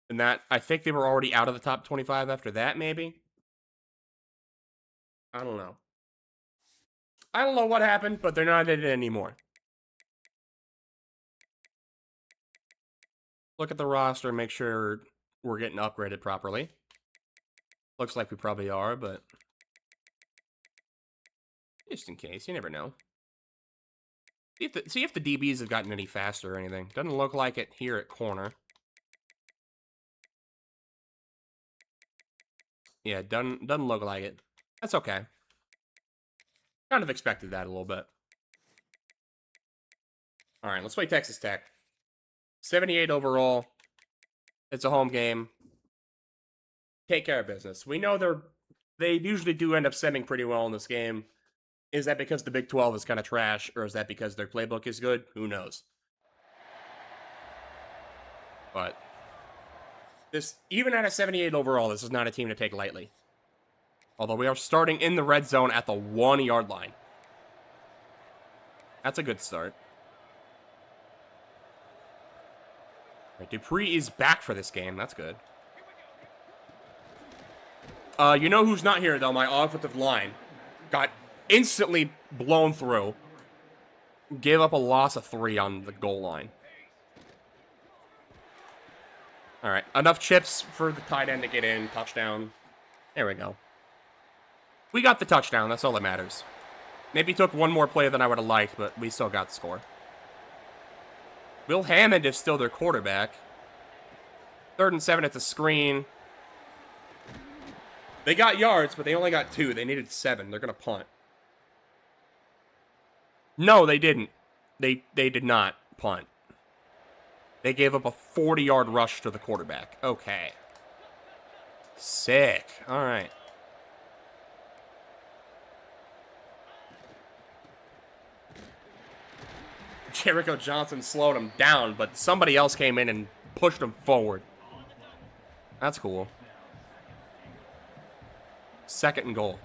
And that, I think they were already out of the top 25 after that, maybe? I don't know. I don't know what happened, but they're not in it anymore. Look at the roster, make sure we're getting upgraded properly. Looks like we probably are, but just in case, you never know. See if the DBs have gotten any faster or anything. Doesn't look like it here at corner. Yeah, doesn't look like it. That's okay. Kind of expected that a little bit. All right, let's play Texas Tech. 78 overall. It's a home game. Take care of business. We know they usually do end up sending pretty well in this game. Is that because the Big 12 is kind of trash, or is that because their playbook is good? Who knows? But this, even at a 78 overall, this is not a team to take lightly. Although we are starting in the red zone at the 1-yard line. That's a good start. Right, Dupree is back for this game. That's good. You know who's not here, though? My offensive line got instantly blown through. Gave up a loss of 3 on the goal line. All right, enough chips for the tight end to get in. Touchdown. There we go. We got the touchdown. That's all that matters. Maybe took one more play than I would have liked, but we still got the score. Will Hammond is still their quarterback. 3rd and 7 at the screen. They got yards, but they only got 2. They needed 7. They're going to punt. No, they didn't. They did not punt. They gave up a 40-yard rush to the quarterback. Okay. Sick. All right. Jericho Johnson slowed him down, but somebody else came in and pushed him forward. That's cool. 2nd and goal.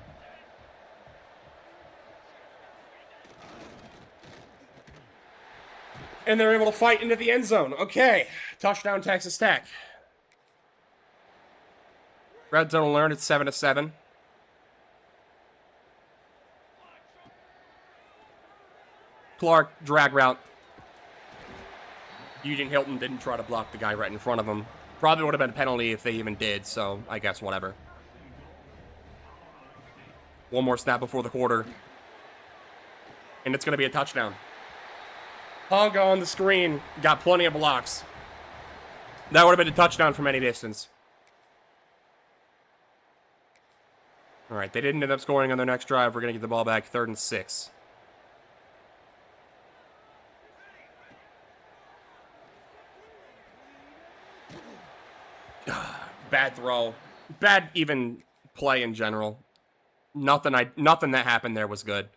And they're able to fight into the end zone. Okay. Touchdown, Texas Tech. Red zone alert. It's 7-7. Clark, drag route. Eugene Hilton didn't try to block the guy right in front of him. Probably would have been a penalty if they even did, so I guess whatever. One more snap before the quarter. And it's going to be a touchdown. Honga on the screen. Got plenty of blocks. That would have been a touchdown from any distance. All right, they didn't end up scoring on their next drive. We're going to get the ball back. 3rd and 6. Bad throw. Bad even play in general. Nothing that happened there was good.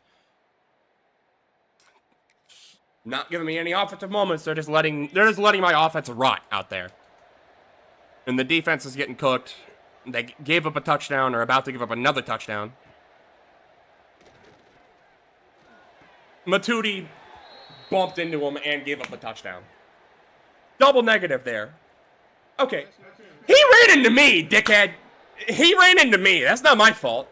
Not giving me any offensive moments. They're just letting my offense rot out there. And the defense is getting cooked. They gave up a touchdown, or about to give up another touchdown. Matuidi bumped into him and gave up a touchdown. Double negative there. Okay. He ran into me, dickhead. He ran into me. That's not my fault.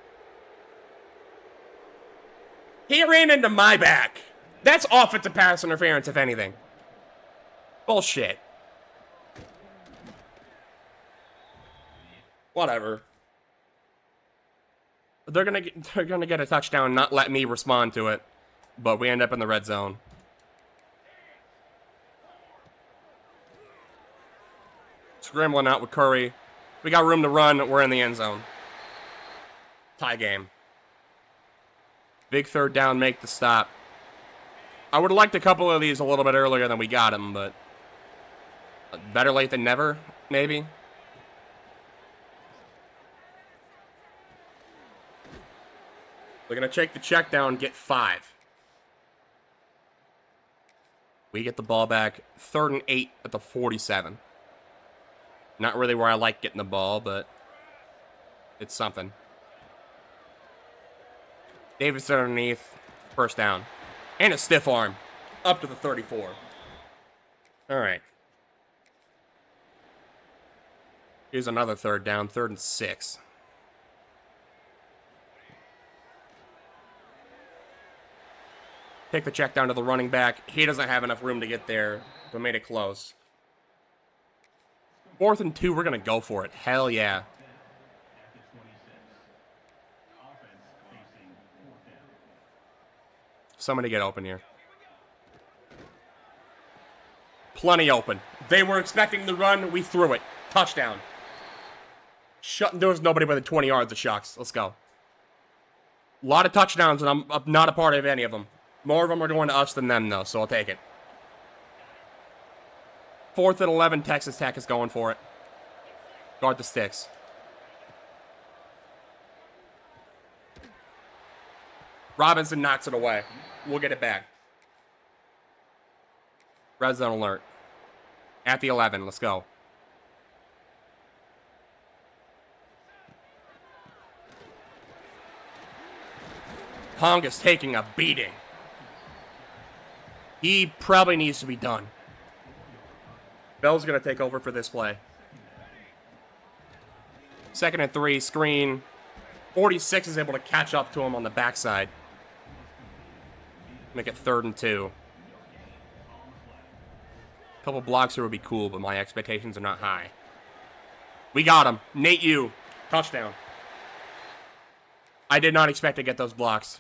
He ran into my back. That's offensive pass interference, if anything. Bullshit. Whatever. They're gonna get a touchdown, not let me respond to it. But we end up in the red zone. Scrambling out with Curry. We got room to run. We're in the end zone. Tie game. Big 3rd down, make the stop. I would have liked a couple of these a little bit earlier than we got them, but better late than never, maybe. They're going to take the check down, get 5. We get the ball back. 3rd and 8 at the 47. Not really where I like getting the ball, but it's something. Davidson underneath. 1st down. And a stiff arm. Up to the 34. All right. Here's another 3rd down. 3rd and 6. Take the check down to the running back. He doesn't have enough room to get there, but made it close. 4th and 2, we're going to go for it. Hell yeah. Somebody get open here. Plenty open. They were expecting the run. We threw it. Touchdown. There was nobody within 20 yards of Shucks. Let's go. A lot of touchdowns, and I'm not a part of any of them. More of them are going to us than them, though, so I'll take it. 4th and 11, Texas Tech is going for it. Guard the sticks. Robinson knocks it away. We'll get it back. Red zone alert. At the 11, let's go. Honga's taking a beating. He probably needs to be done. Bell's going to take over for this play. 2nd and 3, screen. 46 is able to catch up to him on the backside. Make it 3rd and 2. A couple blocks here would be cool, but my expectations are not high. We got him. Nate Yu. Touchdown. I did not expect to get those blocks.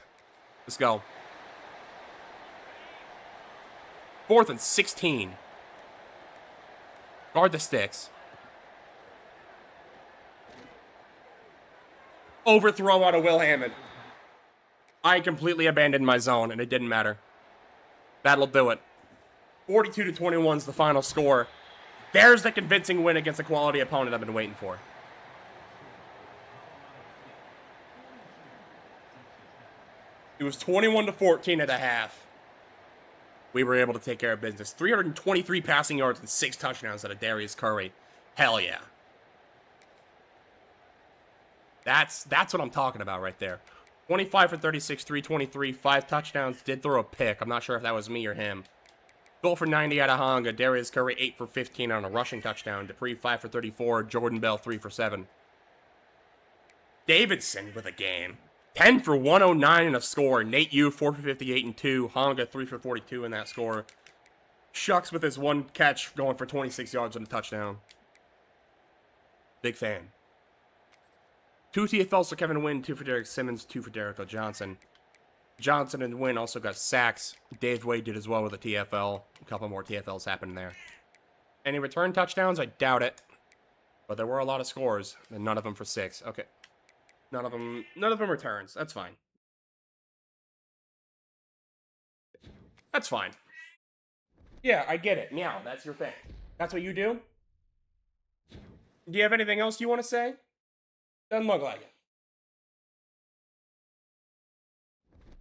Let's go. 4th and 16. Guard the sticks. Overthrow out of Will Hammond. I completely abandoned my zone, and it didn't matter. That'll do it. 42-21 is the final score. There's the convincing win against a quality opponent I've been waiting for. It was 21-14 at the half. We were able to take care of business. 323 passing yards and 6 touchdowns out of Darius Curry. Hell yeah. That's what I'm talking about right there. 25 for 36, 323, 5 touchdowns. Did throw a pick. I'm not sure if that was me or him. Goal for 90 out of Honga. Darius Curry 8 for 15 on a rushing touchdown. Dupree 5 for 34. Jordan Bell 3 for 7. Davidson with a game. 10 for 109 in a score. Nate Yu 4 for 58 and 2. Honga 3 for 42 in that score. Shucks with his 1 catch going for 26 yards and a touchdown. Big fan. 2 TFLs for Kevin Wynn, 2 for Derek Simmons, 2 for Derrick Johnson. Johnson and Wynn also got sacks. Dave Wade did as well with a TFL. A couple more TFLs happened there. Any return touchdowns? I doubt it. But there were a lot of scores, and none of them for 6. Okay. None of them returns. That's fine. That's fine. Yeah, I get it. Meow, that's your thing. That's what you do? Do you have anything else you want to say? Doesn't look like it.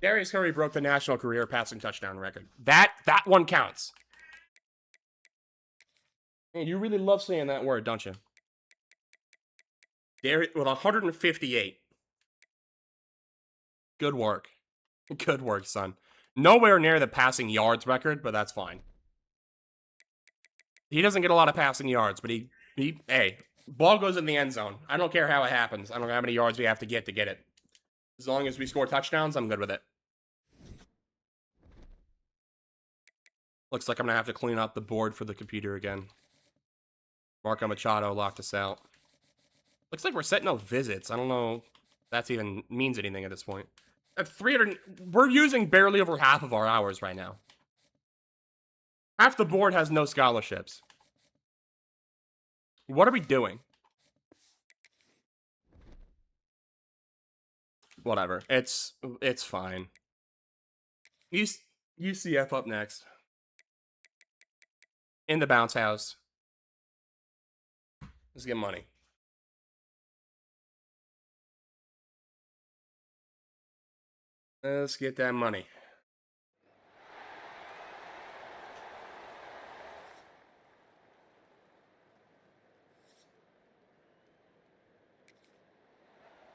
Darius Curry broke the national career passing touchdown record. That one counts. Man, you really love saying that word, don't you? Darius with 158. Good work. Good work, son. Nowhere near the passing yards record, but that's fine. He doesn't get a lot of passing yards, but hey, ball goes in the end zone. I don't care how it happens. I don't know how many yards we have to get it. As long as we score touchdowns, I'm good with it. Looks like I'm going to have to clean up the board for the computer again. Marco Machado locked us out. Looks like we're setting up visits. I don't know if that even means anything at this point. At 300, we're using barely over half of our hours right now. Half the board has no scholarships. What are we doing? Whatever. It's fine. UCF up next. In the bounce house. Let's get money. Let's get that money.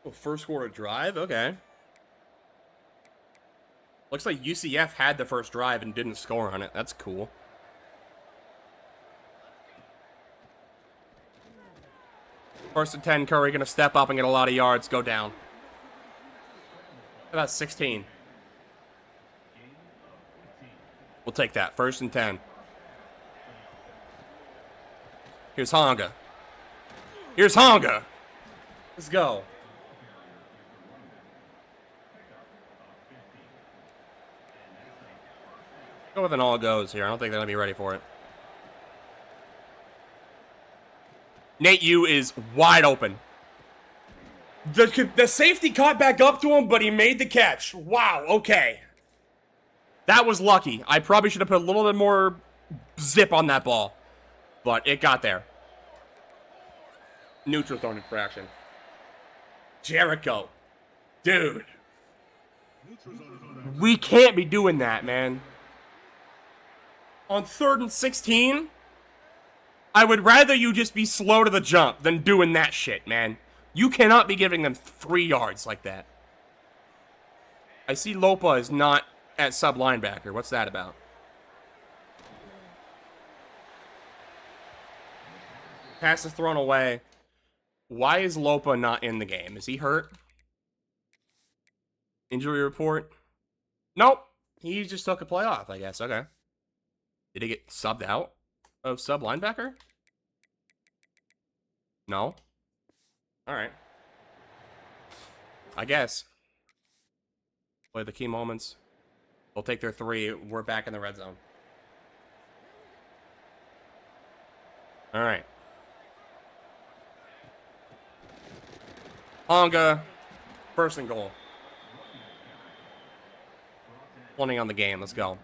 Oh, first quarter drive? Okay. Looks like UCF had the first drive and didn't score on it. That's cool. First and 10, Curry gonna step up and get a lot of yards. Go down. About 16. We'll take that. First and 10. Here's Honga. Here's Honga. Let's go. Go with an all goes here. I don't think they're going to be ready for it. Nate Yu is wide open. The safety caught back up to him, but he made the catch. Wow, okay. That was lucky. I probably should have put a little bit more zip on that ball. But it got there. Neutral zone infraction. Jericho. Dude. We can't be doing that, man. On 3rd and 16, I would rather you just be slow to the jump than doing that shit, man. You cannot be giving them 3 yards like that. I see Lopa is not at sub linebacker. What's that about? Pass is thrown away. Why is Lopa not in the game? Is he hurt? Injury report? Nope. He just took a play off, I guess. Okay. Did he get subbed out of sub linebacker? No. Alright. I guess. Play the key moments. They'll take their 3. We're back in the red zone. Alright. Honga. 1st and goal. Plenty on the game. Let's go.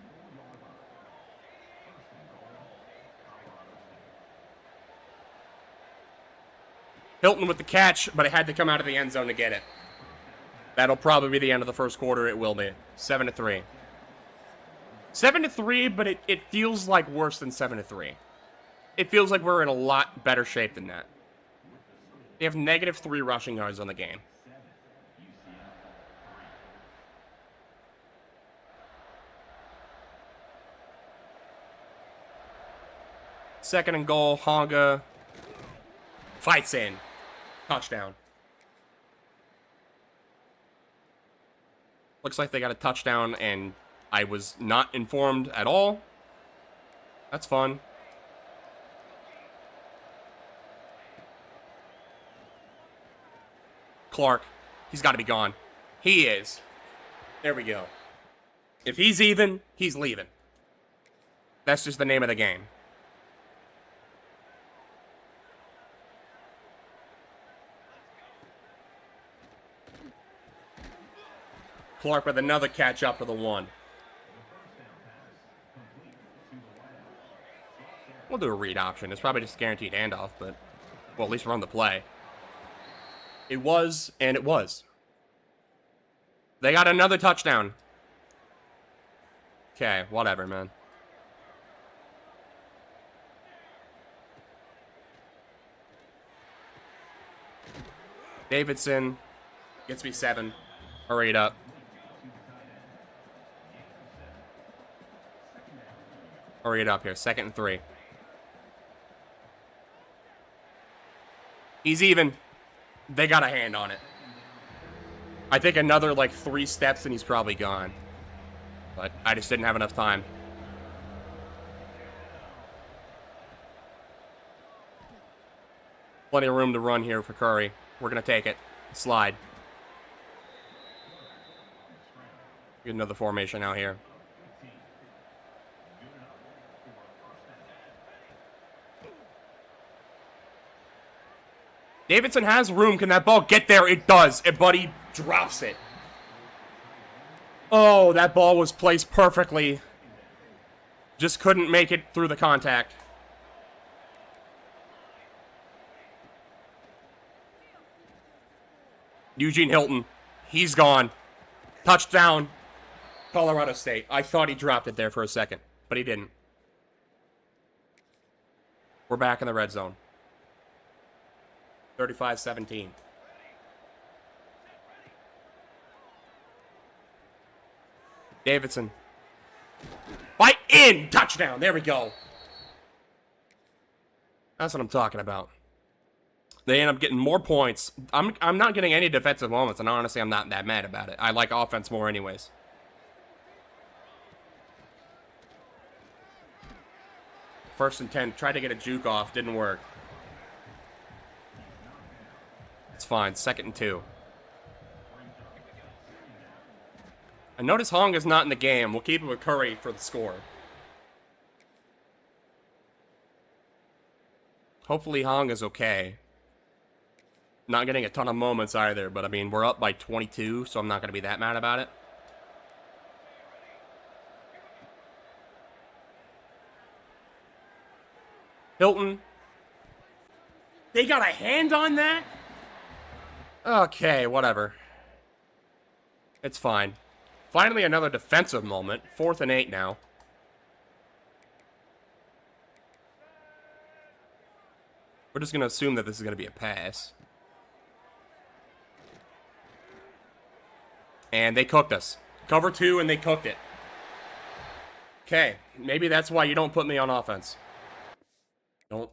Hilton with the catch, but it had to come out of the end zone to get it. That'll probably be the end of the 1st quarter. It will be. 7-3. 7-3, but it feels like worse than 7-3. It feels like we're in a lot better shape than that. They have -3 rushing yards on the game. Second and goal, Honga fights in. Touchdown. Looks like they got a touchdown, and I was not informed at all. That's fun. Clark. He's got to be gone. He is. There we go. If he's even, he's leaving. That's just the name of the game. Clark with another catch up to the 1. We'll do a read option. It's probably just a guaranteed handoff, but well, at least run the play. It was, and it was. They got another touchdown. Okay, whatever, man. Davidson gets me 7. Hurry it up. Hurry it up here. 2nd and 3. He's even. They got a hand on it. I think another, 3 steps and he's probably gone. But I just didn't have enough time. Plenty of room to run here for Curry. We're going to take it. Slide. Get another formation out here. Davidson has room. Can that ball get there? It does. But he drops it. Oh, that ball was placed perfectly. Just couldn't make it through the contact. Eugene Hilton. He's gone. Touchdown. Colorado State. I thought he dropped it there for a second, but he didn't. We're back in the red zone. 35-17. Davidson. Fight in! Touchdown! There we go. That's what I'm talking about. They end up getting more points. I'm not getting any defensive moments, and honestly, I'm not that mad about it. I like offense more anyways. First and 10. Tried to get a juke off. Didn't work. fine. 2nd and 2. I notice Hong is not in the game. We'll keep it with Curry for the score. Hopefully Hong is okay. Not getting a ton of moments either, but I mean, we're up by 22, so I'm not going to be that mad about it. Hilton. They got a hand on that? Okay, whatever. It's fine. Finally, another defensive moment. 4th and 8 now. We're just going to assume that this is going to be a pass. And they cooked us. Cover 2, and they cooked it. Okay, maybe that's why you don't put me on offense. Don't.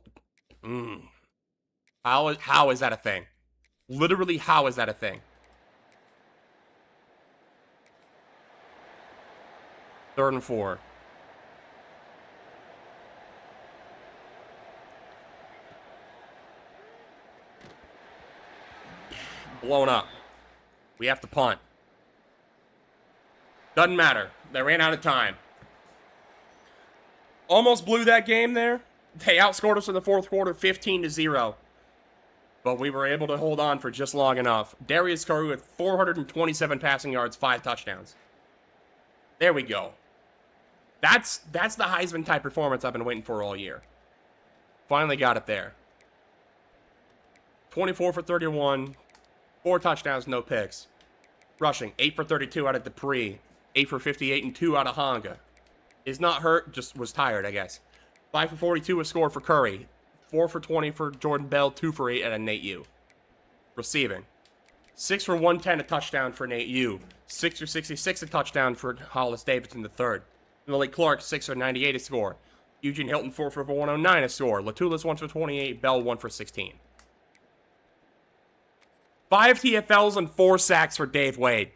How is that a thing? Literally, how is that a thing? 3rd and 4. Blown up. We have to punt. Doesn't matter. They ran out of time. Almost blew that game there. They outscored us in the 4th quarter 15-0. But we were able to hold on for just long enough. Darius Curry with 427 passing yards, 5 touchdowns. There we go. That's the Heisman type performance I've been waiting for all year. Finally got it there. 24 for 31. 4 touchdowns, no picks. Rushing, 8 for 32 out of Dupree. 8 for 58 and 2 out of Honga. Is not hurt, just was tired, I guess. 5 for 42 was scored for Curry. 4 for 20 for Jordan Bell. 2 for 8 out of Nate Yu. Receiving. 6 for 110, a touchdown for Nate Yu. 6 for 66, a touchdown for Hollis Davidson III. Lily Clark, 6 for 98, a score. Eugene Hilton, 4 for 109, a score. Latulis, 1 for 28. Bell, 1 for 16. 5 TFLs and 4 sacks for Dave Wade.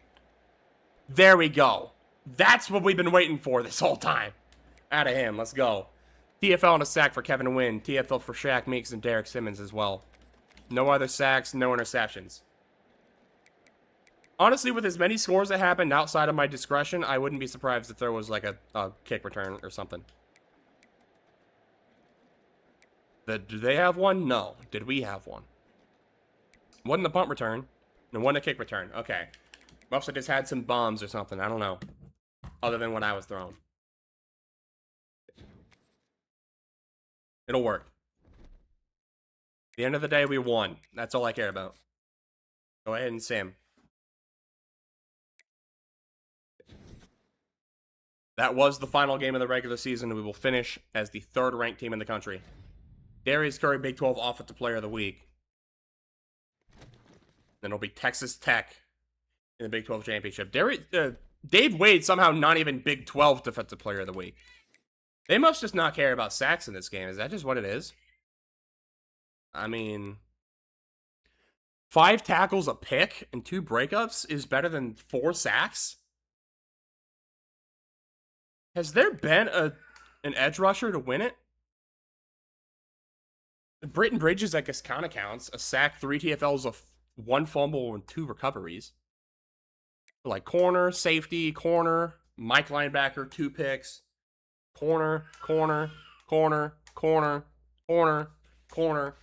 There we go. That's what we've been waiting for this whole time. Out of him. Let's go. TFL and a sack for Kevin Wynn. TFL for Shaq Meeks and Derek Simmons as well. No other sacks, no interceptions. Honestly, with as many scores that happened outside of my discretion, I wouldn't be surprised if there was like a kick return or something. Did they have one? No. Did we have one? Wasn't the punt return. And wasn't a kick return. Okay. Must have just had some bombs or something. I don't know. Other than what I was throwing. It'll work. At the end of the day, we won. That's all I care about. Go ahead and sim. That was the final game of the regular season, and we will finish as the 3rd ranked team in the country. Darius Curry, Big 12 Offensive Player of the Week. Then it'll be Texas Tech in the Big 12 Championship. Dave Wade somehow not even Big 12 Defensive Player of the Week. They must just not care about sacks in this game. Is that just what it is? I mean, 5 tackles, a pick, and 2 breakups is better than 4 sacks? Has there been an edge rusher to win it? Britton Bridges, I guess, kind of counts. A sack, 3 TFLs, 1 fumble, and 2 recoveries. Like corner, safety, corner, Mike linebacker, 2 picks. Corner, corner, corner, corner, corner, corner.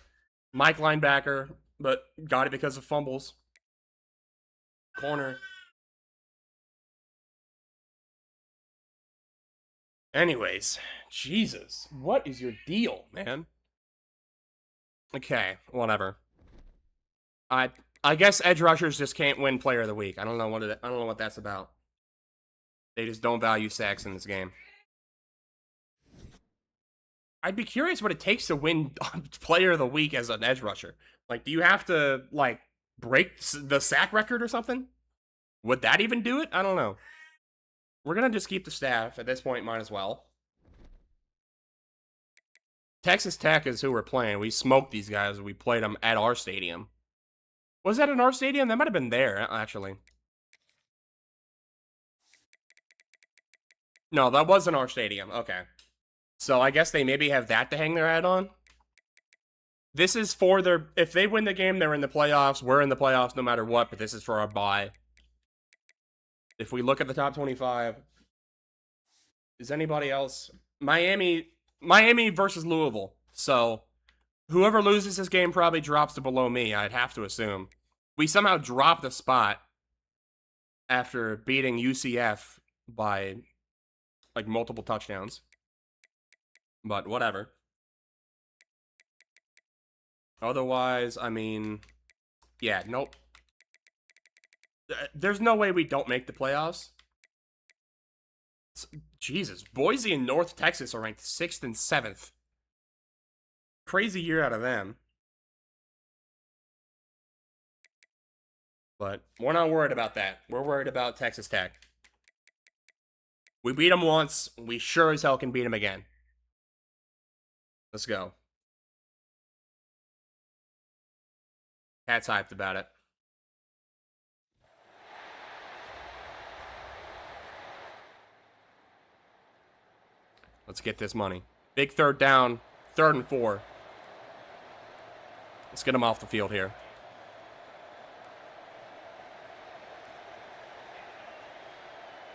Mike linebacker, but got it because of fumbles. Corner. Anyways, Jesus, what is your deal, man? Okay, whatever. I guess edge rushers just can't win Player of the Week. I don't know what that's about. They just don't value sacks in this game. I'd be curious what it takes to win Player of the Week as an edge rusher. Like, do you have to, like, break the sack record or something? Would that even do it? I don't know. We're going to just keep the staff. At this point, might as well. Texas Tech is who we're playing. We smoked these guys. We played them at our stadium. Was that in our stadium? That might have been there, actually. No, that wasn't our stadium. Okay. So I guess they maybe have that to hang their hat on. This is for their... If they win the game, they're in the playoffs. We're in the playoffs no matter what, but this is for our bye. If we look at the top 25, is anybody else? Miami versus Louisville. So, whoever loses this game probably drops to below me, I'd have to assume. We somehow dropped a spot after beating UCF by, like, multiple touchdowns. But, whatever. Otherwise, I mean, yeah, nope. There's no way we don't make the playoffs. Jesus, Boise and North Texas are ranked 6th and 7th. Crazy year out of them. But we're not worried about that. We're worried about Texas Tech. We beat them once. We sure as hell can beat them again. Let's go. Cat's hyped about it. Let's get this money. Big third down. 3rd and 4. Let's get him off the field here.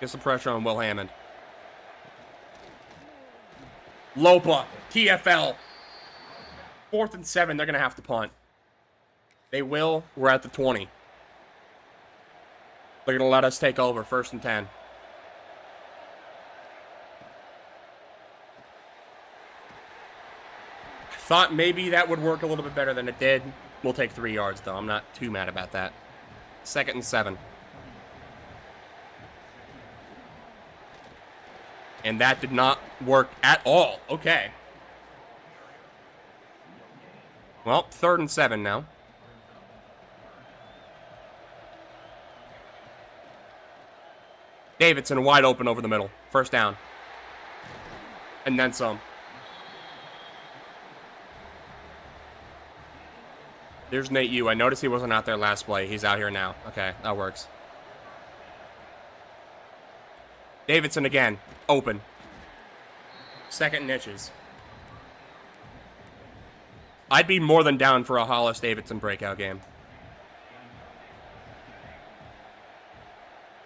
Get some pressure on Will Hammond. Lopa. TFL. 4th and 7. They're going to have to punt. They will. We're at the 20. They're going to let us take over. 1st and 10. Thought maybe that would work a little bit better than it did. We'll take 3 yards, though. I'm not too mad about that. 2nd and 7. And that did not work at all. Okay. Well, 3rd and 7 now. Davidson wide open over the middle. 1st down. And then some. There's Nate Yu. I noticed he wasn't out there last play. He's out here now. Okay, that works. Davidson again. Open. 2nd niches. I'd be more than down for a Hollis Davidson breakout game.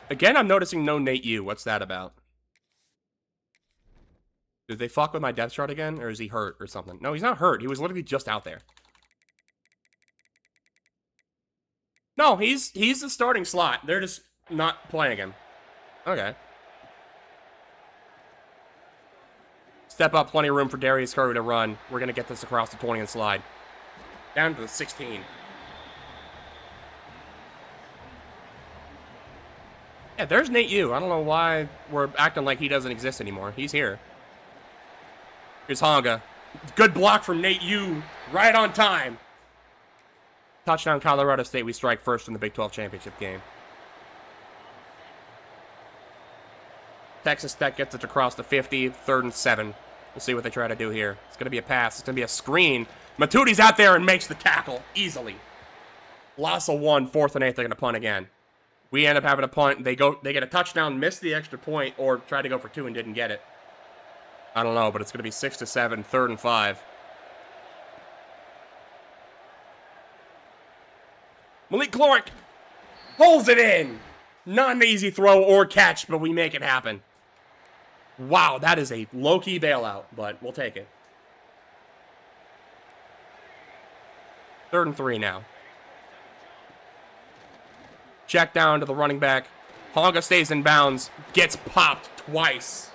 Again, I'm noticing no Nate Yu. What's that about? Did they fuck with my depth chart again? Or is he hurt or something? No, he's not hurt. He was literally just out there. No, he's the starting slot. They're just not playing him. Okay. Step up, plenty of room for Darius Curry to run. We're going to get this across the 20 and slide. Down to the 16. Yeah, there's Nate Yu. I don't know why we're acting like he doesn't exist anymore. He's here. Here's Honga. Good block from Nate Yu. Right on time. Touchdown, Colorado State. We strike first in the Big 12 championship game. Texas Tech gets it across the 50. 3rd and 7. We'll see what they try to do here. It's going to be a pass. It's going to be a screen. Matuti's out there and makes the tackle easily. Loss of 1. 4th and 8. They're going to punt again. We end up having a punt. They get a touchdown, miss the extra point, or try to go for 2 and didn't get it. I don't know, but it's going to be 6 to 7. 3rd and 5. Malik Clark pulls it in. Not an easy throw or catch, but we make it happen. Wow, that is a low-key bailout, but we'll take it. 3rd and 3 now. Check down to the running back. Honga stays in bounds. Gets popped twice.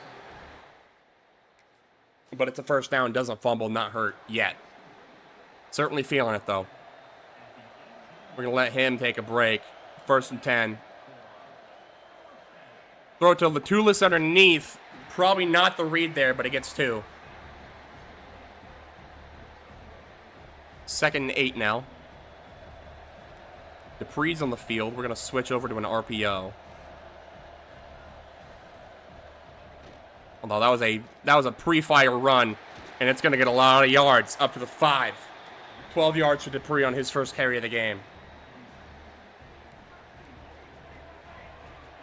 But it's a 1st down. Doesn't fumble. Not hurt yet. Certainly feeling it, though. We're going to let him take a break. 1st and 10. Throw it to Latulis underneath. Probably not the read there, but he gets 2. 2nd and 8 now. Dupree's on the field. We're going to switch over to an RPO. Although that was a pre-fire run, and it's going to get a lot of yards, up to the 5. 12 yards for Dupree on his first carry of the game.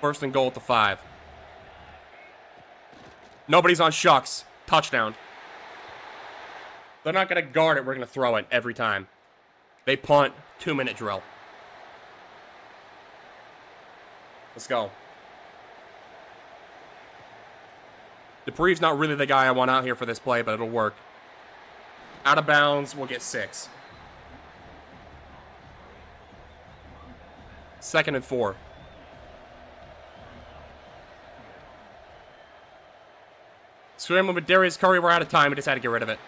1st and goal at the 5. Nobody's on Shucks. Touchdown. They're not going to guard it. We're going to throw it every time. They punt. 2-minute drill. Let's go. Dupree's not really the guy I want out here for this play, but it'll work. Out of bounds, we'll get 6. 2nd and 4. Scrambling with Darius Curry, we're out of time. We just had to get rid of it.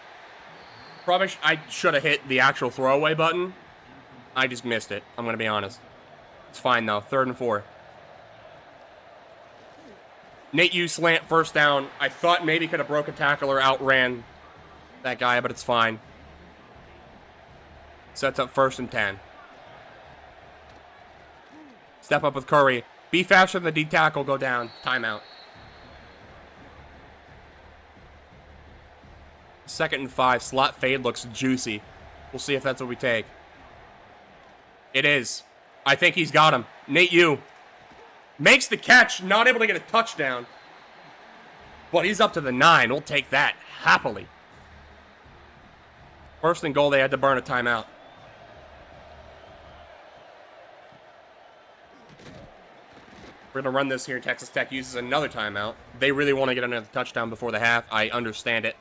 Probably I should have hit the actual throwaway button. I just missed it. I'm going to be honest. It's fine, though. 3rd and 4. Nate Yu slant, first down. I thought maybe could have broke a tackle or outran that guy, but it's fine. Sets up 1st and 10. Step up with Curry. Be faster than the D tackle. Go down. Timeout. 2nd and 5. Slot fade looks juicy. We'll see if that's what we take. It is. I think he's got him. Nate Yu makes the catch. Not able to get a touchdown. But he's up to the 9. We'll take that happily. 1st and goal. They had to burn a timeout. We're going to run this here. Texas Tech uses another timeout. They really want to get another touchdown before the half. I understand it.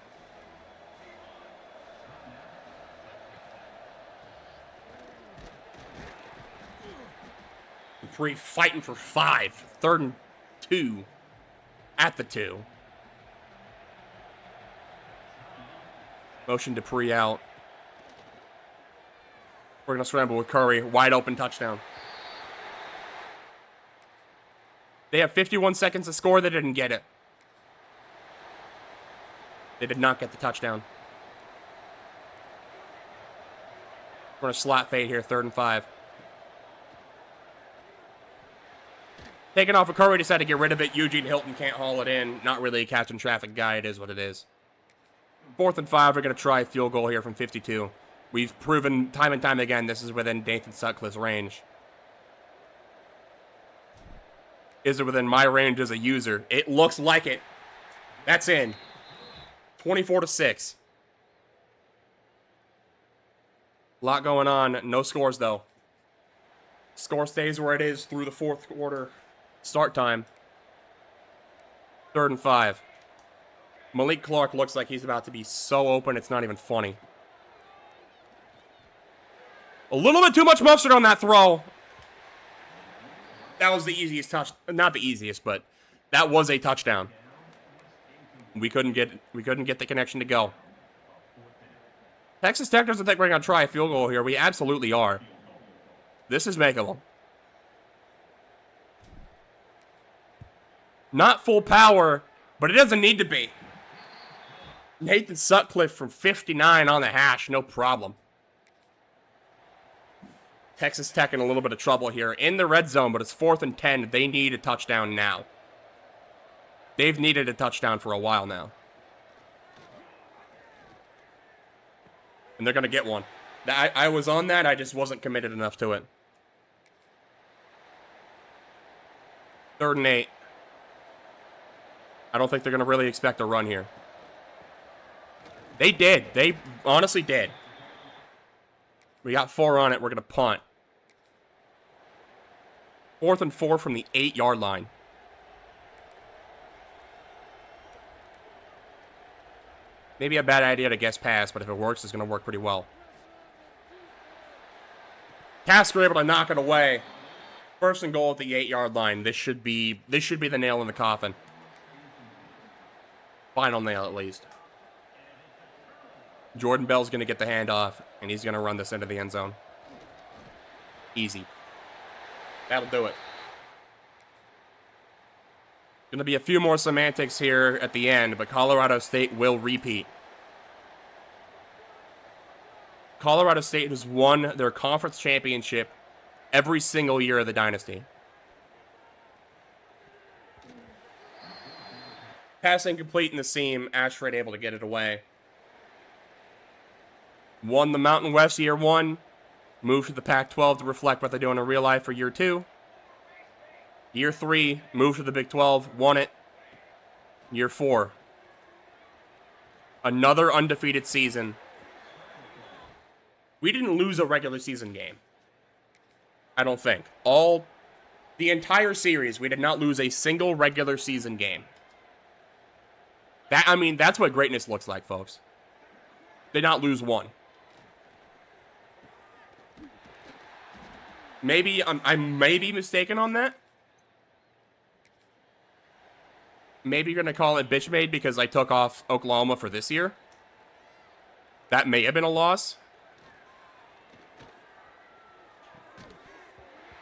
Dupree fighting for 5. 3rd and 2. At the 2. Motion Dupree out. We're going to scramble with Curry. Wide open touchdown. They have 51 seconds to score. They didn't get it. They did not get the touchdown. We're going to slot fade here. 3rd and 5. Taking off a Curry, decided to get rid of it. Eugene Hilton can't haul it in. Not really a catch and traffic guy. It is what it is. 4th and 5. We're going to try a field goal here from 52. We've proven time and time again this is within Nathan Sutcliffe's range. Is it within my range as a user? It looks like it. That's in. 24-6. A lot going on. No scores, though. Score stays where it is through the 4th quarter. Start time. 3rd and 5. Malik Clark looks like he's about to be so open, it's not even funny. A little bit too much mustard on that throw. That was the easiest touch. Not the easiest, but that was a touchdown. We couldn't get the connection to go. Texas Tech doesn't think we're going to try a field goal here. We absolutely are. This is makeable. Not full power, but it doesn't need to be. Nathan Sutcliffe from 59 on the hash, no problem. Texas Tech in a little bit of trouble here. In the red zone, but it's 4th and 10. They need a touchdown now. They've needed a touchdown for a while now. And they're going to get one. I was on that, I just wasn't committed enough to it. 3rd and 8. I don't think they're going to really expect a run here. They did. They honestly did. We got 4 on it. We're going to punt. 4th and 4 from the 8-yard line. Maybe a bad idea to guess pass, but if it works, it's going to work pretty well. Tasker able to knock it away. 1st and goal at the 8-yard line. This should be the nail in the coffin. Final nail, at least. Jordan Bell's going to get the handoff, and he's going to run this into the end zone. Easy. That'll do it. Going to be a few more semantics here at the end, but Colorado State will repeat. Colorado State has won their conference championship every single year of the Dynasty. Passing complete in the seam. Ashford able to get it away. Won the Mountain West year 1. Moved to the Pac-12 to reflect what they're doing in real life for year 2. Year 3, moved to the Big 12, won it. Year 4. Another undefeated season We didn't lose a regular season game. I don't think. The entire series, we did not lose a single regular season game. That's what greatness looks like, folks. Did not lose one. Maybe I may be mistaken on that. Maybe you're gonna call it bitch made because I took off Oklahoma for this year. That may have been a loss.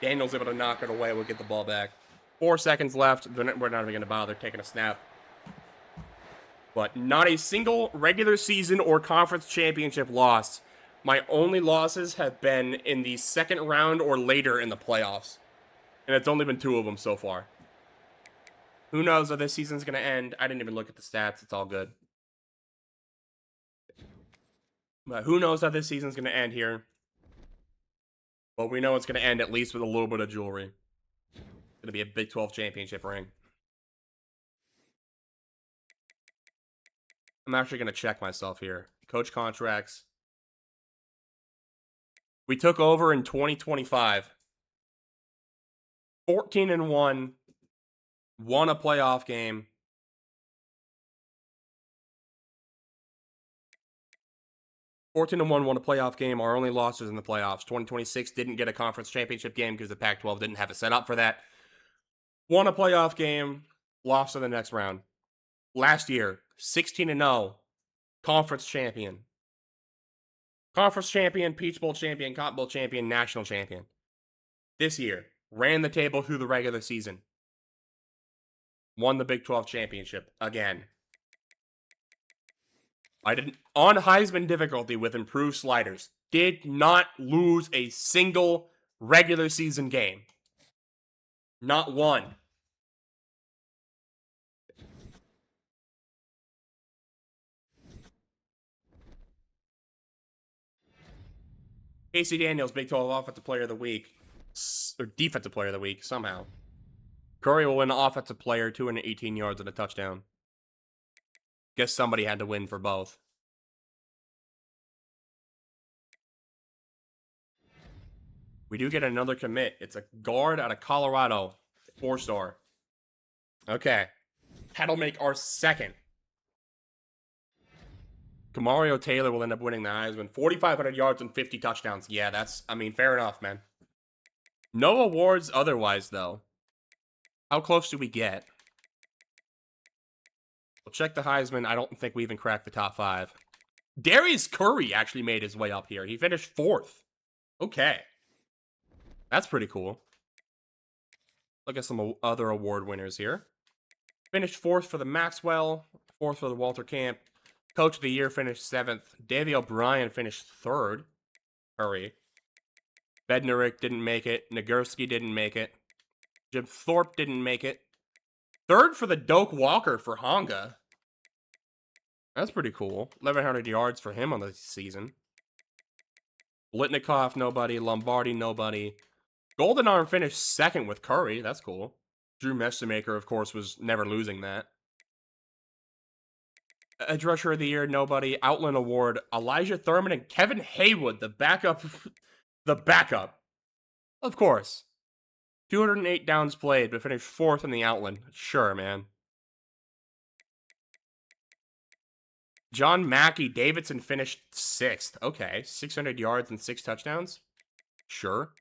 Daniel's able to knock it away. We'll get the ball back. 4 seconds left. We're not even going to bother taking a snap. But not a single regular season or conference championship loss. My only losses have been in the second round or later in the playoffs. And it's only been 2 of them so far. Who knows how this season's going to end? I didn't even look at the stats. It's all good. But who knows how this season's going to end here? But we know it's going to end at least with a little bit of jewelry. It's going to be a Big 12 championship ring. I'm actually going to check myself here. Coach contracts. We took over in 2025. 14-1. Won a playoff game. Won a playoff game. Our only losses in the playoffs. 2026 didn't get a conference championship game because the Pac-12 didn't have it set up for that. Won a playoff game. Lost in the next round. Last year, 16-0. Conference champion. Conference champion, Peach Bowl champion, Cotton Bowl champion, national champion. This year, ran the table through the regular season. Won the Big 12 championship again. On Heisman difficulty with improved sliders. Did not lose a single regular season game. Not one. Casey Daniels, Big 12 Offensive Player of the Week. Or Defensive Player of the Week, somehow. Curry will win Offensive Player, 218 yards and a touchdown. Guess somebody had to win for both. We do get another commit. It's a guard out of Colorado. 4-star. Okay. That'll make our second. Kamario Taylor will end up winning the Heisman. 4,500 yards and 50 touchdowns. Yeah, fair enough, man. No awards otherwise, though. How close do we get? We'll check the Heisman. I don't think we even cracked the top 5. Darius Curry actually made his way up here. He finished 4th. Okay. That's pretty cool. Look at some other award winners here. Finished 4th for the Maxwell. 4th for the Walter Camp. Coach of the Year finished 7th. Davey O'Brien finished 3rd. Curry. Bednarik didn't make it. Nagurski didn't make it. Jim Thorpe didn't make it. 3rd for the Doak Walker for Honga. That's pretty cool. 1,100 yards for him on the season. Blitnikoff, nobody. Lombardi, nobody. Golden Arm finished 2nd with Curry. That's cool. Drew Messemaker, of course, was never losing that. Edge Rusher of the Year, nobody. Outland Award, Elijah Thurman and Kevin Haywood, the backup. The backup. Of course. 208 downs played, but finished 4th in the Outland. Sure, man. John Mackey Davidson finished 6th. Okay, 600 yards and 6 touchdowns. Sure.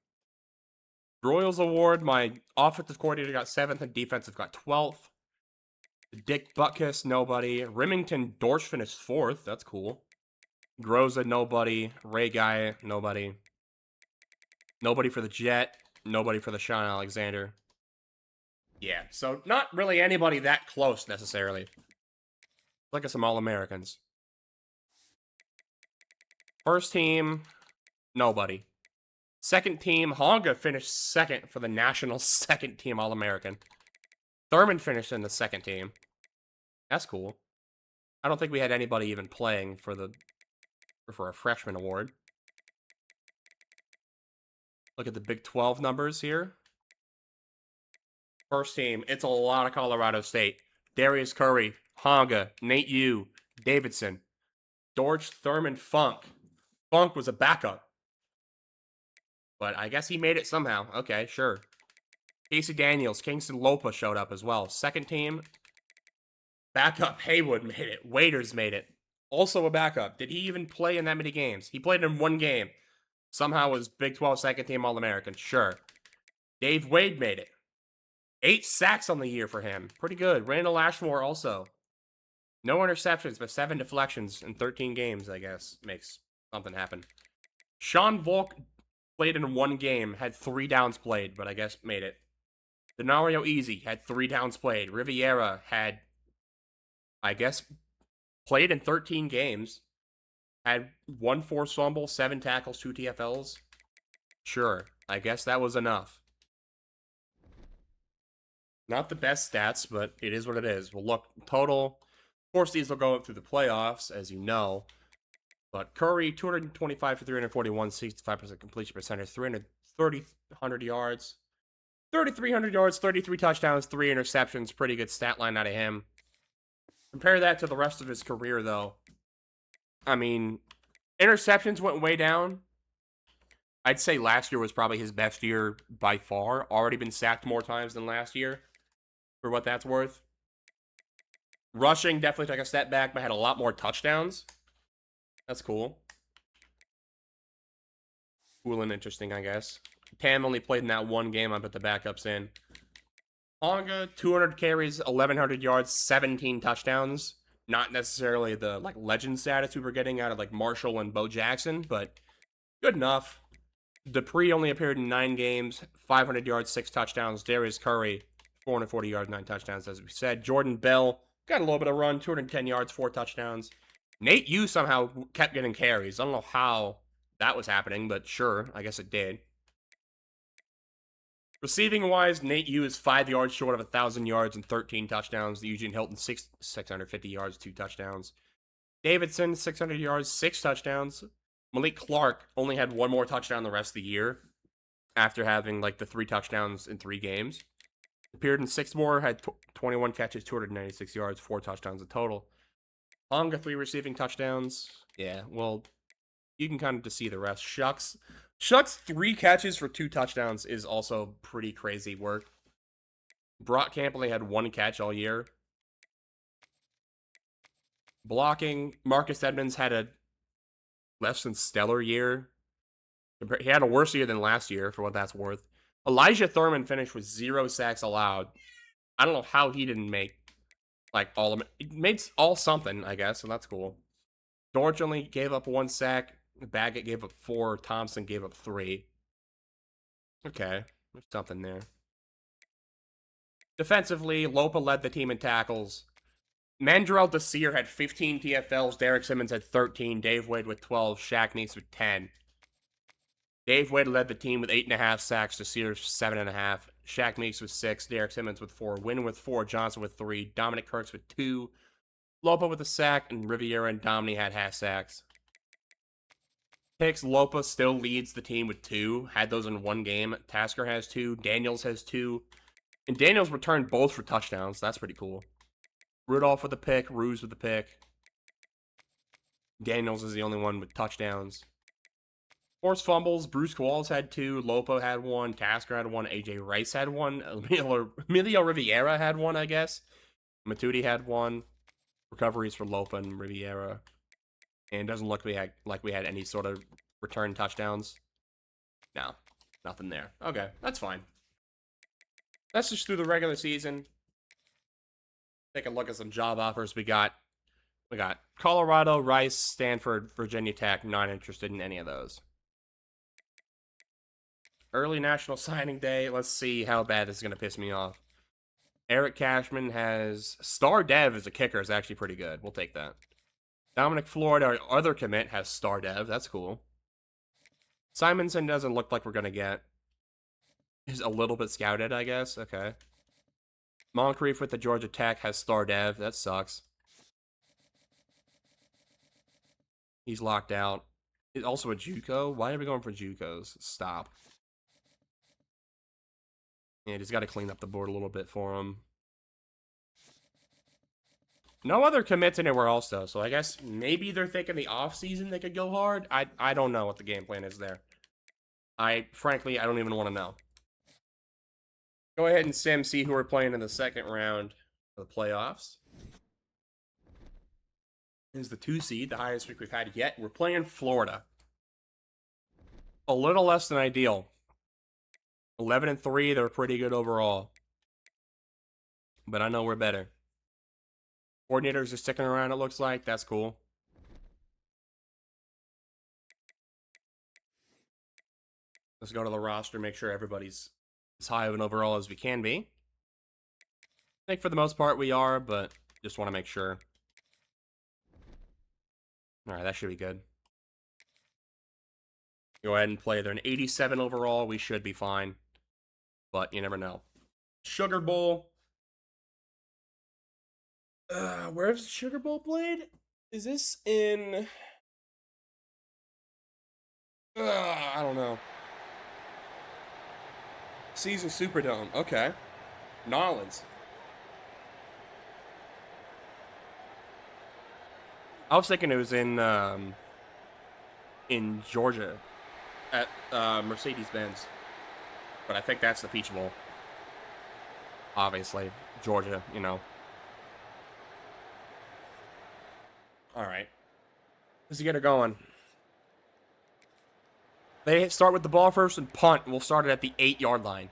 Broyles Award, my offensive coordinator got 7th and defensive got 12th. Dick Butkus, nobody. Remington Dorsch finished 4th. That's cool. Groza, nobody. Ray Guy, nobody. Nobody for the Jet. Nobody for the Sean Alexander. Yeah, so not really anybody that close, necessarily. Look at some All-Americans. First team, nobody. Second team, Honga finished 2nd for the national second team All-American. Thurman finished in the 2nd team. That's cool. I don't think we had anybody even playing for a freshman award. Look at the Big 12 numbers here. First team, it's a lot of Colorado State. Darius Curry, Honga, Nate Yu, Davidson, Dorsch, Thurman, Funk. Funk was a backup. But I guess he made it somehow. Okay, sure. Casey Daniels, Kingston Lopa showed up as well. Second team, backup Haywood made it. Waiters made it. Also a backup. Did he even play in that many games? He played in one game. Somehow was Big 12 second team All-American. Sure. Dave Wade made it. 8 sacks on the year for him. Pretty good. Randall Ashmore also. No interceptions, but 7 deflections in 13 games, I guess. Makes something happen. Sean Volk played in one game, had 3 downs played, but I guess made it. Denario Easy had 3 downs played. Riviera had, I guess, played in 13 games. Had 1 forced fumble, 7 tackles, 2 TFLs. Sure, I guess that was enough. Not the best stats, but it is what it is. Well, look, total. Of course, these will go up through the playoffs, as you know. But Curry, 225 for 341, 65% completion percentage, 300 yards. 3,300 yards, 33 touchdowns, 3 interceptions. Pretty good stat line out of him. Compare that to the rest of his career, though. I mean, interceptions went way down. I'd say last year was probably his best year by far. Already been sacked more times than last year, for what that's worth. Rushing definitely took a step back, but had a lot more touchdowns. That's cool. Cool and interesting, I guess. Tam only played in that one game. I put the backups in. Onga, 200 carries, 1,100 yards, 17 touchdowns. Not necessarily the legend status we were getting out of Marshall and Bo Jackson, but good enough. Dupree only appeared in 9 games, 500 yards, 6 touchdowns. Darius Curry, 440 yards, 9 touchdowns, as we said. Jordan Bell got a little bit of run, 210 yards, 4 touchdowns. Nate Yu somehow kept getting carries. I don't know how that was happening, but sure, I guess it did. Receiving-wise, Nate Yu is 5 yards short of 1,000 yards and 13 touchdowns. Eugene Hilton, 650 yards, 2 touchdowns. Davidson, 600 yards, 6 touchdowns. Malik Clark only had 1 more touchdown the rest of the year after having the 3 touchdowns in 3 games. Appeared in 6 more, had 21 catches, 296 yards, 4 touchdowns in total. Onga, 3 receiving touchdowns. Yeah, well, you can kind of just see the rest. Shucks, 3 catches for 2 touchdowns is also pretty crazy work. Brock Camp only had 1 catch all year. Blocking, Marcus Edmonds had a less than stellar year. He had a worse year than last year, for what that's worth. Elijah Thurman finished with 0 sacks allowed. I don't know how he didn't make all of it. It made all something, I guess, so that's cool. George only gave up 1 sack. Baggett gave up 4. Thompson gave up 3. Okay, there's something there. Defensively, Lopa led the team in tackles. Mandrell Desir had 15 TFLs. Derek Simmons had 13. Dave Wade with 12. Shaq Meeks with 10. Dave Wade led the team with 8.5 sacks. Desir 7.5. Shaq Meeks with 6. Derek Simmons with 4. Wynn with 4. Johnson with 3. Dominic Kirks with 2. Lopa with a sack. And Riviera and Domney had half sacks. Picks, Lopa still leads the team with 2. Had those in 1 game. Tasker has 2. Daniels has 2. And Daniels returned both for touchdowns. That's pretty cool. Rudolph with the pick. Ruse with the pick. Daniels is the only one with touchdowns. Forced fumbles. Bruce Qualls had 2. Lopa had 1. Tasker had 1. AJ Rice had 1. Emilio Riviera had 1, I guess. Matuidi had 1. Recoveries for Lopa and Riviera. And it doesn't look like we had any sort of return touchdowns. No, nothing there. Okay, that's fine. That's just through the regular season. Take a look at some job offers we got. We got Colorado, Rice, Stanford, Virginia Tech. Not interested in any of those. Early National Signing Day. Let's see how bad this is going to piss me off. Eric Cashman has Star Dev as a kicker. Is actually pretty good. We'll take that. Dominic Floyd, our other commit, has Star Dev. That's cool. Simonson doesn't look like we're going to get. He's a little bit scouted, I guess. Okay. Moncrief with the Georgia Tech has Star Dev. That sucks. He's locked out. He's also a JUCO. Why are we going for JUCOs? Stop. Yeah, just got to clean up the board a little bit for him. No other commits anywhere else, though, so I guess maybe they're thinking the offseason they could go hard. I don't know what the game plan is there. Frankly, I don't even want to know. Go ahead and sim, see who we're playing in the second round of the playoffs. This is the 2 seed, the highest streak we've had yet. We're playing Florida. A little less than ideal. 11-3, they're pretty good overall. But I know we're better. Coordinators are sticking around, it looks like. That's cool. Let's go to the roster, make sure everybody's as high of an overall as we can be. I think for the most part we are, but just want to make sure. Alright, that should be good. Go ahead and play. They're an 87 overall. We should be fine. But you never know. Sugar Bowl. Where's Sugar Bowl played? Is this in... I don't know. Season Superdome. Okay. Nolans. I was thinking it was in Georgia at Mercedes-Benz. But I think that's the Peach Bowl. Obviously. Georgia, you know. Alright. Let's get her going. They start with the ball first and punt. We'll start it at the 8-yard line.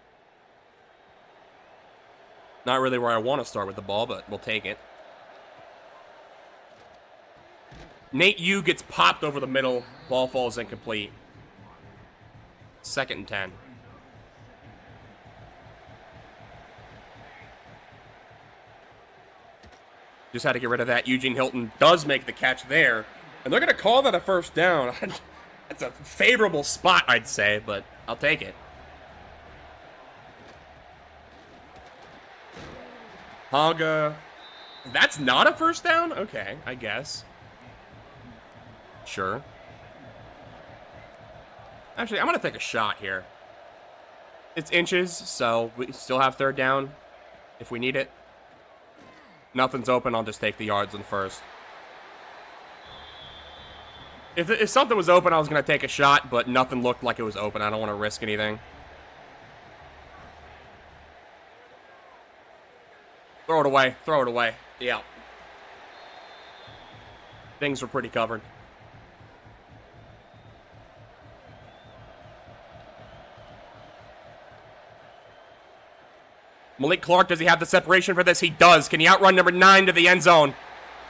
Not really where I want to start with the ball, but we'll take it. Nate Yu gets popped over the middle. Ball falls incomplete. 2nd and 10. Just had to get rid of that. Eugene Hilton does make the catch there. And they're going to call that a first down. It's a favorable spot, I'd say, but I'll take it. Haga. That's not a first down? Okay, I guess. Sure. Actually, I'm going to take a shot here. It's inches, so we still have 3rd down if we need it. Nothing's open, I'll just take the yards in first. If something was open, I was going to take a shot, but nothing looked like it was open. I don't want to risk anything. Throw it away. Throw it away. Yeah. Things were pretty covered. Malik Clark, does he have the separation for this? He does. Can he outrun number 9 to the end zone?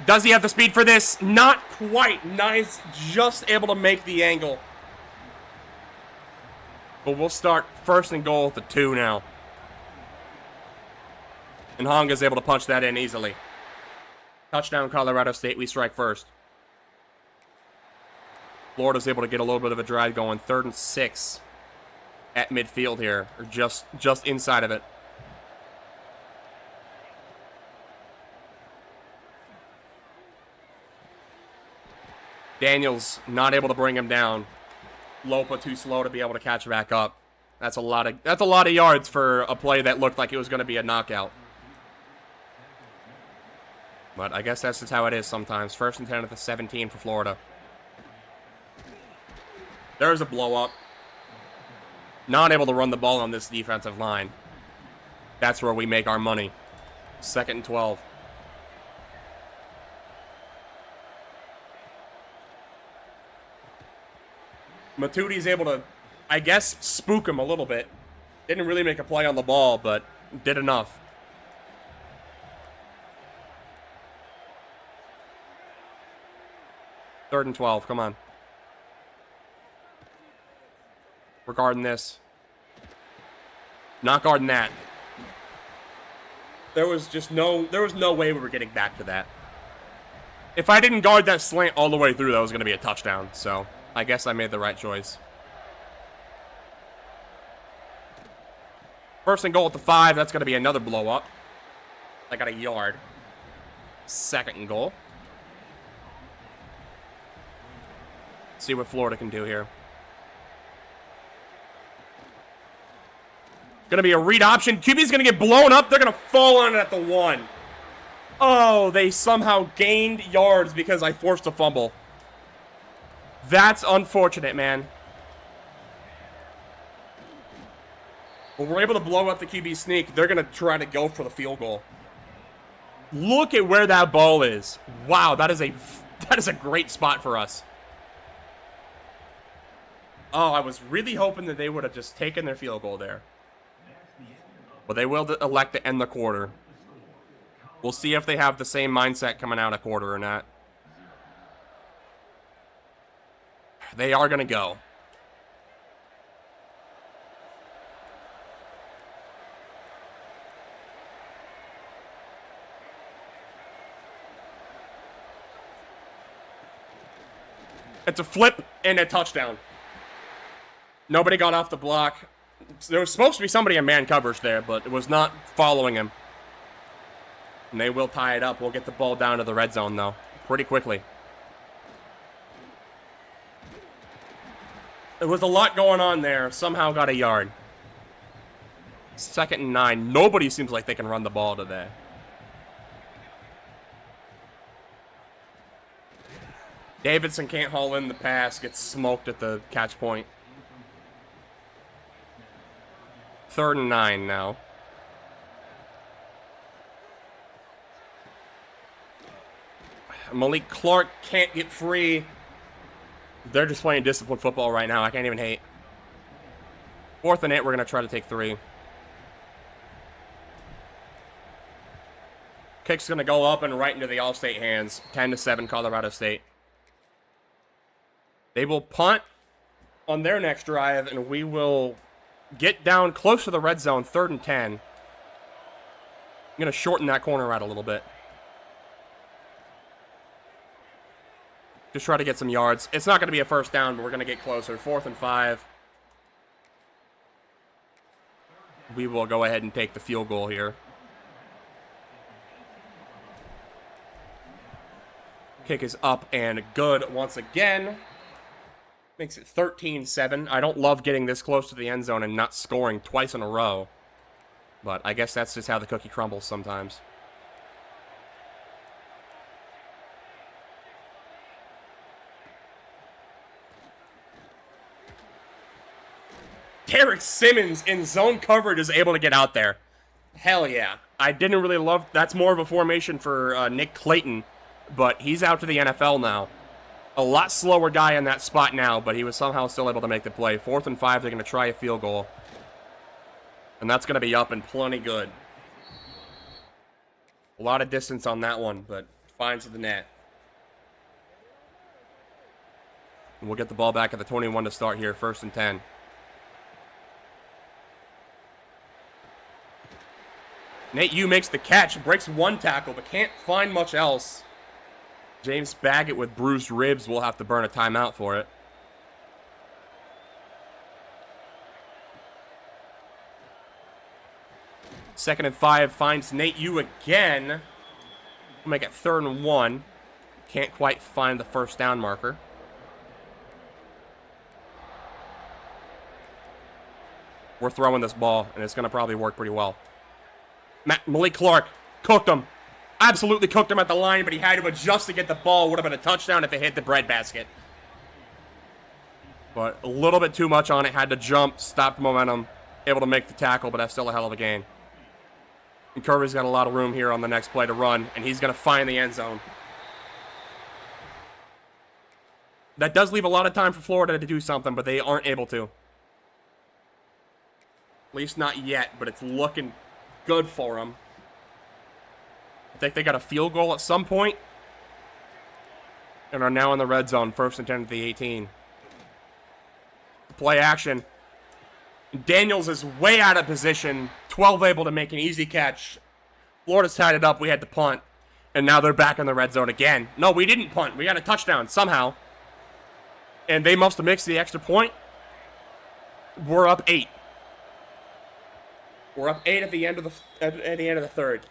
Does he have the speed for this? Not quite. Nice. Just able to make the angle. But we'll start 1st and goal at the 2 now. And Honga's able to punch that in easily. Touchdown, Colorado State. We strike first. Florida's able to get a little bit of a drive going. 3rd and 6 at midfield here. Or just inside of it. Daniels not able to bring him down. Lopa too slow to be able to catch back up. That's a lot of yards for a play that looked like it was going to be a knockout. But I guess that's just how it is sometimes. 1st and 10 at the 17 for Florida. There's a blow up. Not able to run the ball on this defensive line. That's where we make our money. 2nd and 12. Matuti's able to, I guess, spook him a little bit. Didn't really make a play on the ball, but did enough. Third and 12, come on. We're guarding this. Not guarding that. There was no way we were getting back to that. If I didn't guard that slant all the way through, that was going to be a touchdown, so I guess I made the right choice. 1st and goal at the 5. That's going to be another blow up. I got a yard. 2nd and goal. See what Florida can do here. Going to be a read option. QB's going to get blown up. They're going to fall on it at the 1. Oh, they somehow gained yards because I forced a fumble. That's unfortunate, man. When we're able to blow up the QB sneak, they're going to try to go for the field goal. Look at where that ball is. Wow, that is a great spot for us. Oh, I was really hoping that they would have just taken their field goal there. But they will elect to end the quarter. We'll see if they have the same mindset coming out a quarter or not. They are going to go. It's a flip and a touchdown. Nobody got off the block. There was supposed to be somebody in man coverage there, but it was not following him. And they will tie it up. We'll get the ball down to the red zone, though, pretty quickly. There was a lot going on there. Somehow got a yard. 2nd and 9. Nobody seems like they can run the ball today. Davidson can't haul in the pass. Gets smoked at the catch point. 3rd and 9 now. Malik Clark can't get free. They're just playing disciplined football right now. I can't even hate. 4th and 8. We're going to try to take 3. Kick's going to go up and right into the All-State hands. 10-7 Colorado State. They will punt on their next drive, and we will get down close to the red zone, 3rd and 10. I'm going to shorten that corner out a little bit. Just try to get some yards. It's not going to be a first down, but we're going to get closer. 4th and 5. We will go ahead and take the field goal here. Kick is up and good once again. Makes it 13-7. I don't love getting this close to the end zone and not scoring twice in a row. But I guess that's just how the cookie crumbles sometimes. Derek Simmons in zone coverage is able to get out there. Hell yeah. I didn't really love... That's more of a formation for Nick Clayton. But he's out to the NFL now. A lot slower guy in that spot now, but he was somehow still able to make the play. 4th and 5, they're going to try a field goal. And that's going to be up and plenty good. A lot of distance on that one, but finds the net. And we'll get the ball back at the 21 to start here, 1st and 10. Nate Yu makes the catch, breaks one tackle, but can't find much else. James Baggett with bruised ribs will have to burn a timeout for it. Second and 5 finds Nate Yu again. We'll make it 3rd and 1. Can't quite find the first down marker. We're throwing this ball, and it's going to probably work pretty well. Malik Clark cooked him. Absolutely cooked him at the line, but he had to adjust to get the ball. Would have been a touchdown if it hit the breadbasket. But a little bit too much on it. Had to jump, stopped momentum. Able to make the tackle, but that's still a hell of a gain. And Kirby's got a lot of room here on the next play to run, and he's going to find the end zone. That does leave a lot of time for Florida to do something, but they aren't able to. At least not yet, but it's looking good for them. I think they got a field goal at some point and are now in the red zone, 1st and 10 at the 18. Play action. Daniels is way out of position. 12 able to make an easy catch. Florida's tied it up. We had to punt. And now they're back in the red zone again. No, we didn't punt. We got a touchdown somehow. And they must have mixed the extra point. We're up 8. We're up 8 at the end of the third.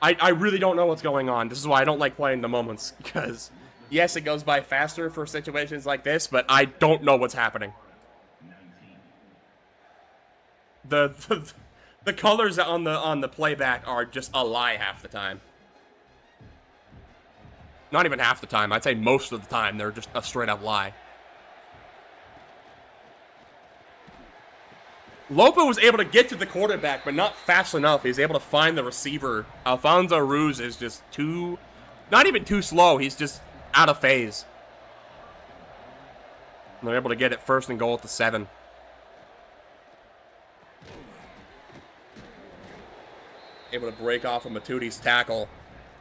I really don't know what's going on. This is why I don't like playing the moments. Because, yes, it goes by faster for situations like this, but I don't know what's happening. The colors on the playback are just a lie half the time. Not even half the time. I'd say most of the time they're just a straight up lie. Lopa was able to get to the quarterback, but not fast enough. He was able to find the receiver. Alfonso Ruse is just not even too slow. He's just out of phase. And they're able to get it 1st and goal at the 7. Able to break off of Matuti's tackle.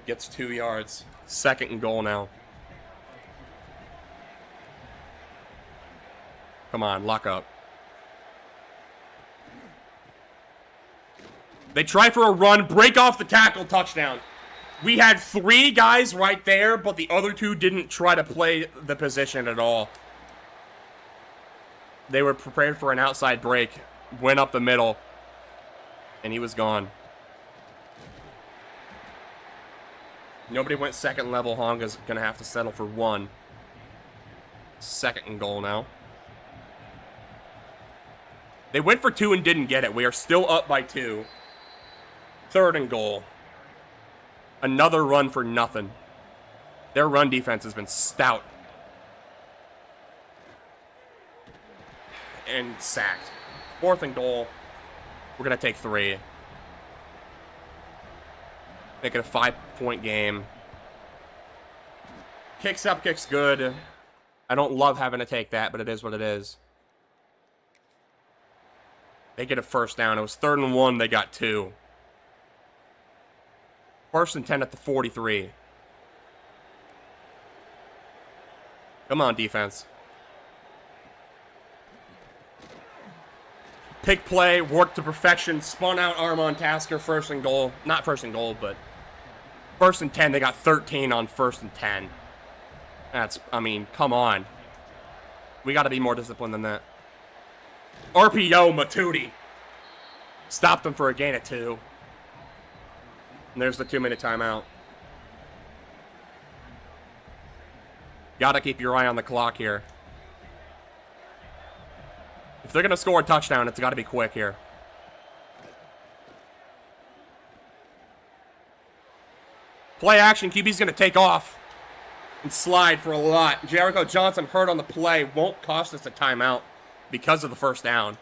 Gets 2 yards. 2nd and goal now. Come on, lock up. They try for a run, break off the tackle, touchdown. We had 3 guys right there, but the other 2 didn't try to play the position at all. They were prepared for an outside break, went up the middle, and he was gone. Nobody went 2nd level. Honga's going to have to settle for 1. 2nd and goal now. They went for 2 and didn't get it. We are still up by 2. 3rd and goal. Another run for nothing. Their run defense has been stout. And sacked. 4th and goal. We're going to take 3. Make it a 5-point game. Kicks up, kicks good. I don't love having to take that, but it is what it is. They get a 1st down. It was 3rd and 1. They got 2. 1st and 10 at the 43. Come on, defense. Pick play, work to perfection, spun out Armand Tasker, 1st and goal. Not 1st and goal, but 1st and 10. They got 13 on 1st and 10. I mean, come on. We got to be more disciplined than that. RPO Matuti. Stopped them for a gain of 2. And there's the 2-minute timeout. Gotta keep your eye on the clock here. If they're gonna score a touchdown, it's gotta be quick here. Play action, QB's gonna take off and slide for a lot. Jericho Johnson hurt on the play. Won't cost us a timeout because of the 1st down.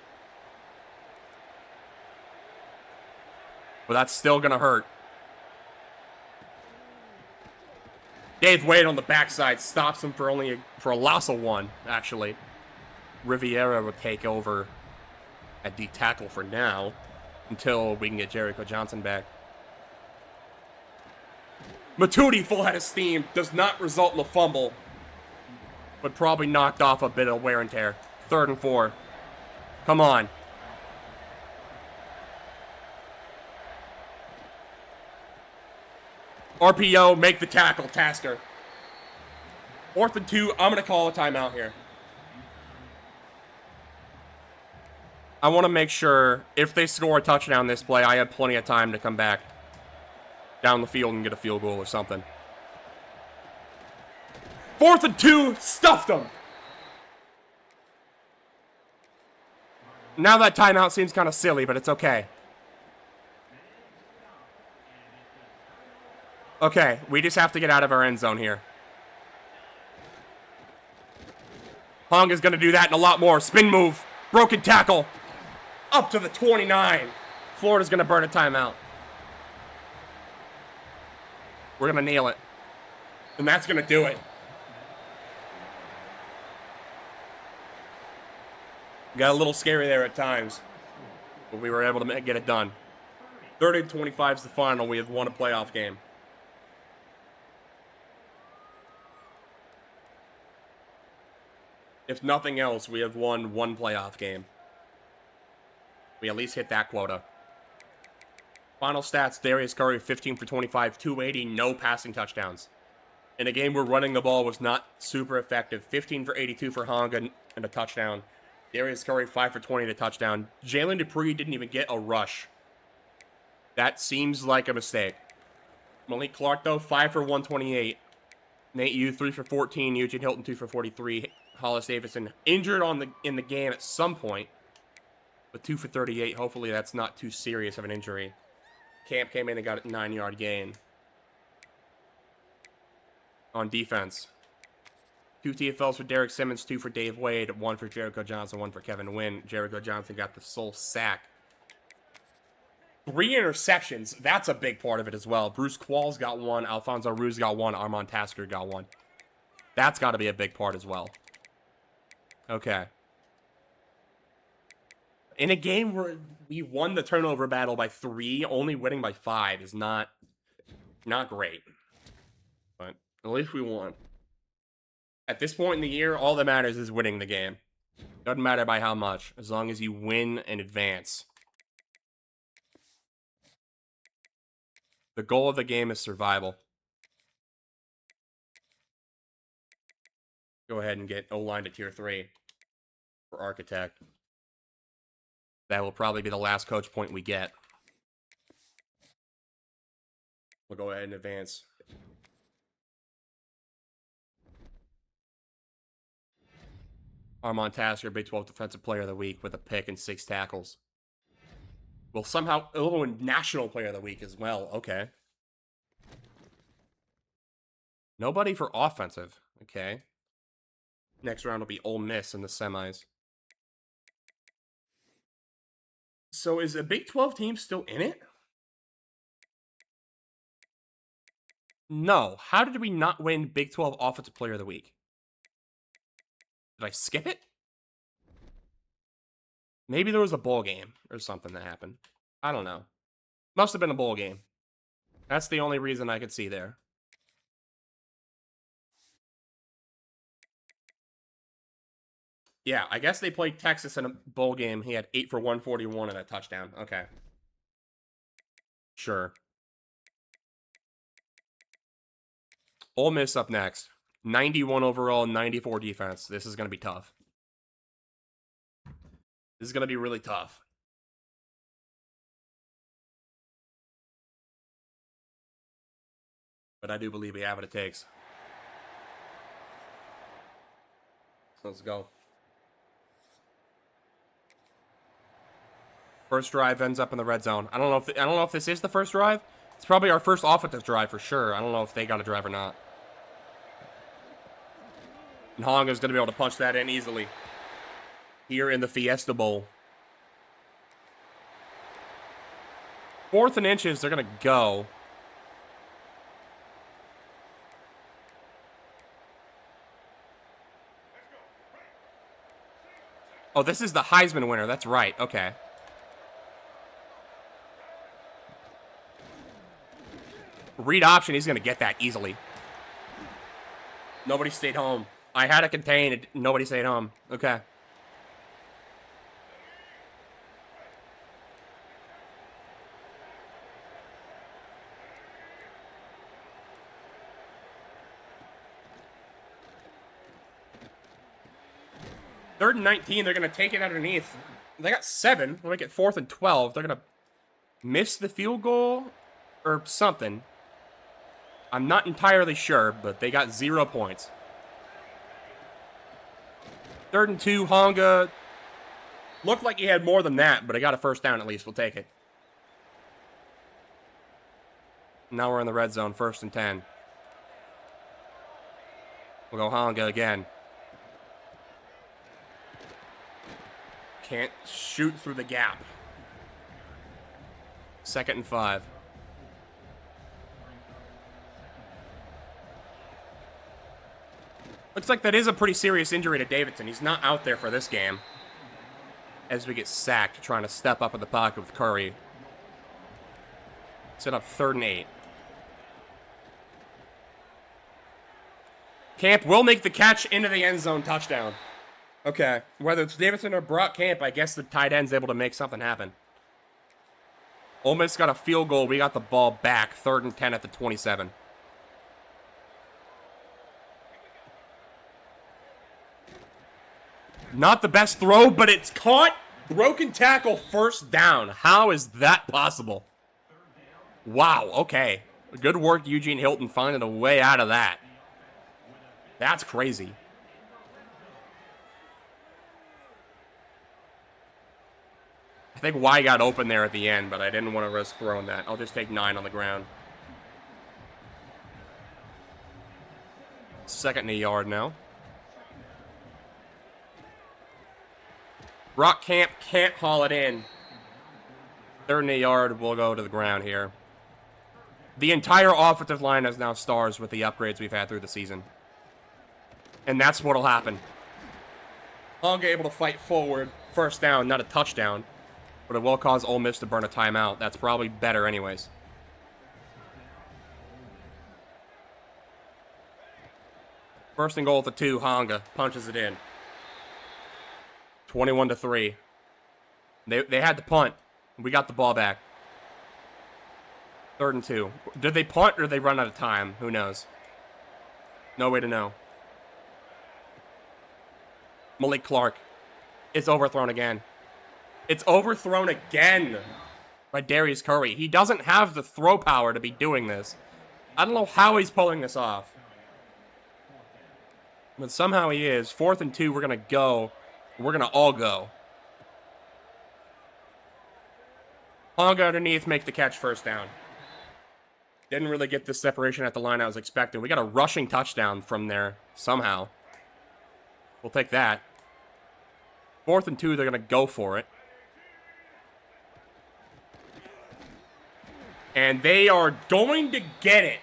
But that's still gonna hurt. Dave Wade on the backside stops him for a loss of 1, actually. Riviera will take over at D tackle for now until we can get Jericho Johnson back. Matuti full head of steam, does not result in a fumble, but probably knocked off a bit of wear and tear. 3rd and 4. Come on. RPO, make the tackle, Tasker. 4th and 2, I'm going to call a timeout here. I want to make sure if they score a touchdown this play, I have plenty of time to come back down the field and get a field goal or something. 4th and 2, stuffed them. Now that timeout seems kind of silly, but it's okay. Okay, we just have to get out of our end zone here. Hong is going to do that and a lot more. Spin move, broken tackle, up to the 29. Florida's going to burn a timeout. We're going to nail it. And that's going to do it. Got a little scary there at times, but we were able to get it done. 30-25 is the final. We have won a playoff game. If nothing else, we have won 1 playoff game. We at least hit that quota. Final stats, Darius Curry, 15 for 25, 280, no passing touchdowns. In a game where running the ball was not super effective, 15 for 82 for Honga and a touchdown. Darius Curry, 5 for 20 and a touchdown. Jalen Dupree didn't even get a rush. That seems like a mistake. Malik Clark, though, 5 for 128. Nate Yu, 3 for 14. Eugene Hilton, 2 for 43. Hollis Davidson, injured in the game at some point, but 2 for 38. Hopefully that's not too serious of an injury. Camp came in and got a 9-yard gain. On defense, 2 TFLs for Derek Simmons, 2 for Dave Wade, 1 for Jericho Johnson, 1 for Kevin Wynn. Jericho Johnson got the sole sack. 3 interceptions. That's a big part of it as well. Bruce Qualls got 1. Alfonso Ruz got 1. Armand Tasker got 1. That's got to be a big part as well. Okay. In a game where we won the turnover battle by 3, only winning by 5 is not great. But at least we won. At this point in the year, all that matters is winning the game. Doesn't matter by how much, as long as you win and advance. The goal of the game is survival. Go ahead and get O-line to tier 3 for Architect. That will probably be the last coach point we get. We'll go ahead and advance. Armand Tasker, Big 12 Defensive Player of the Week with a pick and 6 tackles. Well, somehow, National Player of the Week as well. Okay. Nobody for offensive. Okay. Next round will be Ole Miss in the semis. So is a Big 12 team still in it? No. How did we not win Big 12 Offensive Player of the Week? Did I skip it? Maybe there was a bowl game or something that happened. I don't know. Must have been a bowl game. That's the only reason I could see there. Yeah, I guess they played Texas in a bowl game. He had 8 for 141 and a touchdown. Okay. Sure. Ole Miss up next. 91 overall, 94 defense. This is going to be tough. This is going to be really tough. But I do believe we have what it takes. Let's go. First drive ends up in the red zone. I don't know if this is the first drive. It's probably our first offensive drive for sure. I don't know if they got a drive or not. And Honga's going to be able to punch that in easily. Here in the Fiesta Bowl. 4th and inches, they're going to go. Oh, this is the Heisman winner. That's right. Okay. Read option, he's going to get that easily. Nobody stayed home. I had it contained. Nobody stayed home. Okay. Third and 19, they're going to take it underneath. They got 7. We'll make it 4th and 12. They're going to miss the field goal or something. I'm not entirely sure, but they got 0 points. 3rd and 2, Honga. Looked like he had more than that, but I got a first down at least. We'll take it. Now we're in the red zone, 1st and 10. We'll go Honga again. Can't shoot through the gap. 2nd and 5. Looks like that is a pretty serious injury to Davidson. He's not out there for this game. As we get sacked, trying to step up in the pocket with Curry. Set up 3rd and 8. Camp will make the catch into the end zone, touchdown. Okay, whether it's Davidson or Brock Camp, I guess the tight end's able to make something happen. Ole Miss got a field goal. We got the ball back. 3rd and 10 at the 27. Not the best throw, but it's caught. Broken tackle, 1st down. How is that possible? Wow, okay. Good work, Eugene Hilton, finding a way out of that. That's crazy. I think Y got open there at the end, but I didn't want to risk throwing that. I'll just take 9 on the ground. 2nd and a yard now. Rock Camp can't haul it in. 3rd and a yard will go to the ground here. The entire offensive line has now stars with the upgrades we've had through the season. And that's what'll happen. Honga able to fight forward. 1st down, not a touchdown. But it will cause Ole Miss to burn a timeout. That's probably better anyways. First and goal at the 2, Honga punches it in. 21-3. They had to punt. We got the ball back. 3rd and 2. Did they punt or did they run out of time? Who knows? No way to know. Malik Clark. It's overthrown again. It's overthrown again by Darius Curry. He doesn't have the throw power to be doing this. I don't know how he's pulling this off. But somehow he is. 4th and 2, we're going to go. We're going to all go. Honga underneath, make the catch, 1st down. Didn't really get the separation at the line I was expecting. We got a rushing touchdown from there somehow. We'll take that. 4th and 2, they're going to go for it. And they are going to get it.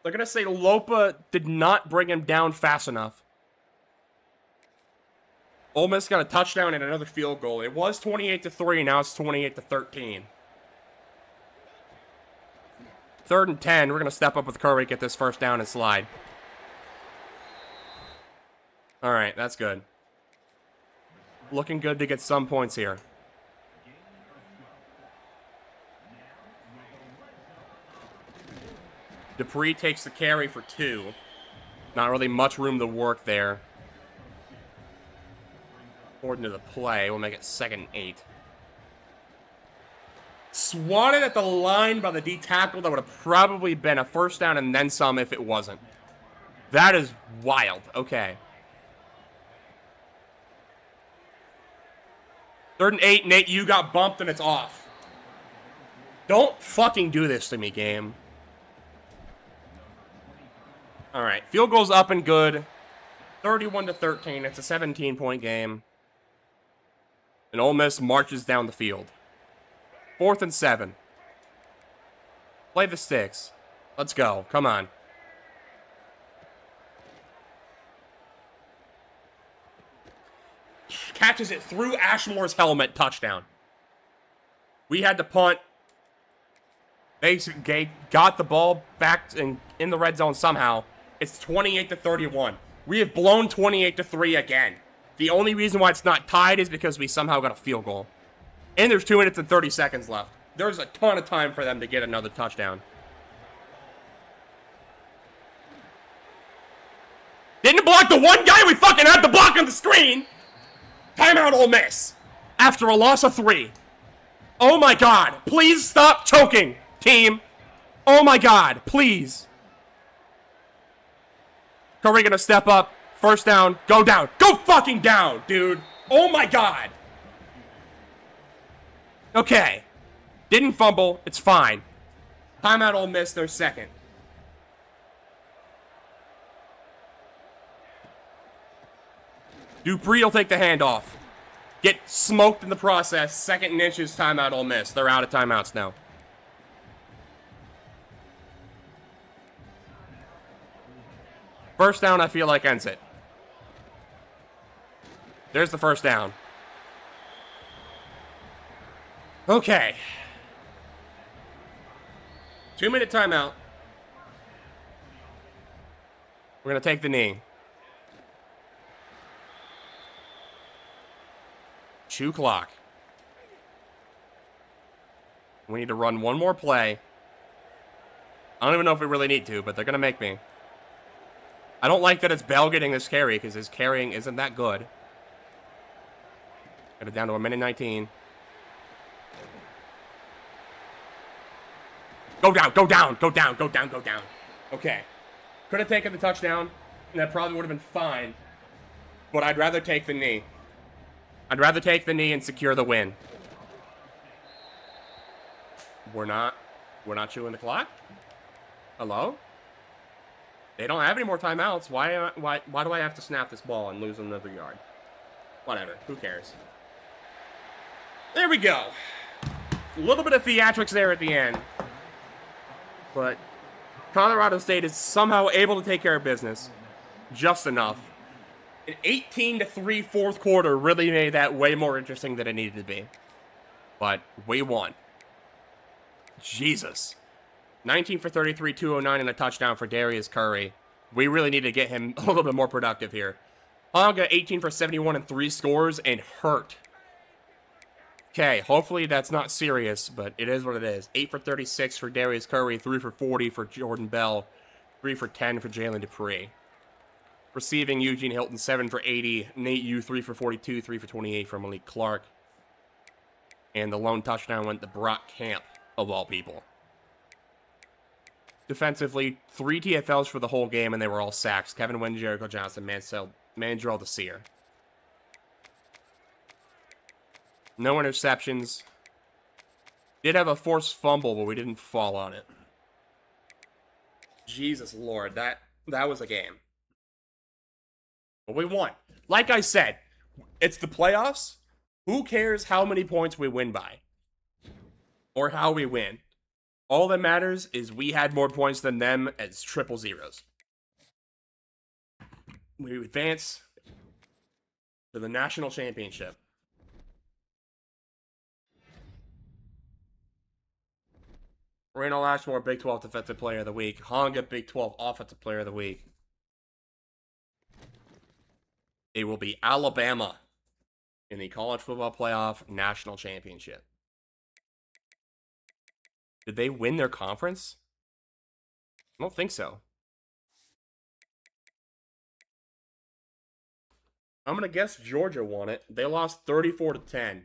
They're going to say Lopa did not bring him down fast enough. Ole Miss got a touchdown and another field goal. It was 28-3, now it's 28-13. 3rd and 10, we're going to step up with Curry, get this 1st down and slide. All right, that's good. Looking good to get some points here. Dupree takes the carry for 2. Not really much room to work there. According to the play, we'll make it 2nd and 8. Swatted at the line by the D tackle. That would have probably been a 1st down and then some if it wasn't. That is wild. Okay. 3rd and 8, Nate, you got bumped and it's off. Don't fucking do this to me, game. All right, field goal's up and good. 31-13, it's a 17-point game. And Ole Miss marches down the field. 4th and 7. Play the sticks. Let's go, come on. Catches it through Ashmore's helmet, touchdown. We had to punt. They got the ball back in the red zone somehow. It's 28-31. We have blown 28-3 again. The only reason why it's not tied is because we somehow got a field goal. And there's 2 minutes and 30 seconds left. There's a ton of time for them to get another touchdown. Didn't block the one guy we fucking had to block on the screen. Timeout, Ole Miss. After a loss of 3. Oh my God. Please stop choking, team. Oh my God. Please. Curry gonna step up. 1st down. Go down. Go fucking down, dude. Oh my God. Okay. Didn't fumble. It's fine. Timeout, Ole Miss. Their 2nd. Dupree will take the handoff. Get smoked in the process. 2nd and inches. Timeout, Ole Miss. They're out of timeouts now. First down, I feel like, ends it. There's the 1st down. Okay. 2-minute timeout. We're going to take the knee. 2 clock. We need to run one more play. I don't even know if we really need to, but they're going to make me. I don't like that it's Bell getting this carry because his carrying isn't that good. Got it down to 1:19. Go down, go down, go down, go down, go down. Okay. Could have taken the touchdown, and that probably would have been fine. But I'd rather take the knee. I'd rather take the knee and secure the win. We're not chewing the clock? Hello? They don't have any more timeouts. Why do I have to snap this ball and lose another yard? Whatever. Who cares? There we go. A little bit of theatrics there at the end. But Colorado State is somehow able to take care of business. Just enough. An 18-3 fourth quarter really made that way more interesting than it needed to be. But we won. Jesus. 19 for 33, 209, and a touchdown for Darius Curry. We really need to get him a little bit more productive here. Honga, 18 for 71 and 3 scores, and hurt. Okay, hopefully that's not serious, but it is what it is. 8 for 36 for Darius Curry, 3 for 40 for Jordan Bell, 3 for 10 for Jalen Dupree. Receiving, Eugene Hilton, 7 for 80. Nate Yu, 3 for 42, 3 for 28 from Malik Clark. And the lone touchdown went to Brock Camp, of all people. Defensively, 3 TFLs for the whole game, and they were all sacks. Kevin Wynn, Jericho Johnson, Mandrell Desir. No interceptions. Did have a forced fumble, but we didn't fall on it. Jesus Lord, that was a game. But we won. Like I said, it's the playoffs. Who cares how many points we win by? Or how we win? All that matters is we had more points than them as triple zeros. We advance to the national championship. Randall Ashmore, Big 12 Defensive Player of the Week. Honga, Big 12 Offensive Player of the Week. It will be Alabama in the College Football Playoff National Championship. Did they win their conference? I don't think so. I'm going to guess Georgia won it. They lost 34-10.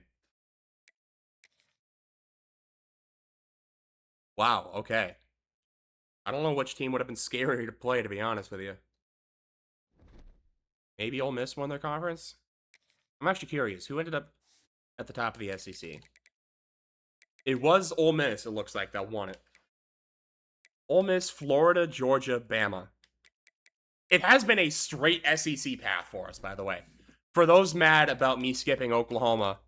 Wow, okay. I don't know which team would have been scarier to play, to be honest with you. Maybe Ole Miss won their conference? I'm actually curious. Who ended up at the top of the SEC? It was Ole Miss, it looks like, that won it. Ole Miss, Florida, Georgia, Bama. It has been a straight SEC path for us, by the way. For those mad about me skipping Oklahoma,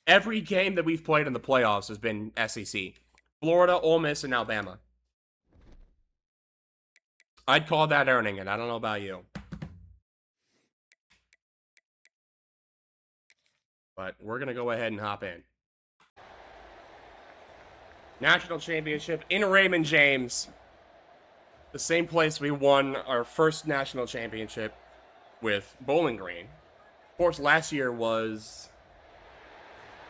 every game that we've played in the playoffs has been SEC. Florida, Ole Miss, and Alabama. I'd call that earning it. I don't know about you. But we're going to go ahead and hop in. National Championship in Raymond James. The same place we won our first national championship with Bowling Green. Of course, last year was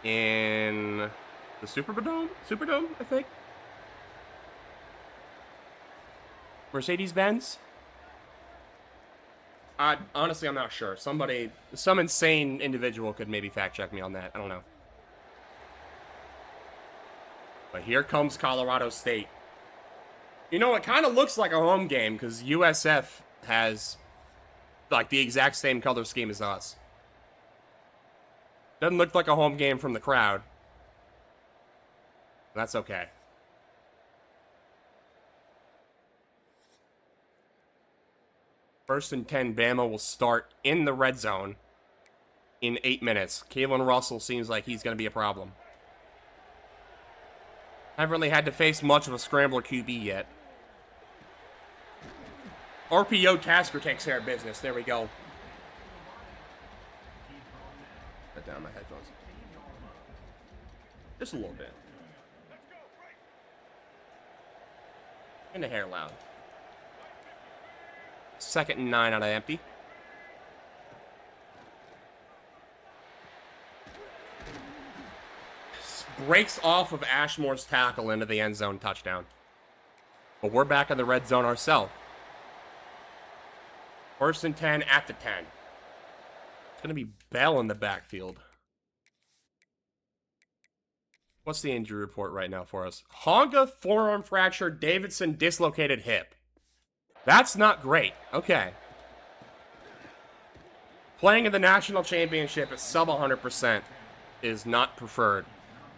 in the Superdome, I think. Mercedes-Benz? Honestly, I'm not sure. Some insane individual could maybe fact check me on that. I don't know. But here comes Colorado State. You know, it kind of looks like a home game because USF has like the exact same color scheme as us. Doesn't look like a home game from the crowd. That's okay. First and 10, Bama will start in the red zone in 8 minutes. Kalen Russell seems like he's going to be a problem. Haven't really had to face much of a scrambler QB yet. RPO Tasker takes care of business. There we go. Put down my headphones. Just a little bit. And the hair loud. 2nd and 9 out of empty. Breaks off of Ashmore's tackle into the end zone touchdown. But we're back in the red zone ourselves. 1st and 10 at the 10. It's going to be Bell in the backfield. What's the injury report right now for us? Honga, forearm fracture. Davidson, dislocated hip. That's not great. Okay. Playing in the national championship at sub 100% is not preferred.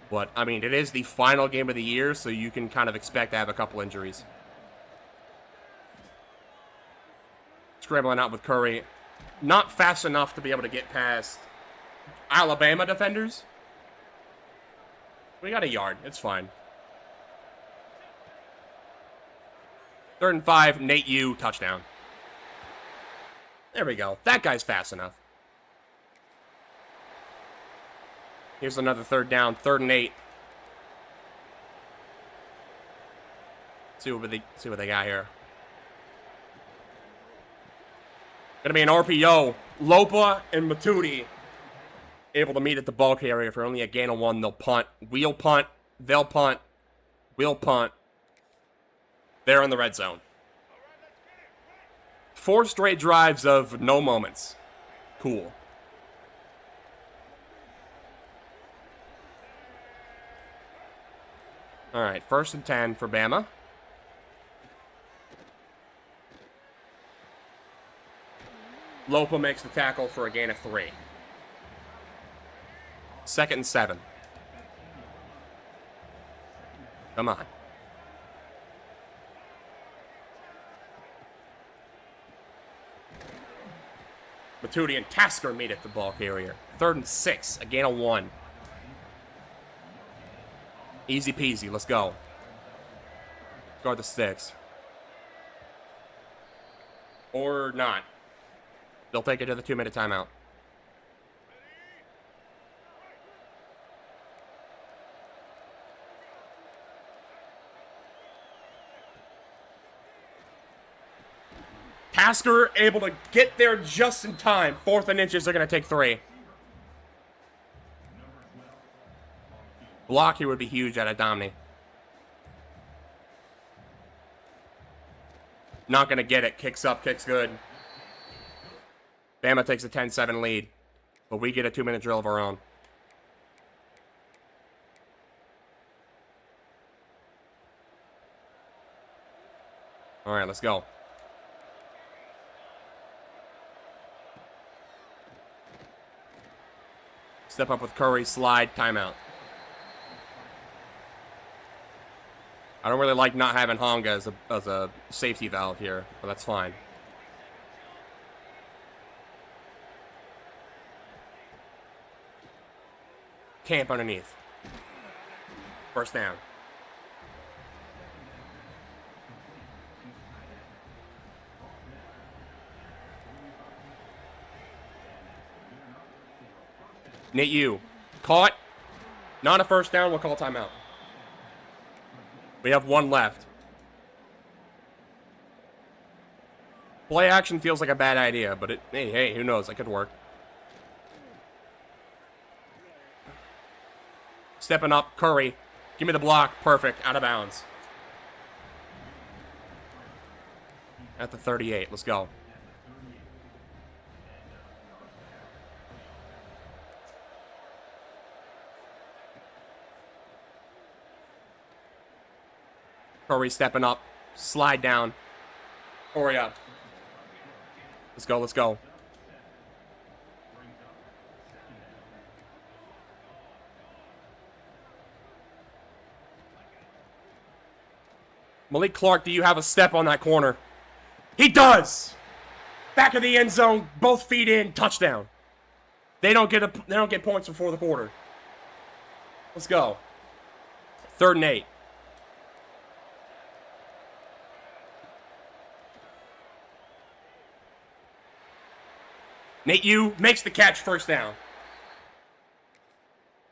But, I mean, it is the final game of the year, so you can kind of expect to have a couple injuries. Scrambling out with Curry. Not fast enough to be able to get past Alabama defenders. We got a yard. It's fine. 3rd and 5. Nate Yu, touchdown. There we go. That guy's fast enough. Here's another 3rd down. 3rd and 8. See what they got here. Gonna be an RPO. Lopa and Matuti able to meet at the ball carrier for only a gain of 1. They'll punt. Wheel punt. They'll punt. Wheel punt. They're in the red zone. 4 straight drives of no moments. Cool. All right, 1st and 10 for Bama. Lopa makes the tackle for a gain of 3. 2nd and 7. Come on. Matuti and Tasker meet at the ball carrier. 3rd and 6, a gain of 1. Easy peasy, let's go. Guard the sticks. Or not. They'll take it to the 2-minute timeout. Tasker able to get there just in time. 4th and inches, they're going to take 3. Block here would be huge out of Domney. Not going to get it. Kicks up, kicks good. Bama takes a 10-7 lead. But we get a 2-minute drill of our own. All right, let's go. Step up with Curry, slide, timeout. I don't really like not having Honga as a safety valve here, but that's fine. Camp underneath. 1st down. Nate Yu. Caught. Not a 1st down. We'll call timeout. We have 1 left. Play action feels like a bad idea, but hey, who knows? That could work. Stepping up, Curry. Give me the block. Perfect. Out of bounds. At the 38. Let's go. Curry stepping up. Slide down. Hurry up. Let's go, let's go. Malik Clark, do you have a step on that corner? He does! Back of the end zone, both feet in, touchdown. They don't get points before the quarter. Let's go. 3rd and 8. Nate Yu makes the catch, 1st down.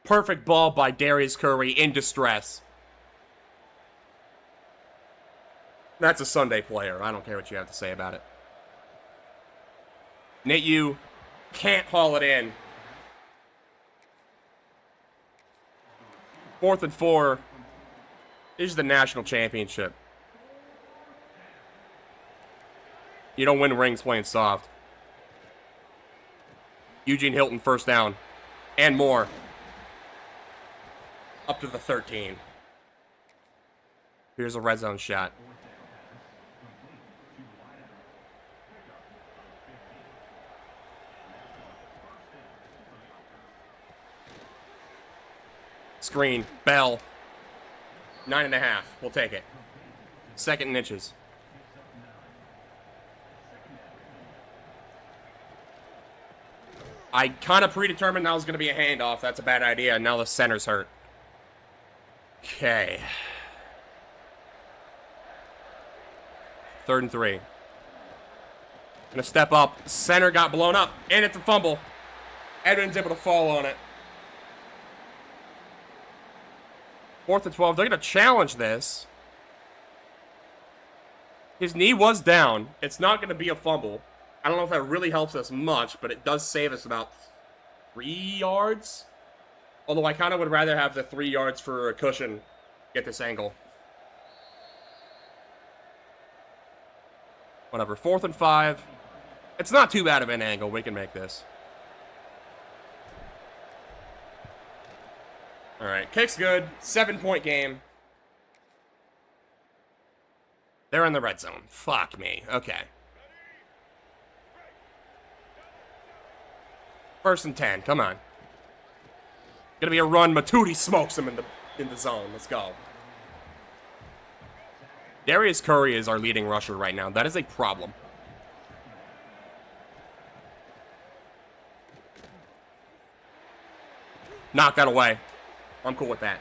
Perfect ball by Darius Curry in distress. That's a Sunday player. I don't care what you have to say about it. Nate Yu can't haul it in. 4th and 4. This is the national championship. You don't win rings playing soft. Eugene Hilton, 1st down. And more. Up to the 13. Here's a red zone shot. Screen. Bell. 9.5. We'll take it. 2nd and inches. I kind of predetermined that was going to be a handoff. That's a bad idea. Now the center's hurt. Okay. 3rd and 3. Gonna step up. Center got blown up. And it's a fumble. Edmonds able to fall on it. 4th and 12. They're gonna challenge this. His knee was down. It's not gonna be a fumble. I don't know if that really helps us much, but it does save us about 3 yards. Although I kind of would rather have the 3 yards for a cushion get this angle. Whatever. 4th and 5. It's not too bad of an angle. We can make this. All right. Kick's good. 7-point game. They're in the red zone. Fuck me. Okay. 1st and 10. Come on. Gonna be a run. Matudi smokes him in the zone. Let's go. Darius Curry is our leading rusher right now. That is a problem. Knock that away. I'm cool with that.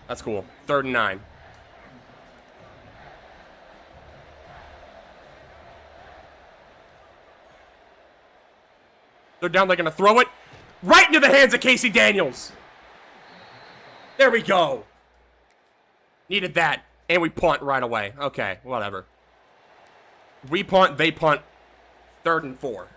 That's cool. 3rd and 9. They're down. They're going to throw it right into the hands of Casey Daniels. There we go. Needed that. And we punt right away. Okay, whatever. We punt, they punt. 3rd and 4.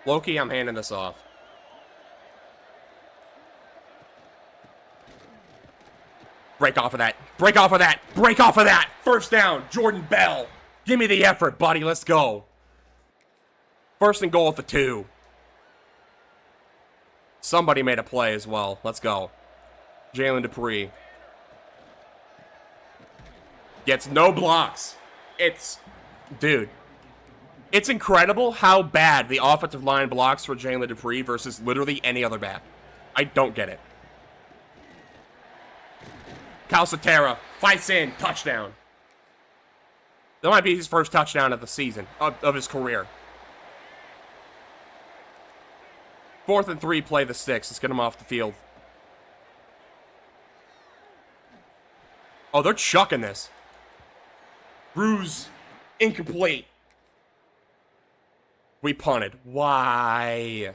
Loki, I'm handing this off. Break off of that. Break off of that. Break off of that. 1st down. Jordan Bell. Give me the effort, buddy. Let's go. 1st and goal at the 2. Somebody made a play as well. Let's go. Jalen Dupree. Gets no blocks. Dude. It's incredible how bad the offensive line blocks for Jalen Dupree versus literally any other back. I don't get it. Calcaterra fights in. Touchdown. That might be his first touchdown of the season, of his career. 4th and 3, play the 6. Let's get him off the field. Oh, they're chucking this. Bruise. Incomplete. We punted. Why?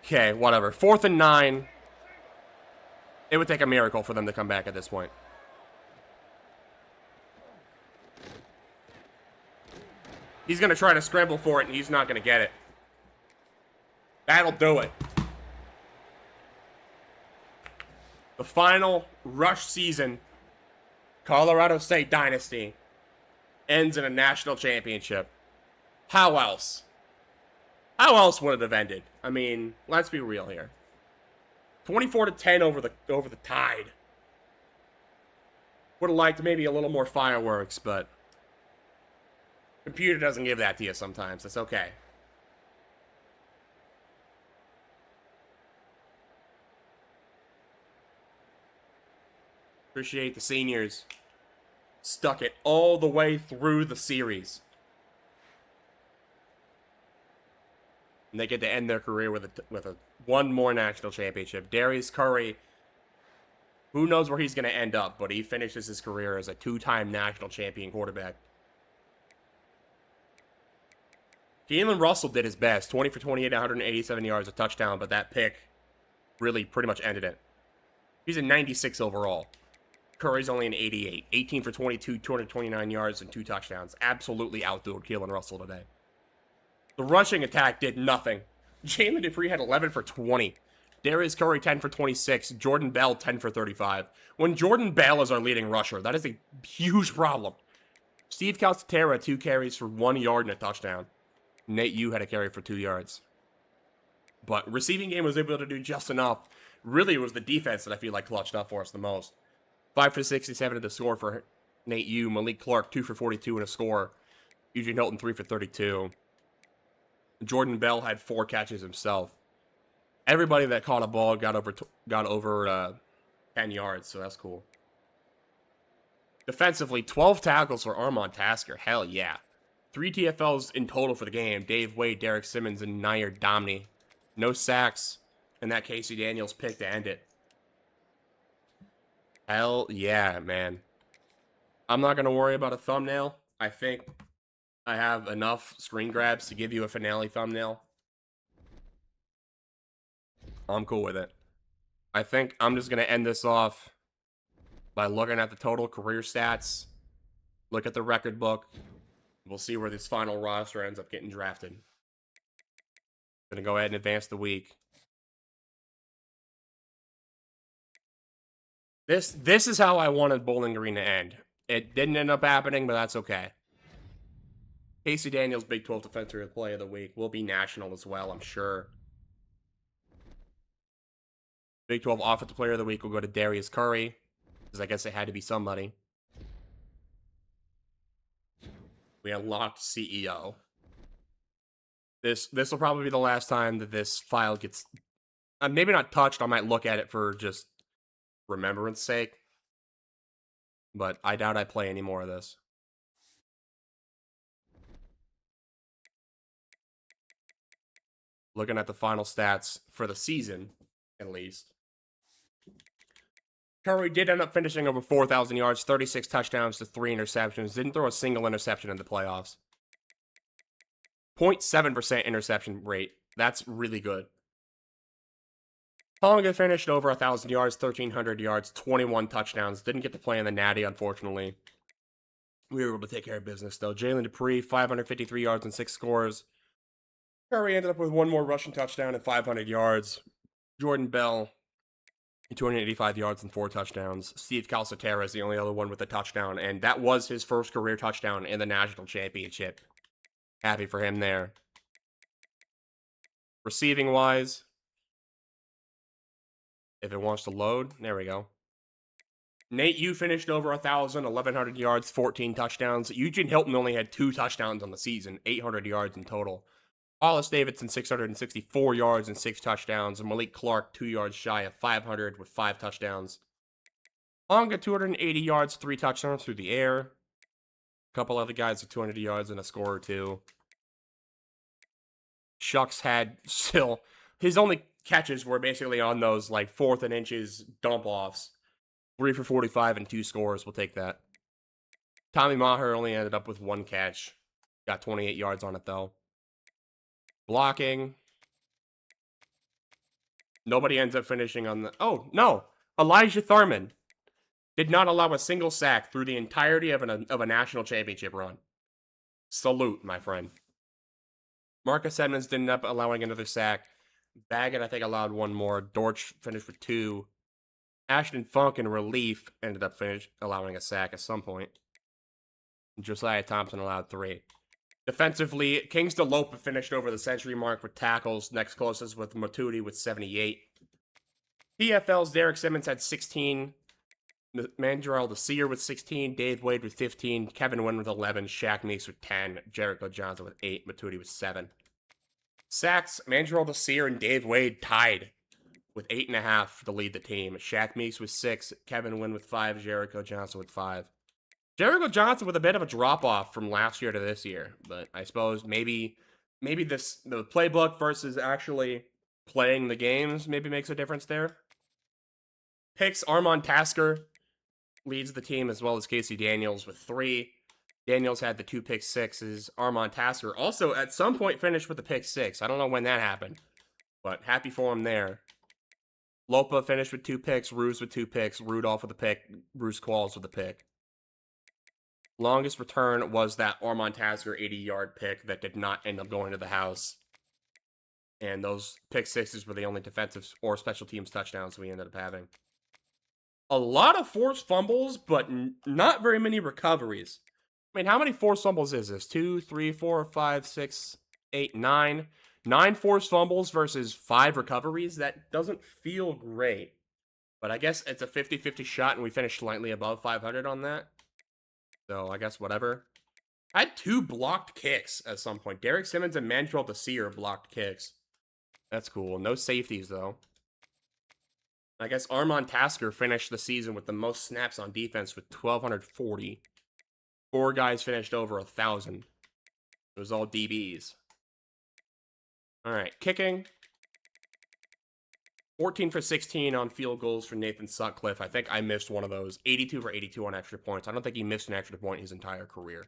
Okay, whatever. 4th and 9. It would take a miracle for them to come back at this point. He's going to try to scramble for it, and he's not going to get it. That'll do it. The final rush season, Colorado State Dynasty, ends in a national championship. How else? How else would it have ended? I mean, let's be real here. 24-10 over the Tide. Would have liked maybe a little more fireworks, but computer doesn't give that to you sometimes. That's okay. Appreciate the seniors. Stuck it all the way through the series. And they get to end their career with one more national championship. Darius Curry, who knows where he's going to end up, but he finishes his career as a 2-time national champion quarterback. Jalen Russell did his best. 20 for 28, 187 yards, a touchdown, but that pick really pretty much ended it. He's a 96 overall. Curry's only an 88. 18 for 22, 229 yards, and 2 touchdowns. Absolutely outdoed Jalen Russell today. The rushing attack did nothing. Jalen Dupree had 11 for 20. Darius Curry, 10 for 26. Jordan Bell, 10 for 35. When Jordan Bell is our leading rusher, that is a huge problem. Steve Calcaterra, 2 carries for 1 yard and a touchdown. Nate Yu had a carry for 2 yards. But receiving game was able to do just enough. Really, it was the defense that I feel like clutched up for us the most. 5 for 67 to score for Nate Yu. Malik Clark, 2 for 42 and a score. Eugene Hilton, 3 for 32. Jordan Bell had 4 catches himself. Everybody that caught a ball got over 10 yards, so that's cool. Defensively, 12 tackles for Armand Tasker. Hell yeah. 3 TFLs in total for the game. Dave Wade, Derek Simmons, and Nair Domney. No sacks in that Casey Daniels pick to end it. Hell yeah, man. I'm not going to worry about a thumbnail. I think I have enough screen grabs to give you a finale thumbnail. I'm cool with it. I think I'm just going to end this off by looking at the total career stats, look at the record book. We'll see where this final roster ends up getting drafted. Going to go ahead and advance the week. This is how I wanted Bowling Green to end. It didn't end up happening, but that's okay. Casey Daniels, Big 12 Defensive Player of the Week, will be national as well, I'm sure. Big 12 Offensive Player of the Week will go to Darius Curry, because I guess it had to be somebody. We unlocked CEO. This will probably be the last time that this file gets, maybe not touched. I might look at it for just remembrance sake, but I doubt I play any more of this. Looking at the final stats for the season, at least. Curry did end up finishing over 4,000 yards, 36 touchdowns to 3 interceptions. Didn't throw a single interception in the playoffs. 0.7% interception rate. That's really good. Tonga finished over 1,000 yards, 1,300 yards, 21 touchdowns. Didn't get to play in the Natty, unfortunately. We were able to take care of business, though. Jalen Dupree, 553 yards and 6 scores. Curry ended up with 1 more rushing touchdown and 500 yards. Jordan Bell, 285 yards and 4 touchdowns. Steve Calcaterra is the only other one with a touchdown, and that was his first career touchdown in the national championship. Happy for him there. Receiving-wise, if it wants to load, there we go. Nate, you finished over 1,000, 1,100 yards, 14 touchdowns. Eugene Hilton only had 2 touchdowns on the season, 800 yards in total. Hollis Davidson, 664 yards and 6 touchdowns. And Malik Clark, 2 yards shy of 500 with 5 touchdowns. Tonga, 280 yards, 3 touchdowns through the air. A couple other guys with 200 yards and a score or 2. Shucks had still, his only catches were basically on those like 4th and inches dump-offs. 3 for 45 and 2 scores. We'll take that. Tommy Maher only ended up with 1 catch. Got 28 yards on it, though. Blocking. Nobody ends up finishing on the... Oh, no. Elijah Thurman did not allow a single sack through the entirety of a national championship run. Salute, my friend. Marcus Edmonds didn't end up allowing another sack. Baggett, I think, allowed 1 more. Dortch finished with 2. Ashton Funk in relief ended up allowing a sack at some point. Josiah Thompson allowed 3. Defensively, Kings DeLopa finished over the century mark with tackles. Next closest with Matuidi with 78. PFL's Derek Simmons had 16. Mandrell Desir with 16. Dave Wade with 15. Kevin Wynn with 11. Shaq Meeks with 10. Jericho Johnson with 8. Matuidi with 7. Sacks, Mandrell Desir and Dave Wade tied with 8.5 to lead the team. Shaq Meeks with 6. Kevin Wynn with 5. Jericho Johnson with 5. Jericho Johnson with a bit of a drop-off from last year to this year, but I suppose maybe the playbook versus actually playing the games maybe makes a difference there. Picks, Armand Tasker leads the team as well as Casey Daniels with 3. Daniels had the 2 pick sixes. Armand Tasker also at some point finished with the pick 6. I don't know when that happened, but happy for him there. Lopa finished with 2 picks. Ruse with 2 picks. Rudolph with a pick. Bruce Qualls with a pick. Longest return was that Armand Tasker 80-yard pick that did not end up going to the house. And those pick sixes were the only defensive or special teams touchdowns we ended up having. A lot of forced fumbles, but not very many recoveries. I mean, how many forced fumbles is this? 2, 3, 4, 5, 6, 8, 9. 9 forced fumbles versus 5 recoveries. That doesn't feel great. But I guess it's a 50-50 shot, and we finished slightly above 500 on that. So, I guess whatever. I had 2 blocked kicks at some point. Derek Simmons and Mandrell Desir blocked kicks. That's cool. No safeties, though. I guess Armand Tasker finished the season with the most snaps on defense with 1,240. 4 guys finished over 1,000. It was all DBs. All right, kicking. 14 for 16 on field goals for Nathan Sutcliffe. I think I missed one of those. 82 for 82 on extra points. I don't think he missed an extra point his entire career.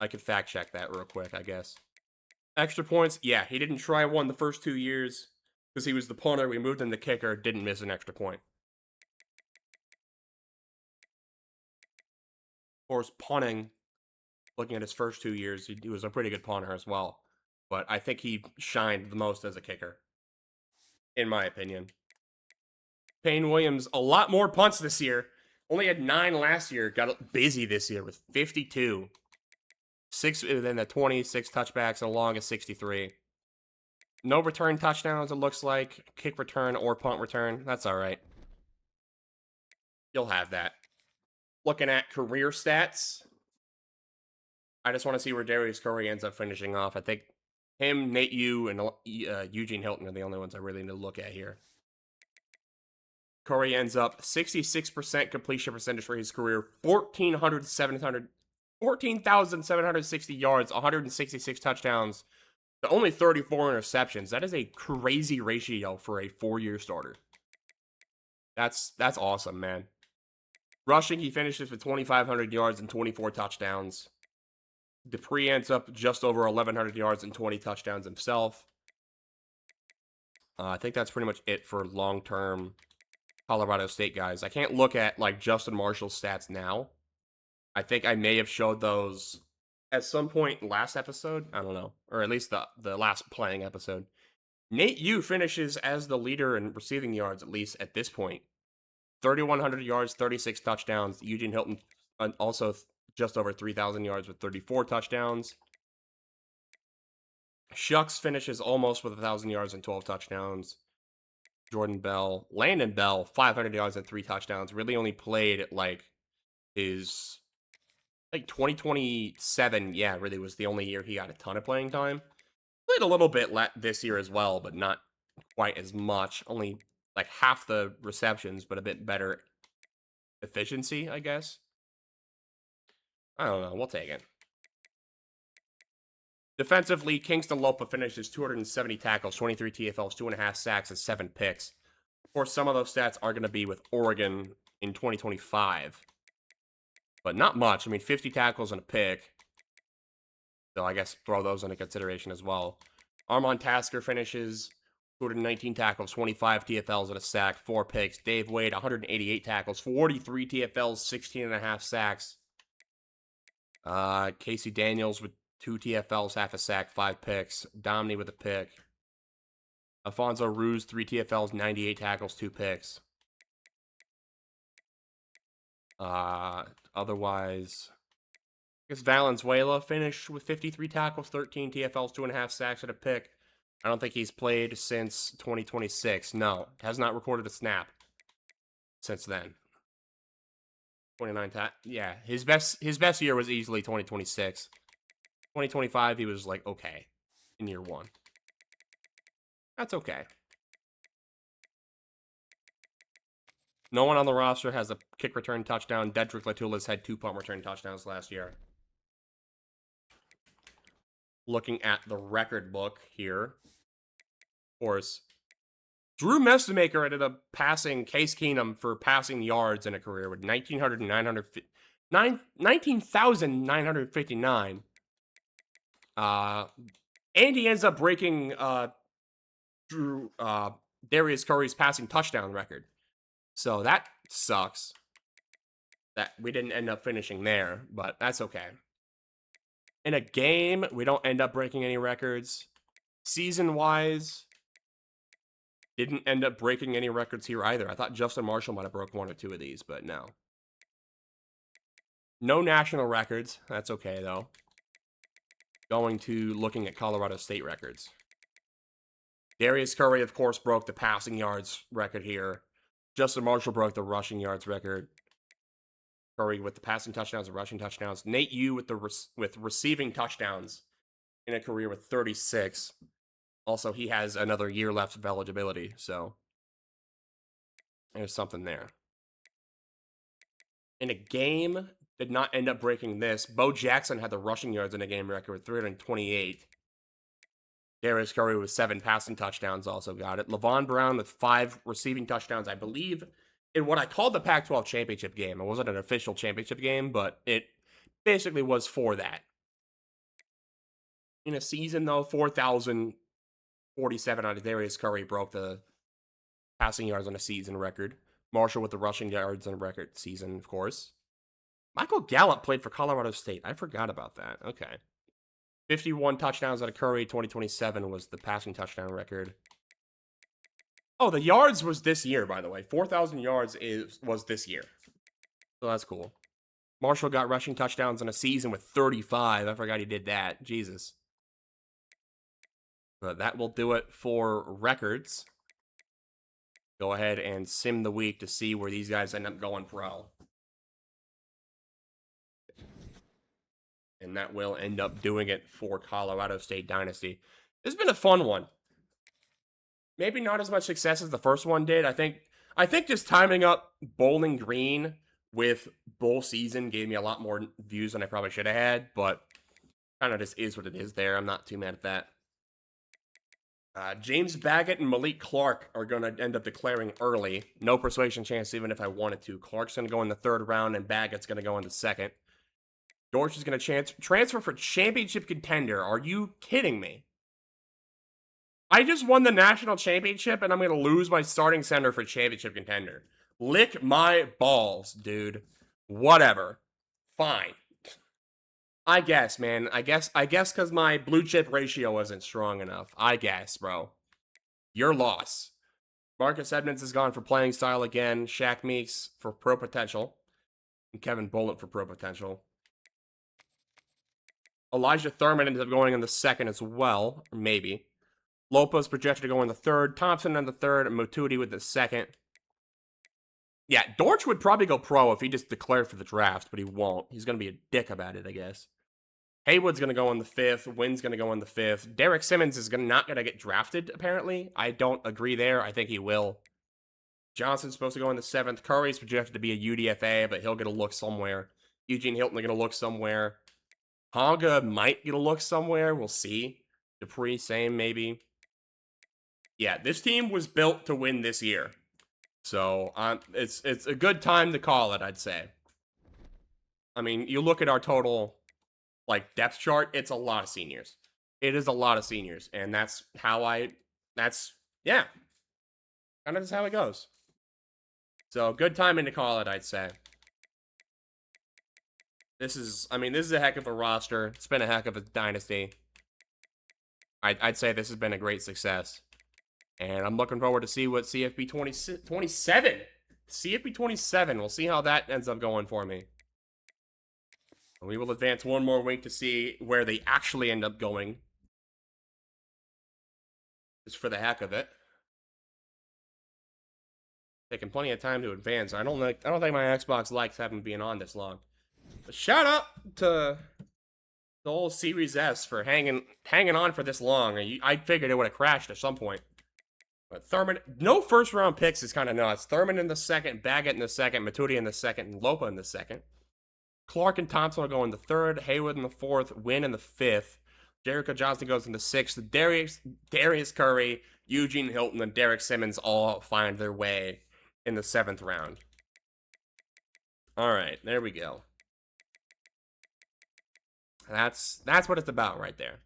I could fact check that real quick, I guess. Extra points, yeah, he didn't try one the first 2 years because he was the punter. We moved him to kicker, didn't miss an extra point. Of course, punting, looking at his first 2 years, he was a pretty good punter as well. But I think he shined the most as a kicker, in my opinion. Payne Williams, a lot more punts this year. Only had 9 last year. Got busy this year with 52. 6, then the 26 touchbacks and a long of 63. No return touchdowns, it looks like. Kick return or punt return. That's all right. You'll have that. Looking at career stats, I just want to see where Darius Curry ends up finishing off. I think him, Nate Yu, and Eugene Hilton are the only ones I really need to look at here. Curry ends up 66% completion percentage for his career, 14,760 yards, 166 touchdowns, to only 34 interceptions. That is a crazy ratio for a 4-year starter. That's awesome, man. Rushing, he finishes with 2,500 yards and 24 touchdowns. Dupree ends up just over 1,100 yards and 20 touchdowns himself. I think that's pretty much it for long-term Colorado State guys. I can't look at like Justin Marshall's stats now. I think I may have showed those at some point last episode. I don't know. Or at least the last playing episode. Nate Yu finishes as the leader in receiving yards, at least at this point. 3,100 yards, 36 touchdowns. Eugene Hilton also just over 3,000 yards with 34 touchdowns. Shucks finishes almost with 1,000 yards and 12 touchdowns. Landon Bell, 500 yards and 3 touchdowns. Really only played like his 2027. Yeah, really was the only year he got a ton of playing time. Played a little bit this year as well, but not quite as much. Only like half the receptions, but a bit better efficiency, I guess. I don't know. We'll take it. Defensively, Kingston Lopa finishes 270 tackles, 23 TFLs, 2.5 sacks, and 7 picks. Of course, some of those stats are going to be with Oregon in 2025. But not much. I mean, 50 tackles and a pick. So I guess throw those into consideration as well. Armon Tasker finishes 219 tackles, 25 TFLs and a sack, 4 picks. Dave Wade, 188 tackles, 43 TFLs, 16.5 sacks. Casey Daniels with 2 TFLs, half a sack, 5 picks. Domney with a pick. Alfonso Ruse, 3 TFLs, 98 tackles, 2 picks. Otherwise, I guess Valenzuela finished with 53 tackles, 13 TFLs, 2.5 sacks, and a pick. I don't think he's played since 2026. No, has not recorded a snap since then. 29 yeah, his best year was easily 2026. 2025, he was like okay in year 1. That's okay. No one on the roster has a kick return touchdown. Dedrick Latulis had 2 punt return touchdowns last year. Looking at the record book here, of course, Drew Messemaker ended up passing Case Keenum for passing yards in a career with 19,959. And he ends up breaking Darius Curry's passing touchdown record. So that sucks that we didn't end up finishing there, but that's okay. In a game, we don't end up breaking any records. Season-wise, didn't end up breaking any records here either. I thought Justin Marshall might have broke 1 or 2 of these, but no. No national records. That's okay, though. Going to looking at Colorado State records. Darius Curry, of course, broke the passing yards record here. Justin Marshall broke the rushing yards record. Curry with the passing touchdowns and rushing touchdowns. Nate Yu with receiving touchdowns in a career with 36. Also, he has another year left of eligibility, so there's something there. In a game, did not end up breaking this. Bo Jackson had the rushing yards in the game record with 328. Darius Curry with 7 passing touchdowns also got it. Levon Brown with 5 receiving touchdowns, I believe, in what I called the Pac-12 championship game. It wasn't an official championship game, but it basically was for that. In a season, though, 4,047 out of Darius Curry broke the passing yards on a season record. Marshall with the rushing yards on a record season, of course. Michael Gallup played for Colorado State. I forgot about that. Okay. 51 touchdowns out of Curry. 2027 was the passing touchdown record. Oh, the yards was this year, by the way. 4,000 yards was this year. So that's cool. Marshall got rushing touchdowns in a season with 35. I forgot he did that. Jesus. But that will do it for records. Go ahead and sim the week to see where these guys end up going pro. And that will end up doing it for Colorado State Dynasty. This has been a fun one. Maybe not as much success as the first one did. I think just timing up Bowling Green with bowl season gave me a lot more views than I probably should have had, but kind of just is what it is there. I'm not too mad at that. James Baggett and Malik Clark are going to end up declaring early. No persuasion chance even if I wanted to. Clark's going to go in the 3rd round, and Baggett's going to go in the 2nd. Dortch is going to transfer for championship contender. Are you kidding me? I just won the national championship, and I'm going to lose my starting center for championship contender. Lick my balls, dude. Whatever. Fine. I guess, man. I guess because my blue chip ratio wasn't strong enough. I guess, bro. Your loss. Marcus Edmonds has gone for playing style again. Shaq Meeks for pro potential. And Kevin Bullitt for pro potential. Elijah Thurman ends up going in the 2nd as well. Or maybe. Lopez projected to go in the 3rd. Thompson in the 3rd. And Motuti with the 2nd. Yeah, Dortch would probably go pro if he just declared for the draft, but he won't. He's going to be a dick about it, I guess. Haywood's going to go in the 5th. Wynn's going to go in the 5th. Derek Simmons is not going to get drafted, apparently. I don't agree there. I think he will. Johnson's supposed to go in the 7th. Curry's projected to be a UDFA, but he'll get a look somewhere. Eugene Hilton will get a look somewhere. Honga might get a look somewhere. We'll see. Dupree, same, maybe. Yeah, this team was built to win this year. So, it's a good time to call it, I'd say. I mean, you look at our total, depth chart, it's a lot of seniors. It is a lot of seniors, and that's yeah. Kind of just how it goes. So, good timing to call it, I'd say. This is a heck of a roster. It's been a heck of a dynasty. I'd say this has been a great success. And I'm looking forward to see what CFB27. CFB27. We'll see how that ends up going for me. We will advance one more week to see where they actually end up going. Just for the heck of it. Taking plenty of time to advance. I don't think my Xbox likes having been on this long. But shout out to the whole Series S for hanging on for this long. I figured it would have crashed at some point. But Thurman, no first round picks is kind of nuts. Thurman in the 2nd, Baggett in the 2nd, Matuti in the 2nd, and Lopa in the 2nd. Clark and Thompson will go in the 3rd, Haywood in the 4th, Wynn in the 5th. Jericho Johnson goes in the 6th. Darius Curry, Eugene Hilton, and Derek Simmons all find their way in the 7th round. All right, there we go. That's what it's about right there.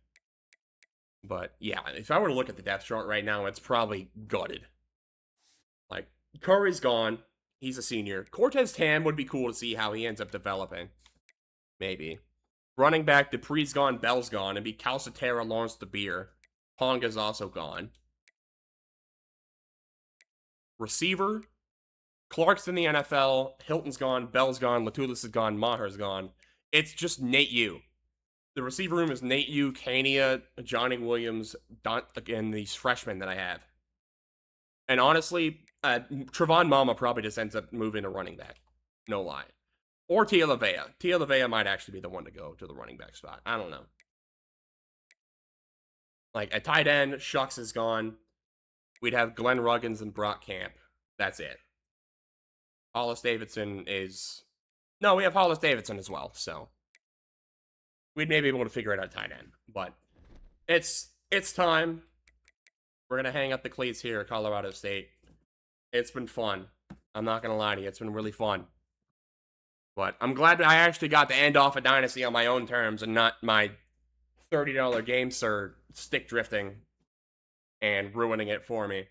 But yeah, if I were to look at the depth chart right now, it's probably gutted. Curry's gone. He's a senior. Cortez Tam would be cool to see how he ends up developing. Maybe. Running back, Dupree's gone, Bell's gone. It'd be Calcaterra, Lawrence DeBeer. Honga's also gone. Receiver, Clark's in the NFL. Hilton's gone, Bell's gone, Latulis is gone, Maher's gone. It's just Nate Yu. The receiver room is Nate Yu, Kania, Johnny Williams, and these freshmen that I have. And honestly, Trevon Mama probably just ends up moving to running back. No lie. Or Tia LaVea. Tia LaVea might actually be the one to go to the running back spot. I don't know. At tight end, Shucks is gone. We'd have Glenn Ruggins and Brock Camp. That's it. Hollis Davidson is No, we have Hollis Davidson as well, so we'd maybe be able to figure it out tight end. But it's time. We're gonna hang up the cleats here at Colorado State. It's been fun. I'm not gonna lie to you, it's been really fun. But I'm glad that I actually got to end off a Dynasty on my own terms and not my $30 game sir stick drifting and ruining it for me.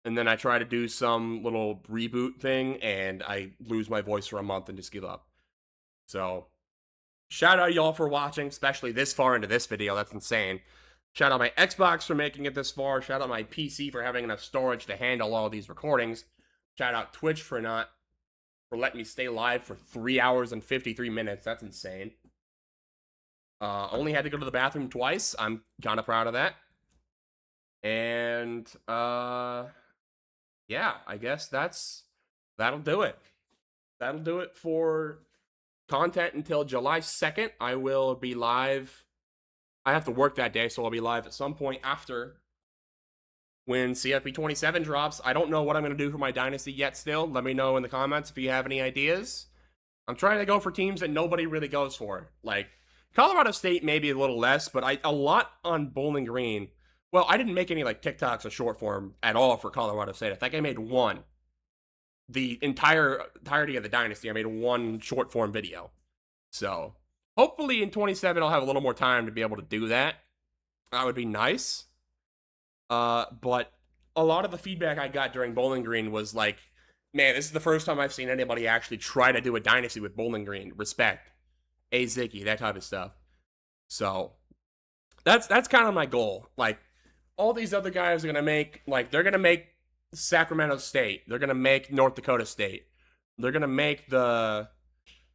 And then I try to do some little reboot thing and I lose my voice for a month and just give up. So, shout out y'all for watching, especially this far into this video. That's insane. Shout out my Xbox for making it this far. Shout out my PC for having enough storage to handle all these recordings. Shout out Twitch for letting me stay live for 3 hours and 53 minutes. That's insane. Only had to go to the bathroom twice. I'm kind of proud of that. And yeah, I guess that'll do it. That'll do it for content until July 2nd. I will be live. I have to work that day, so I'll be live at some point after when CFB27 drops. I don't know what I'm going to do for my Dynasty yet still. Let me know in the comments if you have any ideas. I'm trying to go for teams that nobody really goes for. Like, Colorado State maybe a little less, but a lot on Bowling Green. Well, I didn't make any, like, TikToks or short form at all for Colorado State. I think I made one. The entirety of the Dynasty, I made one short form video. So, hopefully in 27 I'll have a little more time to be able to do that. That would be nice. But a lot of the feedback I got during Bowling Green was like, man, this is the first time I've seen anybody actually try to do a Dynasty with Bowling Green. Respect. A Ziggy, that type of stuff. So, that's kind of my goal. Like, all these other guys are going to make, like, they're going to make Sacramento State. They're going to make North Dakota State. They're going to make the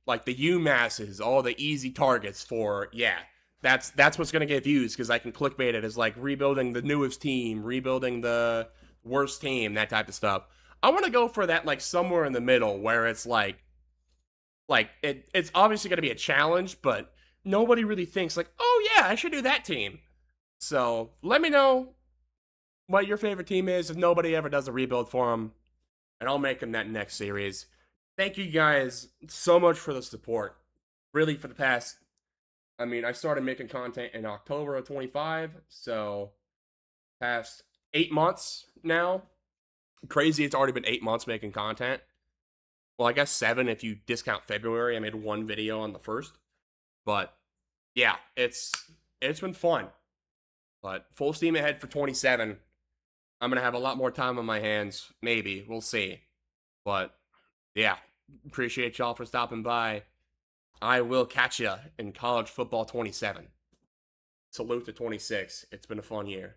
UMasses, all the easy targets for, yeah, that's what's going to get views because I can clickbait it as, like, rebuilding the newest team, rebuilding the worst team, that type of stuff. I want to go for that, like, somewhere in the middle where it's, like it's obviously going to be a challenge, but nobody really thinks, like, oh, yeah, I should do that team. So, let me know what your favorite team is if nobody ever does a rebuild for them, and I'll make them that next series. Thank you guys so much for the support. Really, for the past, I mean, I started making content in October of 25, so past 8 months now. Crazy, it's already been 8 months making content. Well, I guess 7 if you discount February. I made one video on the 1st. But, yeah, it's been fun. But full steam ahead for 27. I'm going to have a lot more time on my hands. Maybe. We'll see. But, yeah. Appreciate y'all for stopping by. I will catch ya in college football 27. Salute to 26. It's been a fun year.